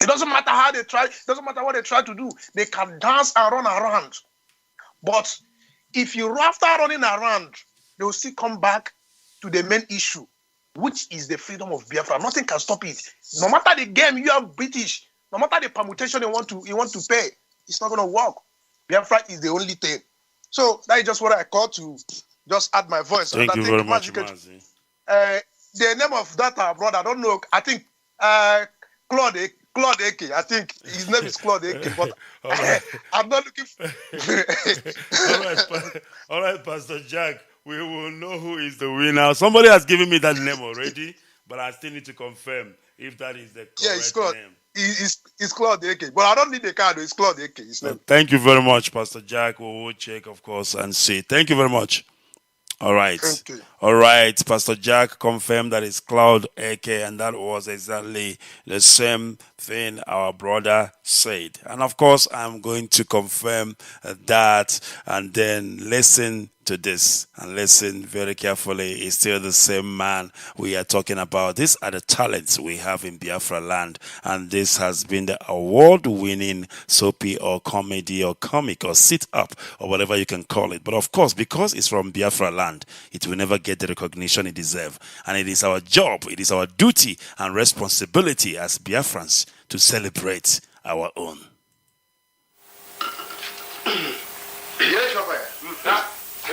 It doesn't matter how they try, it doesn't matter what they try to do. They can dance and run around. But if you after running around, they will still come back to the main issue, which is the freedom of Biafra. Nothing can stop it. No matter the game you have British, no matter the permutation you want to pay, it's not going to work. Biafra is the only thing. So that is just what I call to just add my voice. Thank you very much, Mazi. The name of that brother, I don't know. I think Claude Eke. I think his name is Claude Eke. But right. I'm not looking for... All right, Pastor Jack. We will know who is the winner. Somebody has given me that name already, but I still need to confirm if that is the correct name. It's Claude Eke. But I don't need the card. It's Claude Eke. Thank you very much, Pastor Jack. We will check, of course, and see. Thank you very much. All right. Thank you. All right. Pastor Jack confirmed that it's Cloud AK, and that was exactly the same thing our brother said. And of course, I'm going to confirm that and then listen to this and listen very carefully. It's still the same man we are talking about. These are the talents we have in Biafra land, and this has been the award-winning soapy or comedy or comic or sit-up or whatever you can call it. But of course, because it's from Biafra land, it will never get the recognition it deserves. And it is our job, it is our duty and responsibility as Biafrans to celebrate our own. We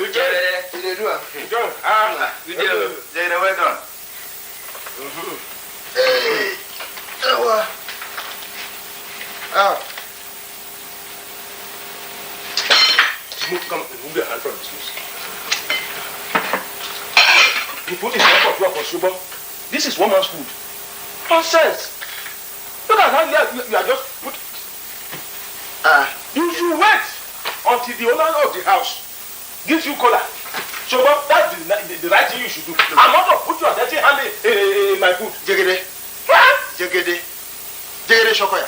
did it. We did it. We did it. They were done. Hey. Come, move your hand from this. You put this effort to work on Subo. This is woman's food. Nonsense. Look at how you are just put. You should wait until the owner of the house gives you cola. So that's the right thing you should do. I'm not going to put your dirty hand in my food. Jegede. Jegede. Jegede Shokoya.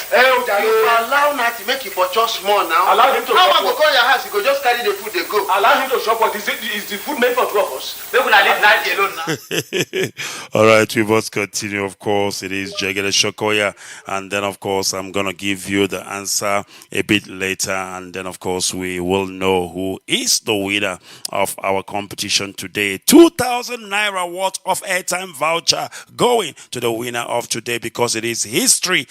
You allow Nat to make it for just small now. Allow him to shop. How about go your house? You go just carry the food, they go. Allow him to shop. What is the food made for two of us? They will not leave Nat alone now. All right, we must continue. Of course, it is Jegede Shokoya. And then, of course, I'm going to give you the answer a bit later. And then, of course, we will know who is the winner of our competition today. 2,000 Naira worth of airtime voucher going to the winner of today, because it is history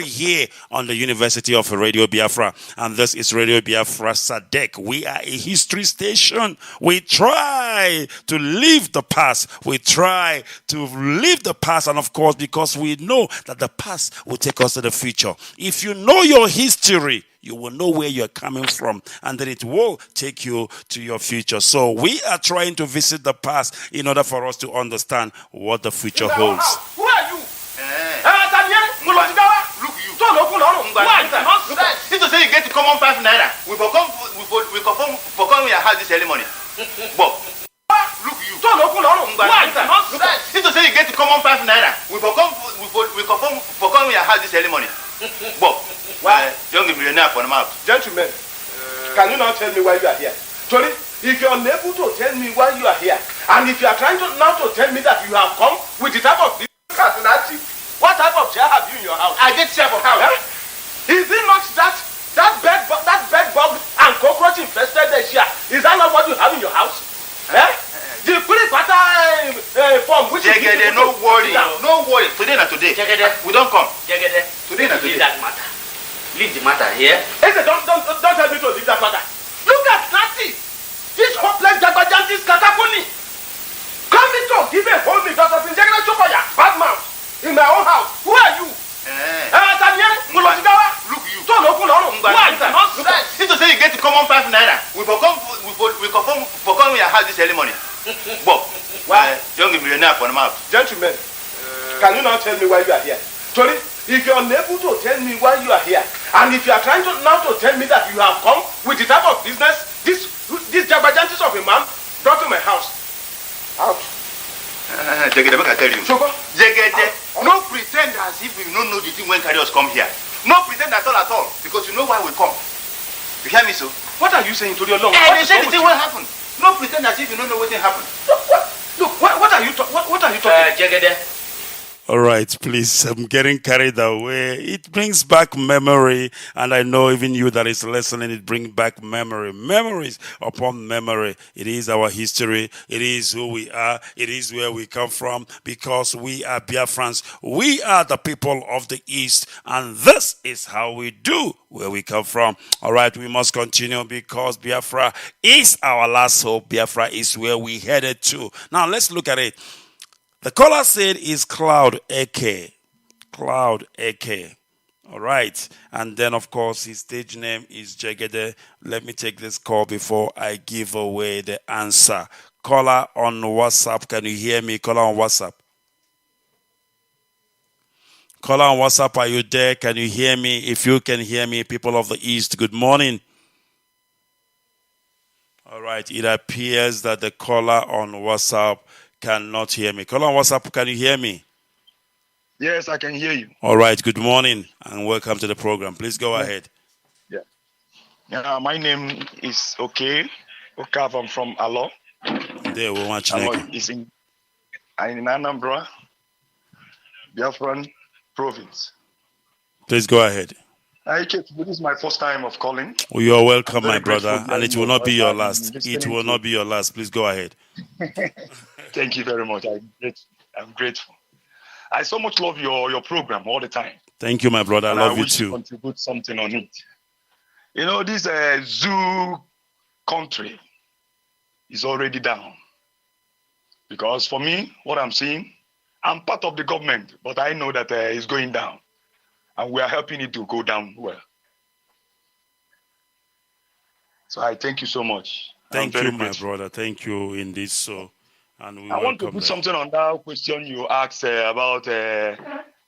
here on the University of Radio Biafra. And this is Radio Biafra SADEC. We are a history station. We try to live the past. We try to live the past. And of course, because we know that the past will take us to the future. If you know your history, you will know where you're coming from, and then it will take you to your future. So we are trying to visit the past in order for us to understand what the future holds. Who are you? Look, you. Don't open on. It's to say you get to common 5 Naira. We come your house this early morning. But look, you. Don't open on. It's to say you get to common 5 Naira. We come your house this early morning. But don't give me a nap on the mouth. Gentlemen, can you now tell me why you are here? Sorry, if you are unable to tell me why you are here, and if you are trying to now to tell me that you have come with the type of personality, what type of chair have you in your house? I get chair for house. Is it not that bed bug and cockroach infested chair? Is that not what you have in your house? The pretty butter form which Jegede, no worry. No worry. Today not today. Jegede. We don't come. Jegede. Today not today. Leave that matter. Leave the matter here. Hey, don't tell me to leave that matter. Look at Nati. This hopeless Jagajantis Katakuni. Coming to give a hold me because of Jegede Chokoya. Bad mouth. In my own house. Who are you? Look, you. Don't open on. It's to say you get to common 5 Naira. We come your house this early morning. But don't give me a nap on the mouth. Gentlemen, can you now tell me why you are here? Sorry, if you are unable to tell me why you are here, and if you are trying to now to tell me that you have come with the type of business this Jabajantis of a man brought to my house. Out. Jegede, I tell you. Jegede, no pretend as if we don't know the thing when carriers come here. No pretend at all, because you know why we come. You hear me, so? What are you saying to your Lord? They say the thing will happen. No pretend as if you don't know what happened. Look, what are you talking? Jegede. All right, please, I'm getting carried away. It brings back memory, and I know even you that is listening, it brings back memory. Memories upon memory. It is our history. It is who we are. It is where we come from, because we are Biafrans. We are the people of the East, and this is how we do where we come from. All right, we must continue, because Biafra is our last hope. Biafra is where we headed to. Now, let's look at it. The caller said is Cloud AK. Cloud AK. All right. And then, of course, his stage name is Jegede. Let me take this call before I give away the answer. Caller on WhatsApp. Can you hear me? Caller on WhatsApp. Caller on WhatsApp, are you there? Can you hear me? If you can hear me, people of the East, good morning. All right. It appears that the caller on WhatsApp cannot hear me. Caller on WhatsApp, can you hear me? Yes, I can hear you. All right, good morning and welcome to the program. Please go ahead. Yeah, my name is Okay. Okay, I'm from Alo. There, we watch Alo is in Anambra, Biafran province. Please go ahead. Ikechukwu, this is my first time of calling. Well, you are I'm welcome, very my grateful brother, and hearing it will your not be voice your and last. It listening will to. not be your last. Please go ahead. Thank you very much. I'm grateful. I so much love your program all the time. Thank you, my brother. I And love you wish to too. contribute something on it. You know, this zoo country is already down. Because for me, what I'm seeing, I'm part of the government, but I know that it's going down. And we are helping it to go down well. So I thank you so much. I'm Thank very you, my grateful. brother. Thank you in this so, and we I want to welcome put that. something on that question you asked about the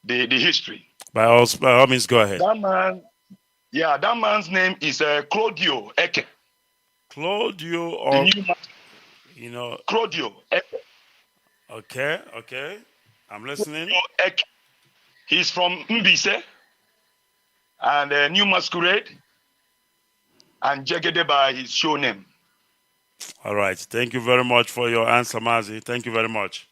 history. By all means, go ahead. That man, that man's name is Claudio Eke. Claudio, The or new man, Claudio Eke. Okay. I'm listening. Claudio Eke. He's from Mbise and New Masquerade and Jegede by his show name. All right. Thank you very much for your answer, Mazi. Thank you very much.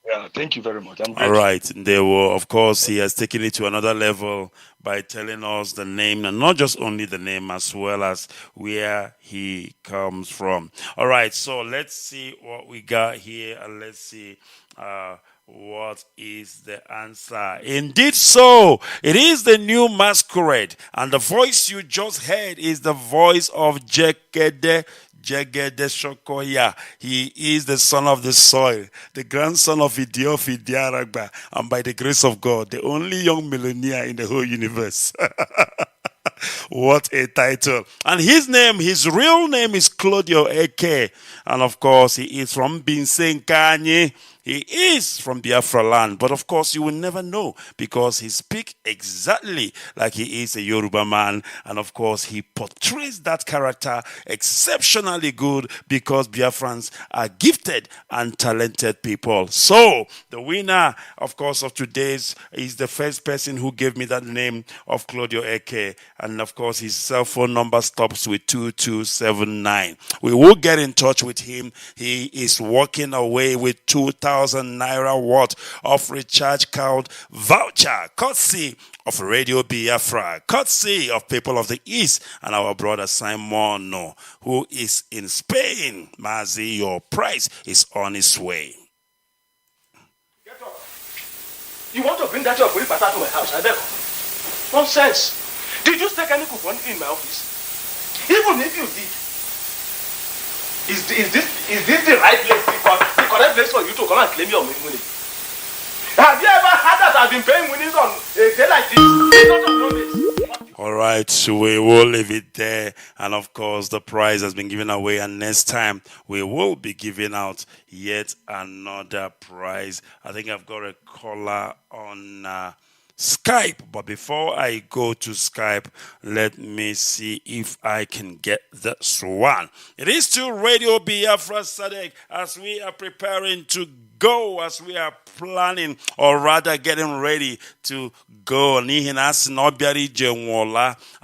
Yeah, thank you very much. I'm All grateful. right. There were, of course, he has taken it to another level by telling us the name, and not just only the name, as well as where he comes from. All right. So let's see what we got here, and let's see what is the answer. Indeed, so it is the new masquerade, and the voice you just heard is the voice of Jegede Shokoya. He is the son of the soil, the grandson of Idiofi Diaragba, and by the grace of God, the only young millionaire in the whole universe. What a title. And his real name is Claudio Eke. And of course, he is from Binsenkanyi. He is from Biafra land, but of course you will never know because he speaks exactly like he is a Yoruba man, and of course he portrays that character exceptionally good because Biafrans are gifted and talented people. So the winner, of course, of today's is the first person who gave me that name of Claudio Eke, and of course his cell phone number stops with 2279. We will get in touch with him. He is walking away with 2,000 naira worth of recharge card voucher, courtesy of Radio Biafra, courtesy of people of the East, and our brother Simon, who is in Spain. Mazi, your prize is on its way. Get up. You want to bring that your police to my house? I beg. Nonsense. Did you take any coupon in my office? Even if you did, is this the right place? The correct place for you to come and claim your money? Have you ever had that I've been paying winnings on a day like this? It's not on notice. All right, so we will leave it there. And of course, the prize has been given away. And next time, we will be giving out yet another prize. I think I've got a caller on Skype. But before I go to Skype, let me see if I can get this one. It is still Radio Biafra SADEC as we are preparing to go, as we are planning, or rather getting ready to go. I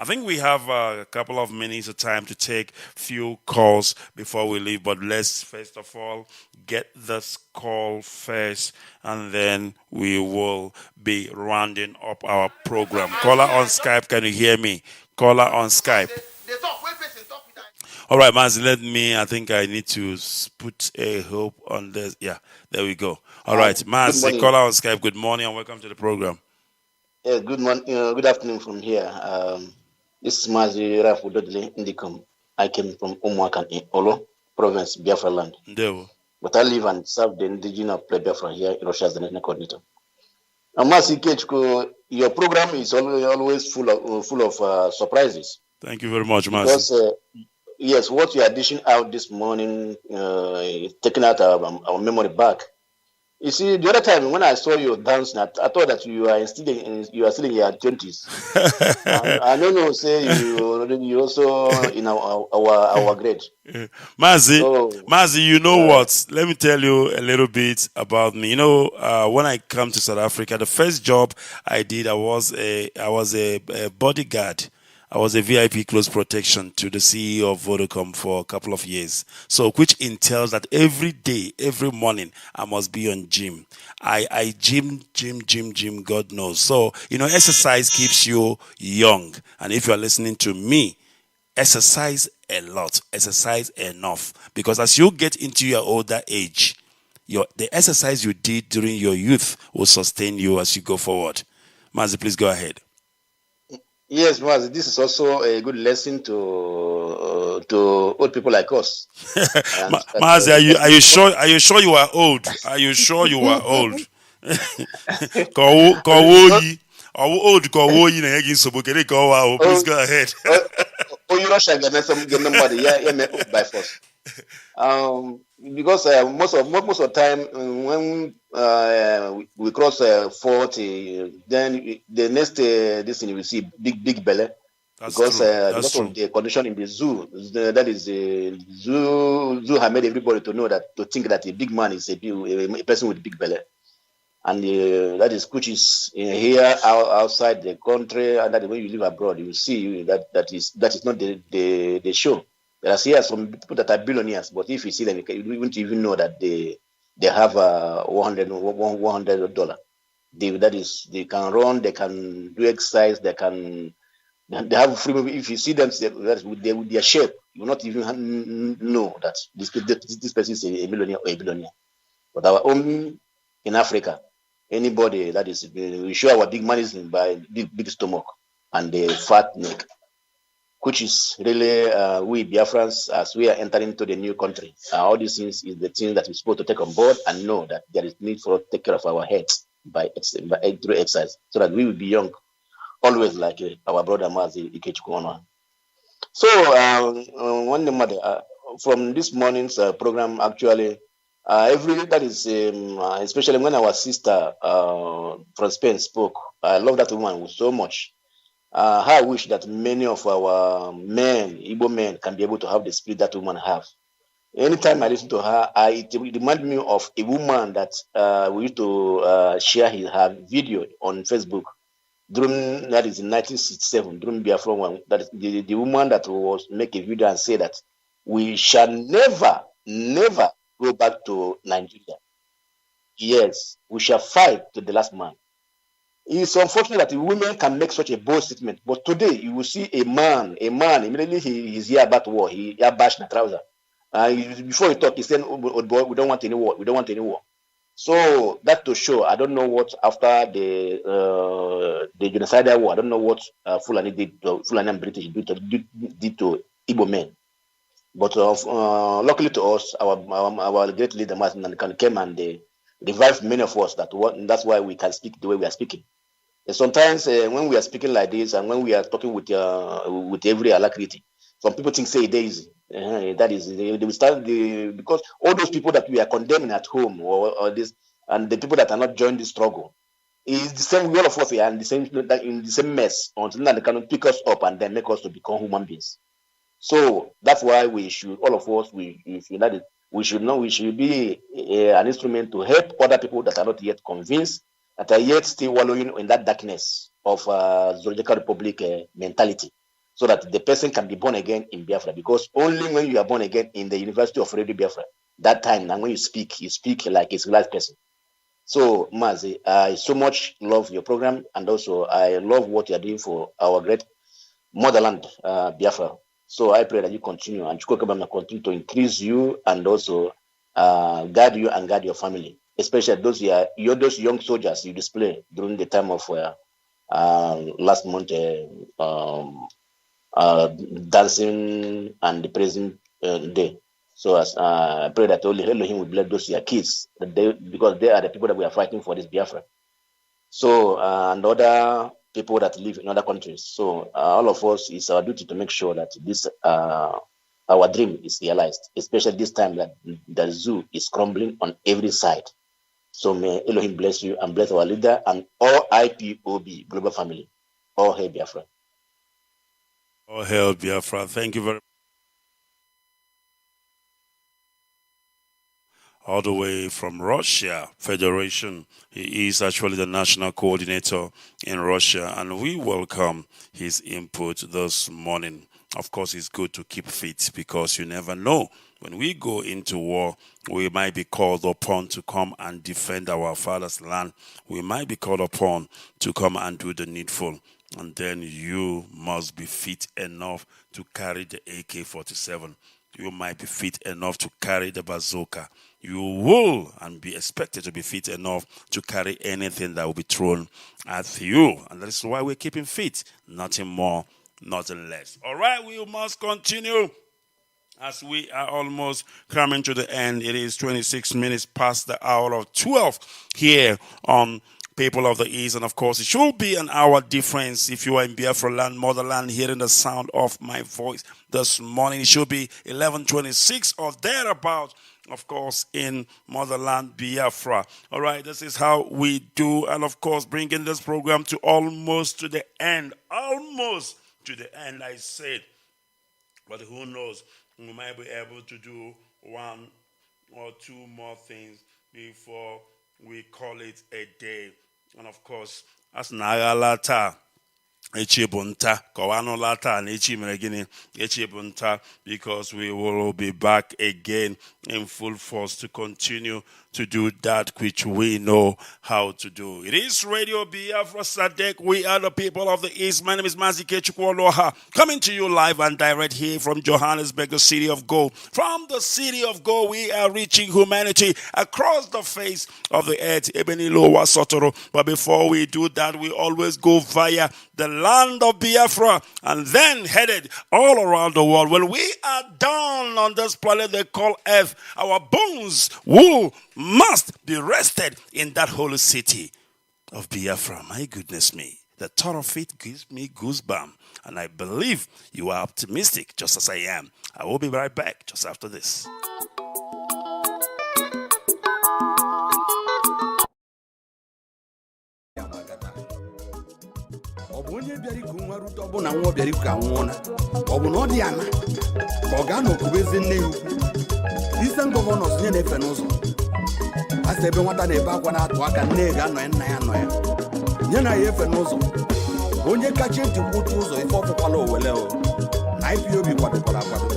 think we have a couple of minutes of time to take few calls before we leave, but let's first of all get this call first, and then we will be rounding up our program. Caller on Skype, can you hear me? Caller on Skype. All right, Mazi, I think I need to put a hope on this. Yeah, there we go. All right, Mazi, caller on Skype, good morning and welcome to the program. Yeah, good morning, good afternoon from here. This is Mazi Rafu Dodley Indicom. I came from Onuoha in Olo province, Biafra land. But I live and serve the indigenous of Biafra here in Russia as the national coordinator. And Mazi Ikechukwu, your program is always full of surprises. Thank you very much, Mazi. Because yes, what you are dishing out this morning is taking out our memory back. You see, the other time when I saw you dancing, I thought that you are still in your 20s. I don't know, say you also in our grade. Mazi, you know what? Let me tell you a little bit about me. You know, when I come to South Africa, the first job I did, I was a bodyguard. I was a VIP close protection to the CEO of Vodacom for a couple of years. So, which entails that every day, every morning, I must be on gym. I gym, God knows. So, exercise keeps you young. And if you are listening to me, exercise a lot, exercise enough. Because as you get into your older age, the exercise you did during your youth will sustain you as you go forward. Mazi, please go ahead. Yes, Mazi, this is also a good lesson to old people like us. Mazi, are you sure? Are you sure you are old? Are you sure you are old? Old please go ahead. You rush again, some get somebody, yeah, by force. Because most of the time when we cross 40, then the next this thing we see big belly. Because of the condition in the zoo, that is zoo have made everybody to think that a big man is a person with big belly, and that is which is here outside the country, and that when you live abroad, you see that is not the show. There are here some people that are billionaires, but if you see them, you won't even know that they have $100. That is, they can run, they can do exercise, they have freedom. If you see them, with their shape, you will not even know that this person is a millionaire or a billionaire. But our own in Africa, anybody that is, we show our big money by big stomach and the fat neck, which is really we Biafrans, as we are entering into the new country. All these things is the things that we're supposed to take on board and know that there is need for us to take care of our heads through exercise, so that we will be young, always like our brother Mazi Ikechukwu. So one mother from this morning's program, actually, that is especially when our sister from Spain spoke. I love that woman so much. I wish that many of our men, Igbo men, can be able to have the spirit that woman have. Anytime I listen to her, it reminds me of a woman that we used to share her video on Facebook during, that is in 1967, during Biafra one. That is the woman that was make a video and say that we shall never go back to Nigeria. Yes, we shall fight to the last man. It's unfortunate that the women can make such a bold statement, but today you will see a man immediately he's here about war. He bash the trouser. Before he talk, he said, "Oh boy, we don't want any war. We don't want any war." So that to show, I don't know what after the genocidal war, I don't know what Fulani and British did to Igbo men. But luckily to us, our great leader Martin came and they revived many of us. That's why we can speak the way we are speaking. And sometimes when we are speaking like this and when we are talking with every alacrity, some people think say it is that is they will start because all those people that we are condemning at home or this and the people that are not joining the struggle is the same. All of us are in the same mess until they can pick us up and then make us to become human beings. So that's why we should, all of us, we should be an instrument to help other people that are not yet convinced, that are yet still wallowing in that darkness of Zoological Republic mentality, so that the person can be born again in Biafra. Because only when you are born again in the University of Radio Biafra, that time, and when you speak like a civilized person. So, Mazi, I so much love your program, and also I love what you are doing for our great motherland, Biafra. So I pray that you continue, and Chukwukabama continue to increase you and also guide you and guide your family, especially those young soldiers you display during the time of last month dancing and the praising day. So as I pray that only Elohim will bless those your kids, because they are the people that we are fighting for this Biafra. So and other people that live in other countries. So all of us, it's our duty to make sure that this our dream is realized, especially this time that the zoo is crumbling on every side. So may Elohim bless you and bless our leader and all IPOB global family. All hail Biafra. All hail Biafra. Thank you very much. all the way from Russia Federation. He is actually the national coordinator in Russia, and we welcome his input this morning. Of course, it's good to keep fit because you never know. When we go into war, we might be called upon to come and defend our father's land. We might be called upon to come and do the needful. And then you must be fit enough to carry the AK-47. You might be fit enough to carry the bazooka. You will and be expected to be fit enough to carry anything that will be thrown at you. And that is why we're keeping fit. Nothing more, nothing less. All right, we must continue. As we are almost coming to the end, it is 26 minutes past the hour of 12 here on People of the East. And of course, it should be an hour difference if you are in Biafra land, motherland, hearing the sound of my voice this morning. It should be 11:26 or thereabout, of course, in motherland Biafra. All right, this is how we do. And of course, bringing this program to almost to the end. Almost to the end, I said. But who knows? We might be able to do one or two more things before we call it a day. And of course, as Nagalata, Echibunta, Kowano Lata, and Echimeregini, Echibunta, because we will be back again in full force to continue to do that which we know how to do. It is Radio Biafra SADEC. We are the people of the East. My name is Mazi, Ikechukwu, Onuoha, coming to you live and direct here from Johannesburg, the city of gold. From the city of gold, we are reaching humanity across the face of the earth. Ebenilo Sotoro. But before we do that, we always go via the land of Biafra and then headed all around the world. When we are down on this planet they call Earth, our bones must be rested in that holy city of Biafra. My goodness me. The thought of it gives me goosebumps. And I believe you are optimistic just as I am. I will be right back just after this. onye bịara iku nwa rute ọbụna nwa bịara iku anwụọna ọ bụ na ọ dị ana ka ọ gaa n'okubezi nne ya ukwu ise gọvanọs nye na-efe n'ụzọ asị ebe nwata na-ebe akwa na-atụ aka nne ga-anọ ya nna ya nọ ya nye na ya efe n'ụzọ onye kacha ntị kwụtụ ụzọ ife ọfụkwala owele o na Ipob kwadokwara akwado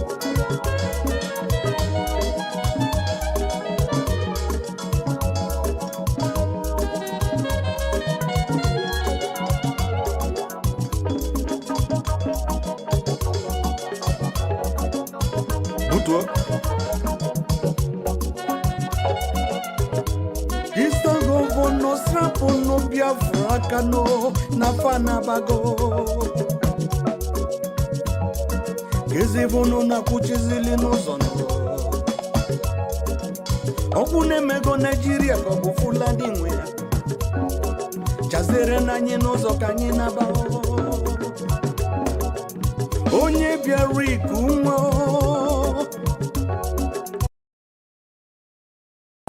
Pono Biafra kano na fana bago Kezivono na kuchizili n'ụzọ Okwu na-emego Nigeria ka ọ bụ Fulani nwe ya Chazere na anyị n'ụzọ ka anyị naba Onye bịara iku nwa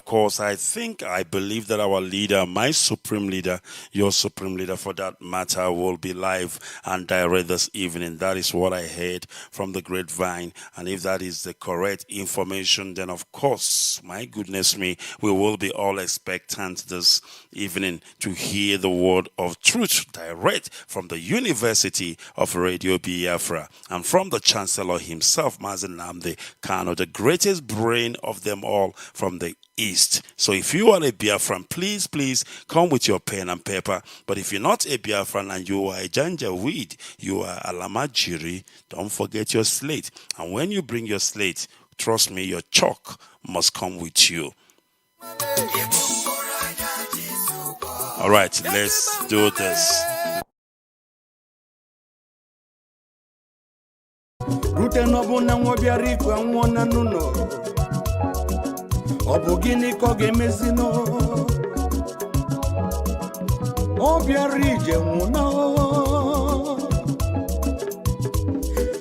Of course, I believe that our leader, my supreme leader, your supreme leader for that matter, will be live and direct this evening. That is what I heard from the grapevine. And if that is the correct information, then of course, my goodness me, we will be all expectant this evening to hear the word of truth direct from the University of Radio Biafra and from the Chancellor himself, Mazi Kano, the greatest brain of them all from the East. So if you are a Biafran, please come with your pen and paper. But if you're not a Biafran and you are a Janjaweed, you are a Lamajiri, don't forget your slate. And when you bring your slate, trust me, your chalk must come with you. All right, let's do this. Ọ bụ gịnị ka ọ ga-emezi nọ ọ bịara ije nwụna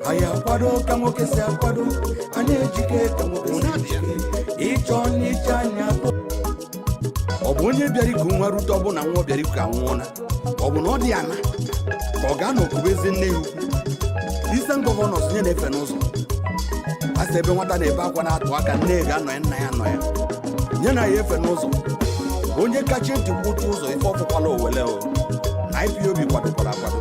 anyị akwado ka nwoke si akwado anyị ejike ka nwoke si ejike ịchọ n'ije anya ọ bụ onye bịara iku nwa rute ọbụna nwa bịara iku anwụọna ọ bụ na ọ dị ana ka ọ gaa n'okubezi nne ya ukwu ise gọvanọs nye na-efe n'ụzọ asị ebe nwata na-ebe akwa na-atụ aka nne ga-anọ ya nna ya nọ ya Yana yefe n'ụzọ onye kacha ntị kwụtụ ụzọ ife ọfụkwala owele o IPOB kwadokwara akwado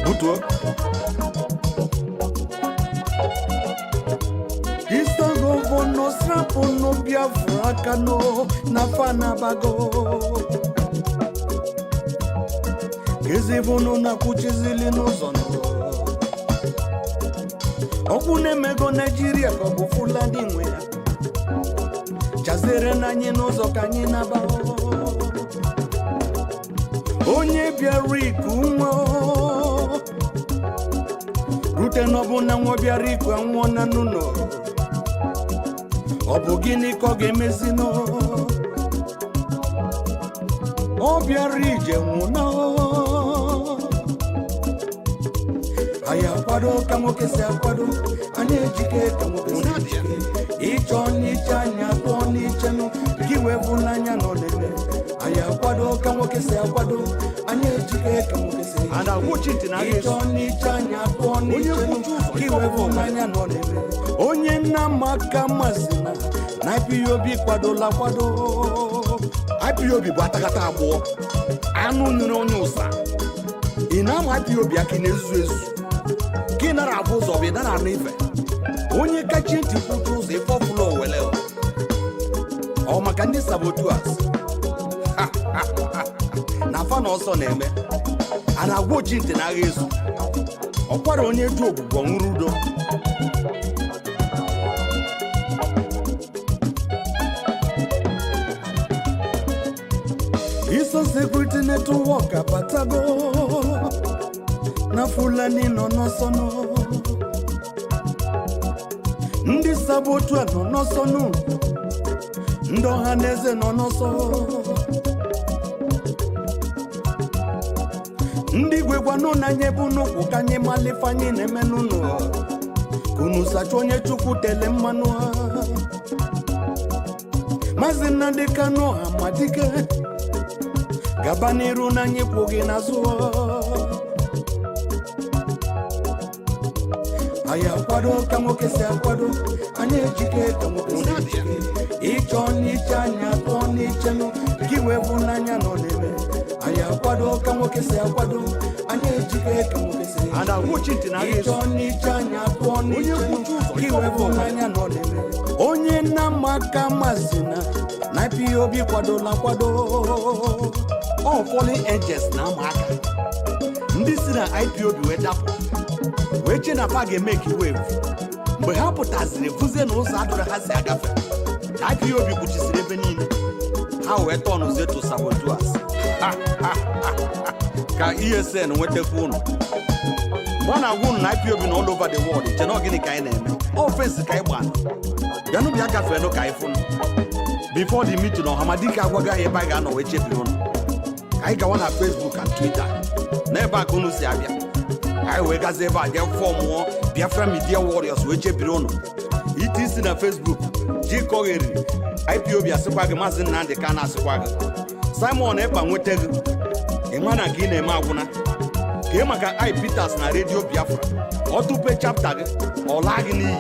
butuo Istangovono strapono Biafra kano na fana bago Kezivono na kuchizili n'ụzọ Okune mego Nigeria kobu Fulani nwe ya Chazere na anyị n'ụzọ ka anyị naba Onye bịara iku nwa Rute n'ọbụ na nwa bịara iku anwụọ na n'ụlọ Ọ bụ gịnị ka ọ ga-emezi nọ Ọ bịara ije nwụna Anyị akwado ka nwoke si akwado Anyị ejike ka nwoke si ejike Ịchọ n'iche anyị atụọ n'iche nụ Gị webụ n'anya nọ n'eme Anyị akwado ka nwoke si akwado Anyị ejike ka nwoke si ejike Ịchọ n'iche anyị atụọ n'iche nụ Gị webụ n'anya nọ n'eme Onye nna maka mazina na IPOB kwadola kwado IPOB bụ atakata agbụọ Anụ nyere onye ụsa Ị na-ama IPOB aka na-ezu ezu Gị nara abụ ụzọ bụ ịdara anụ ife Onye kachi ntị kwụtụ ụzọ ife ọbụla owele Ọ maka ndị sabotuas Na fa na ọsọ na-eme A na-agwa ochi ntị na agha ezu Ọkwara onye ju ogbugbo nwụrụ udo Iso security network apatago Na Fulani nọ n'ọsọ nọ Ndị sabotu nọ n'ọsọ nọ Ndị ọhaneze nọ n'ọsọ Ndị gwegwanụ na nye bụ n'ụkwụ ka anyị malifanye na-eme n'ụlọ Kunu sacha onye Chukwu tele mmanụ ha Mazi Nnamdi Kanu Amadike Gaba n'iru na anyị kwụghị n'azụ Anyị akwado ka nwoke si akwado Anyị ejike ka nwoke si ejike Ịchọ n'iche anyị atụọ n'iche nụ Gị webụ n'anya nọ n'eme Anyị akwado ka nwoke si akwado Anyị ejike ka nwoke si ejike Ịchọ n'iche anyị atụọ n'iche nụ Gị webụ n'anya nọ n'eme Onye nna maka mazina na IPOB kwadola kwado All falling angels na amaka Ndị si na IPOB wee dapụ wee che na pa ga-emeki wave mgbe ha pụtaziri vuze na ụzọ adụrụ ha si agafe IPOB kpuchisiri ebe niile ha wee tọnụzie to sabotuas ka ESN nwetakwa ụnụ mgbe ọ na-agwa ụnụ na IPOB na all over the world iche na gịnị ka anyị na-eme ofensi ka anyị gbana bịanụ bịa gafeenụ ka anyị fụnụ before the meeting ọhamadike agwaghị anyị ebe anyị ga-anọ wee chebiri ụnụ anyị gawa na Facebook and Twitter n'ebe a ka unu si abịa anyị wee gazi ebe a jee fọmụọ Biafra Media Warriors wee chebiri ụnụ ite isi na Facebook jikọgheri IPOB asịkwa gị Mazi Nnamdi Kanu asịkwa gị Simon Ekpa nweta gị ịma na nke ị na-eme agwụna ka ị maka Peters na redio Biafra ọtụpe chapta gị ọla gị n'iyi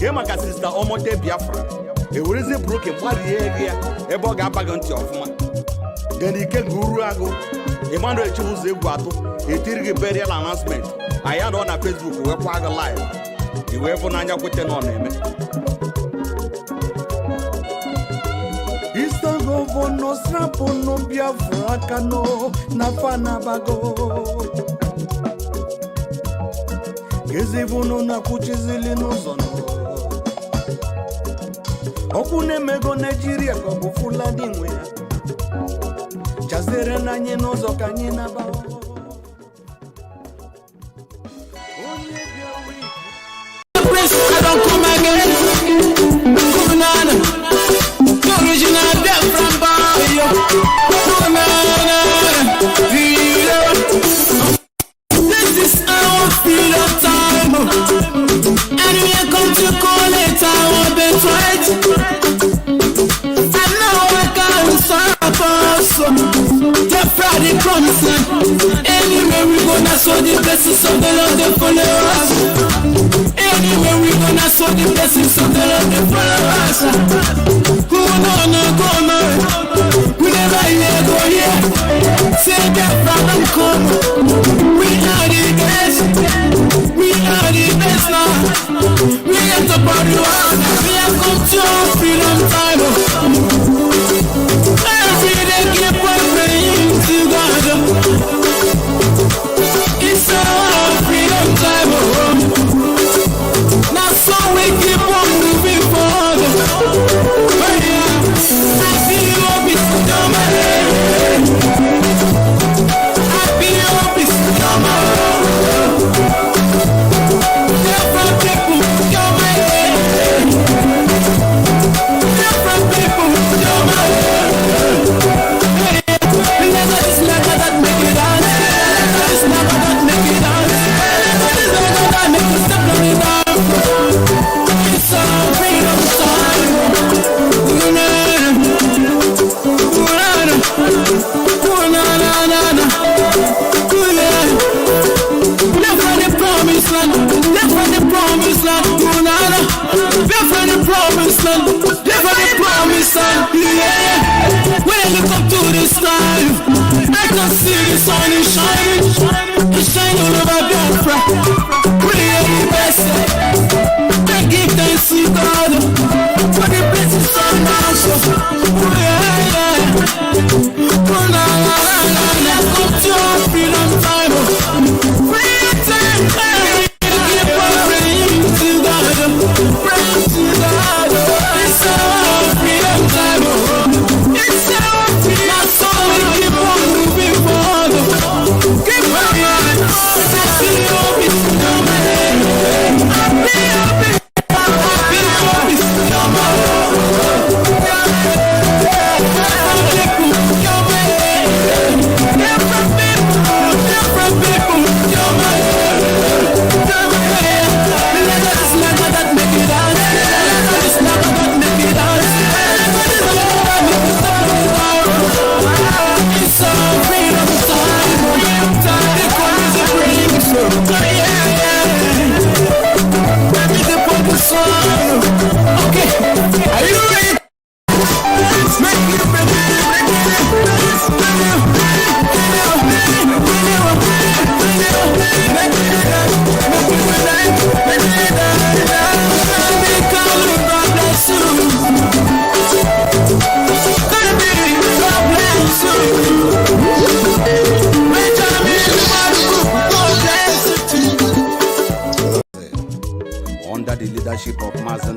ka ị maka sista Omote Biafra ewerezi broken gbarie ego ya ebe ọ ga-aba gị ntị ọfụma denike gị uru agụ Emmanuel Chibuzo egwu atụ etiri gị burial announcement anyị anọ na Facebook wee kwa gị live iwee bụ n'anya kwete na ọ na-eme Istangovono strapono Biafra kano na fana bago Kezivono na kuchizili n'ụzọ Okune mego Nigeria kobu Fulani nwe ya Chazere na anyị n'ụzọ ka anyị naba I don't come again. Kunana, original Biafra boy. Kunana, this is our period of time, and we are going to call it our birthright. Biafra the promised land. Anywhere we go, that's all the blessings of the Lord they follow us. Anywhere we go, that's all the blessings of the Lord they follow us. Go on, we never here go here. Say Biafra don't come. We are the best. We are the best now. We have to party on. We have come to freedom time. Every day keep on praying to God. It's our freedom time. Now so we keep on moving forward. Oh yeah, I feel hope is coming. I feel hope is coming. Different people coming. Different people coming. It's never that make it dance. It's never that make it dance. It's never that make it step on it down. It's a freedom time. Left from the promised land. Left from the promised land. Left from the promised land. Left from the promised land. Yeah. When I look up to the sky, I can see the sun is shining. It's shining all over Biafra. We are the best. I give thanks to God for the blessings of my soul. Let's go to our freedom time. Freedom time. Keep on praying to God. Praying to God. It's our freedom time. It's our freedom time. We keep on moving forward. Keep on running. I feel hope is coming. I feel hope is coming. Okay, are you ready? Under the leadership of Mazi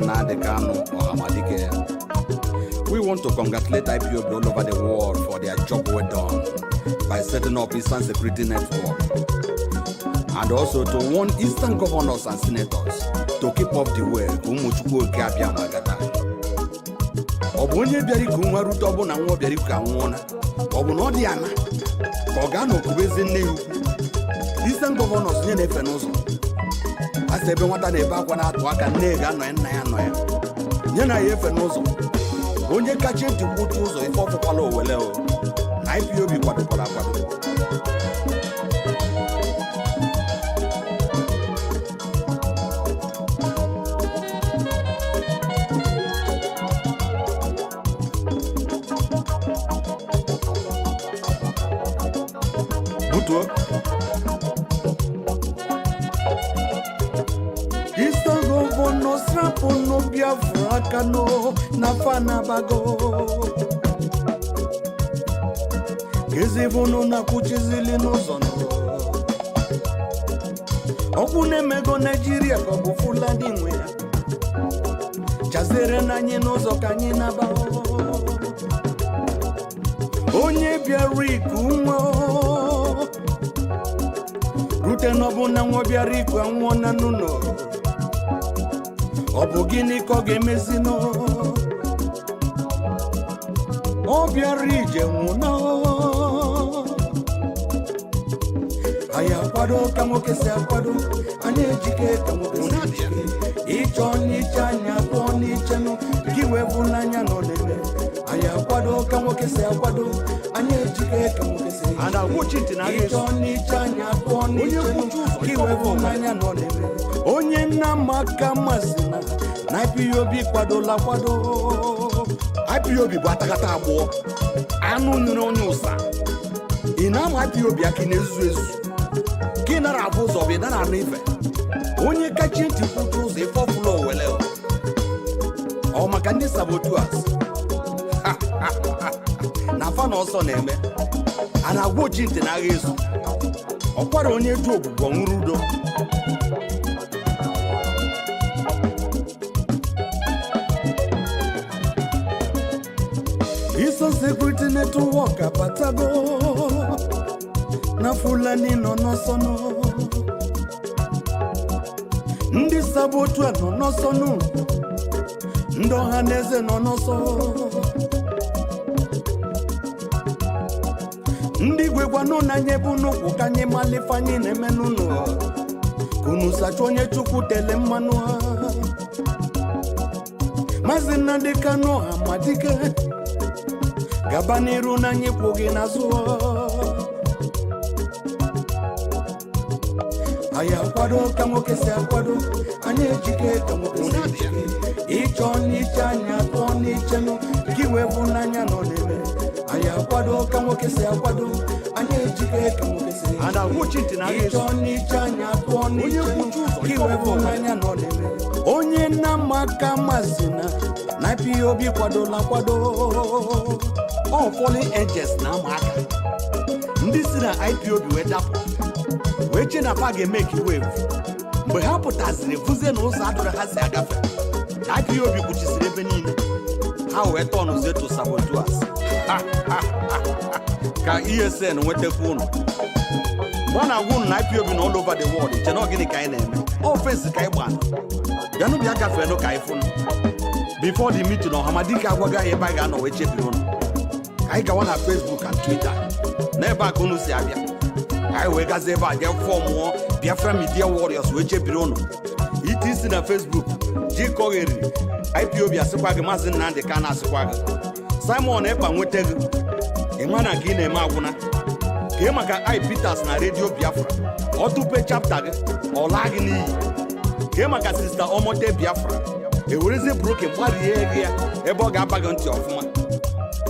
we want to congratulate IPOB all over the world for their job well done by setting up Eastern Security Network, and also to warn Eastern governors and senators to keep up the way. Ikechukwu Magata. Obonye biari kunwa ruto obona nwo biari kanwona. Obono diana. Kogano kubeze neyu. Eastern governors nye nefe nozo. Asebe nwata na-ebe akwa na-atụ aka nne ga-anọ ya nna ya nọ ya. Nye na ya efe n'ụzọ. Onye kacha ntị mkpuchi ụzọ ife ọfụkwala owele o. Na IPOB kwadokwara akwado. Butuo. Nostrapono Biafra kano nafana bago Kezivono na kuchizili nozono Okune mego Nigeria kobu Fulani nwe Chazere na nye nozo kanyi na bao Onye biariku nwo Rute nobu na nwo biariku anwo na nuno Obugini koge mezino Obiarije muno Aya kwado kamo kese akwado Anye jike kamo kese jike Icho ni chanya to ni cheno Kiwe vunanya no nene Aya kwado kamo kese akwado Anye jike kamo kese and I watch it in a race. Onye na maka masina na IPOB kwado la kwado. IPOB bụ atakata abụọ. Anụ nyere onye ụsa. Ị na-ama IPOB aki na-ezu ezu. Gị nara abụ ụzọ bụ ị nara anụ ife. Onye kachi ntị kwụtụ ụzọ ife ọfụla owele. Ọ maka ndị saboteurs. Na fa na ọsọ na-eme. A na-agwa oji ntị na agha ezu. Ọkwara onye ju ogbugbo nwụrụ udo. Iso security network abatago na Fulani nọ n'ọsọ nọ. Ndị sabotua nọ n'ọsọ nọ. Ndị ọhaneze nọ n'ọsọ. Ndị gwegwanụ na nye bụ n'ụkwụ ka anyị malife anyị na-eme n'ụlọ. Kunu sacha onye Chukwu tele mmanụ ha. Mazi Nnamdi Kanu Amadike gaba n'iru na anyị kwụghị n'azụ. Anyị akwado ka nwoke si akwado, anyị ejike ka nwoke si ejike. Ịchọ n'iche anyị atụọ n'iche nụ, gị wee bụ n'anya nọ na-eme. Anyị akwado ka nwoke si akwado, anyị ejike ka nwoke si ejike. Ịchọ n'iche anyị atụọ n'iche nụ, gị wee bụ n'anya nọ na-eme. Onye na maka mazina na IPOB kwadola kwado. All falling edges na amaka. Ndị si na IPOB wee dapụ. Wee che na fa ga-emeki wave. Mgbe ha pụtaziri vuze na ụzọ adụrụ ha si agafe. Na IPOB kpuchisiri ebe niile. Ha wee tọnụzie to saboteurs. Ka ESN nwetakwa ụnụ. Mgbe ọ na-agwa ụnụ na IPOB na all over the world, iche na ọ gịnị ka anyị na-eme? Ofensi ka anyị gbana. Bịanụ bịa gafee nụ ka anyị fụnụ. Before the meeting, Hamadika agwaga ebe anyị ga-anọ wee chebiri ụnụ. Anyị gawa na Facebook and Twitter. N'ebe aka unu si abịa. Anyị wee gazi ebe a jee fọmụọ Biafra Media Warriors wee chebiri ụnụ. Iti isi na Facebook jikọgheriri IPOB asịkwa gị, Mazi Nnamdi Kanu asịkwa gị. Simon Ekpa nweta gị. Ị ma na nke ị na-eme agwụna. Ka ị maka I Peters na Radio Biafra. Ọ tupe chapter gị, ọ laa gị n'iyi. Ka ị maka Sister Omote Biafra. Ewerezi broken gbarie ego ya ebe ọ ga-aba gị ntị ọfụma.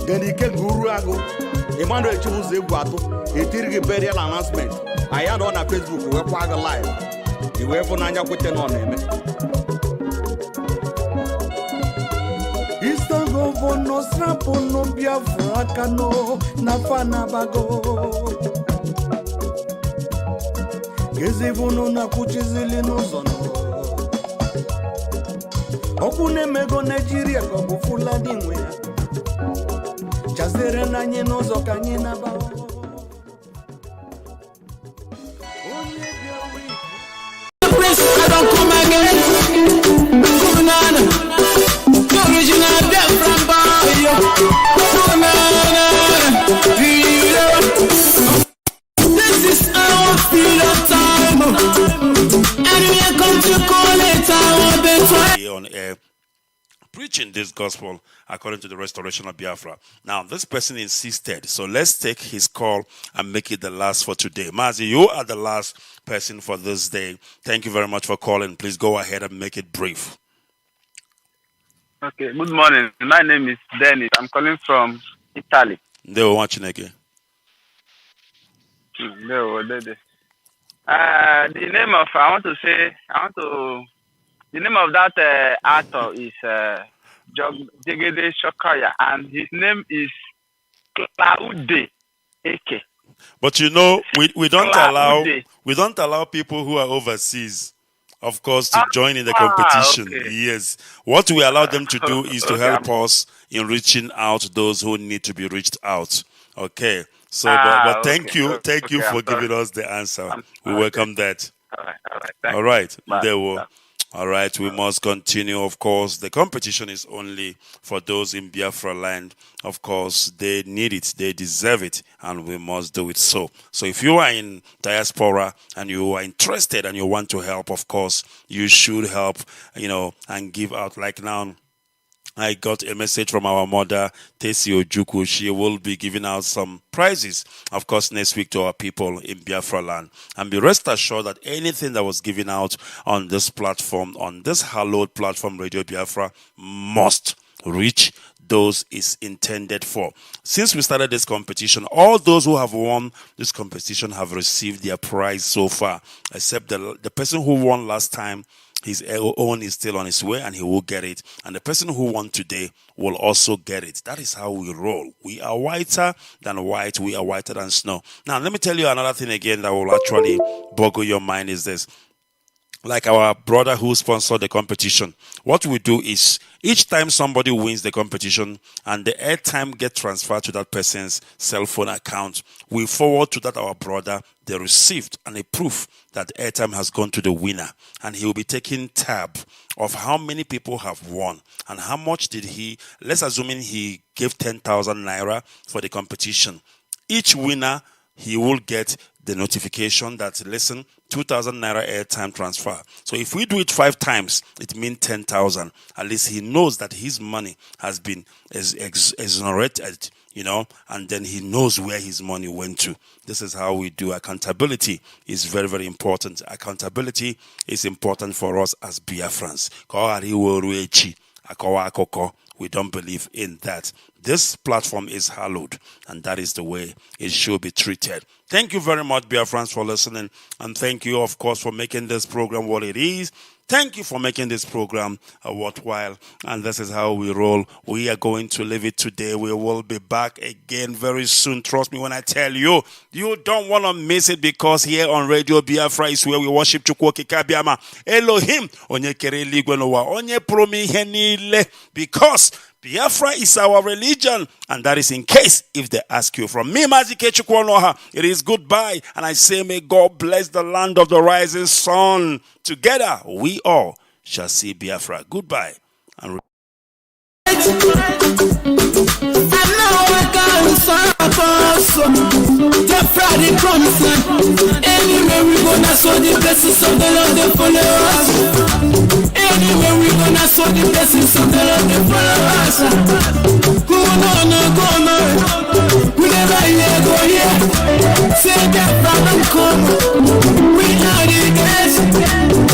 Then ike gị uru agụ. Emmanuel Chibuzo egwu atụ. Etiri gị burial announcement. Anyị anọ na Facebook wee kwa gị live. I wee bụ n'anya kwete na ọ na-eme. Eastern Governor Srapo no Biafra Kano na Fanabago. Gezivunu na kuchizili n'ụzọ nọ. Okwu na-emego Nigeria ka ọ bụ Fulani nwe ya. Chazere na anyị n'ụzọ ka anyị naba. I don't come again. Come on. The original Biafra boy. Come on. This is our period time. And we are come to call it our better. On air preaching this gospel according to the restoration of Biafra. Now, this person insisted, so let's take his call and make it the last for today. Mazi, you are the last person for this day. Thank you very much for calling. Please go ahead and make it brief. Okay, good morning. My name is Dennis. I'm calling from Italy. They were watching again. The name of, the name of that actor is Jegede Shokaya, and his name is Claude Eke. But you know, we don't allow people who are overseas, of course, to join in the competition. Okay. Yes. What we allow them to do is to help us in reaching out those who need to be reached out. Okay. So, but thank you for giving us the answer. We welcome that. All right. There were. All right, we must continue, of course. The competition is only for those in Biafra land. Of course, they need it, they deserve it, and we must do it so. So if you are in diaspora and you are interested and you want to help, of course, you should help, and give out. Like now, I got a message from our mother, Tesi Ojukwu. She will be giving out some prizes, of course, next week to our people in Biafra land. And be rest assured that anything that was given out on this platform, on this hallowed platform, Radio Biafra, must reach those is intended for. Since we started this competition, all those who have won this competition have received their prize so far, except the person who won last time. His own is still on his way and he will get it. And the person who won today will also get it. That is how we roll. We are whiter than white. We are whiter than snow. Now, let me tell you another thing again that will actually boggle your mind is this. Like our brother who sponsored the competition, what we do is each time somebody wins the competition and the airtime gets transferred to that person's cell phone account, we forward to that our brother the receipt and a proof that the airtime has gone to the winner. And he will be taking tab of how many people have won and how much did he, let's assume he gave 10,000 naira for the competition. Each winner, he will get the notification that, listen, 2,000 naira airtime transfer. So if we do it 5 times, it means 10,000. At least he knows that his money has been exonerated, and then he knows where his money went to. This is how we do. Accountability is very, very important. Accountability is important for us as Biafrans. We don't believe in that. This platform is hallowed, and that is the way it should be treated. Thank you very much, Biafrans, for listening, and thank you, of course, for making this program what it is. Thank you for making this program worthwhile, and this is how we roll. We are going to leave it today. We will be back again very soon. Trust me when I tell you, you don't want to miss it, because here on Radio Biafra is where we worship Chukwu Kikabiama, Elohim, onye kere eluigwe n'ụwa, onye pụrụ m ihe niile, because Biafra is our religion, and that is in case if they ask you. From me, Mazi, Ikechukwu, Onuoha, it is goodbye, and I say may God bless the land of the rising sun. Together, we all shall see Biafra. Goodbye. And Friday comes anywhere we go, now so the blessings of the Lord they follow us. Anywhere we go, now so the blessings of the Lord they follow us. Go on, we never hear go here. Say that from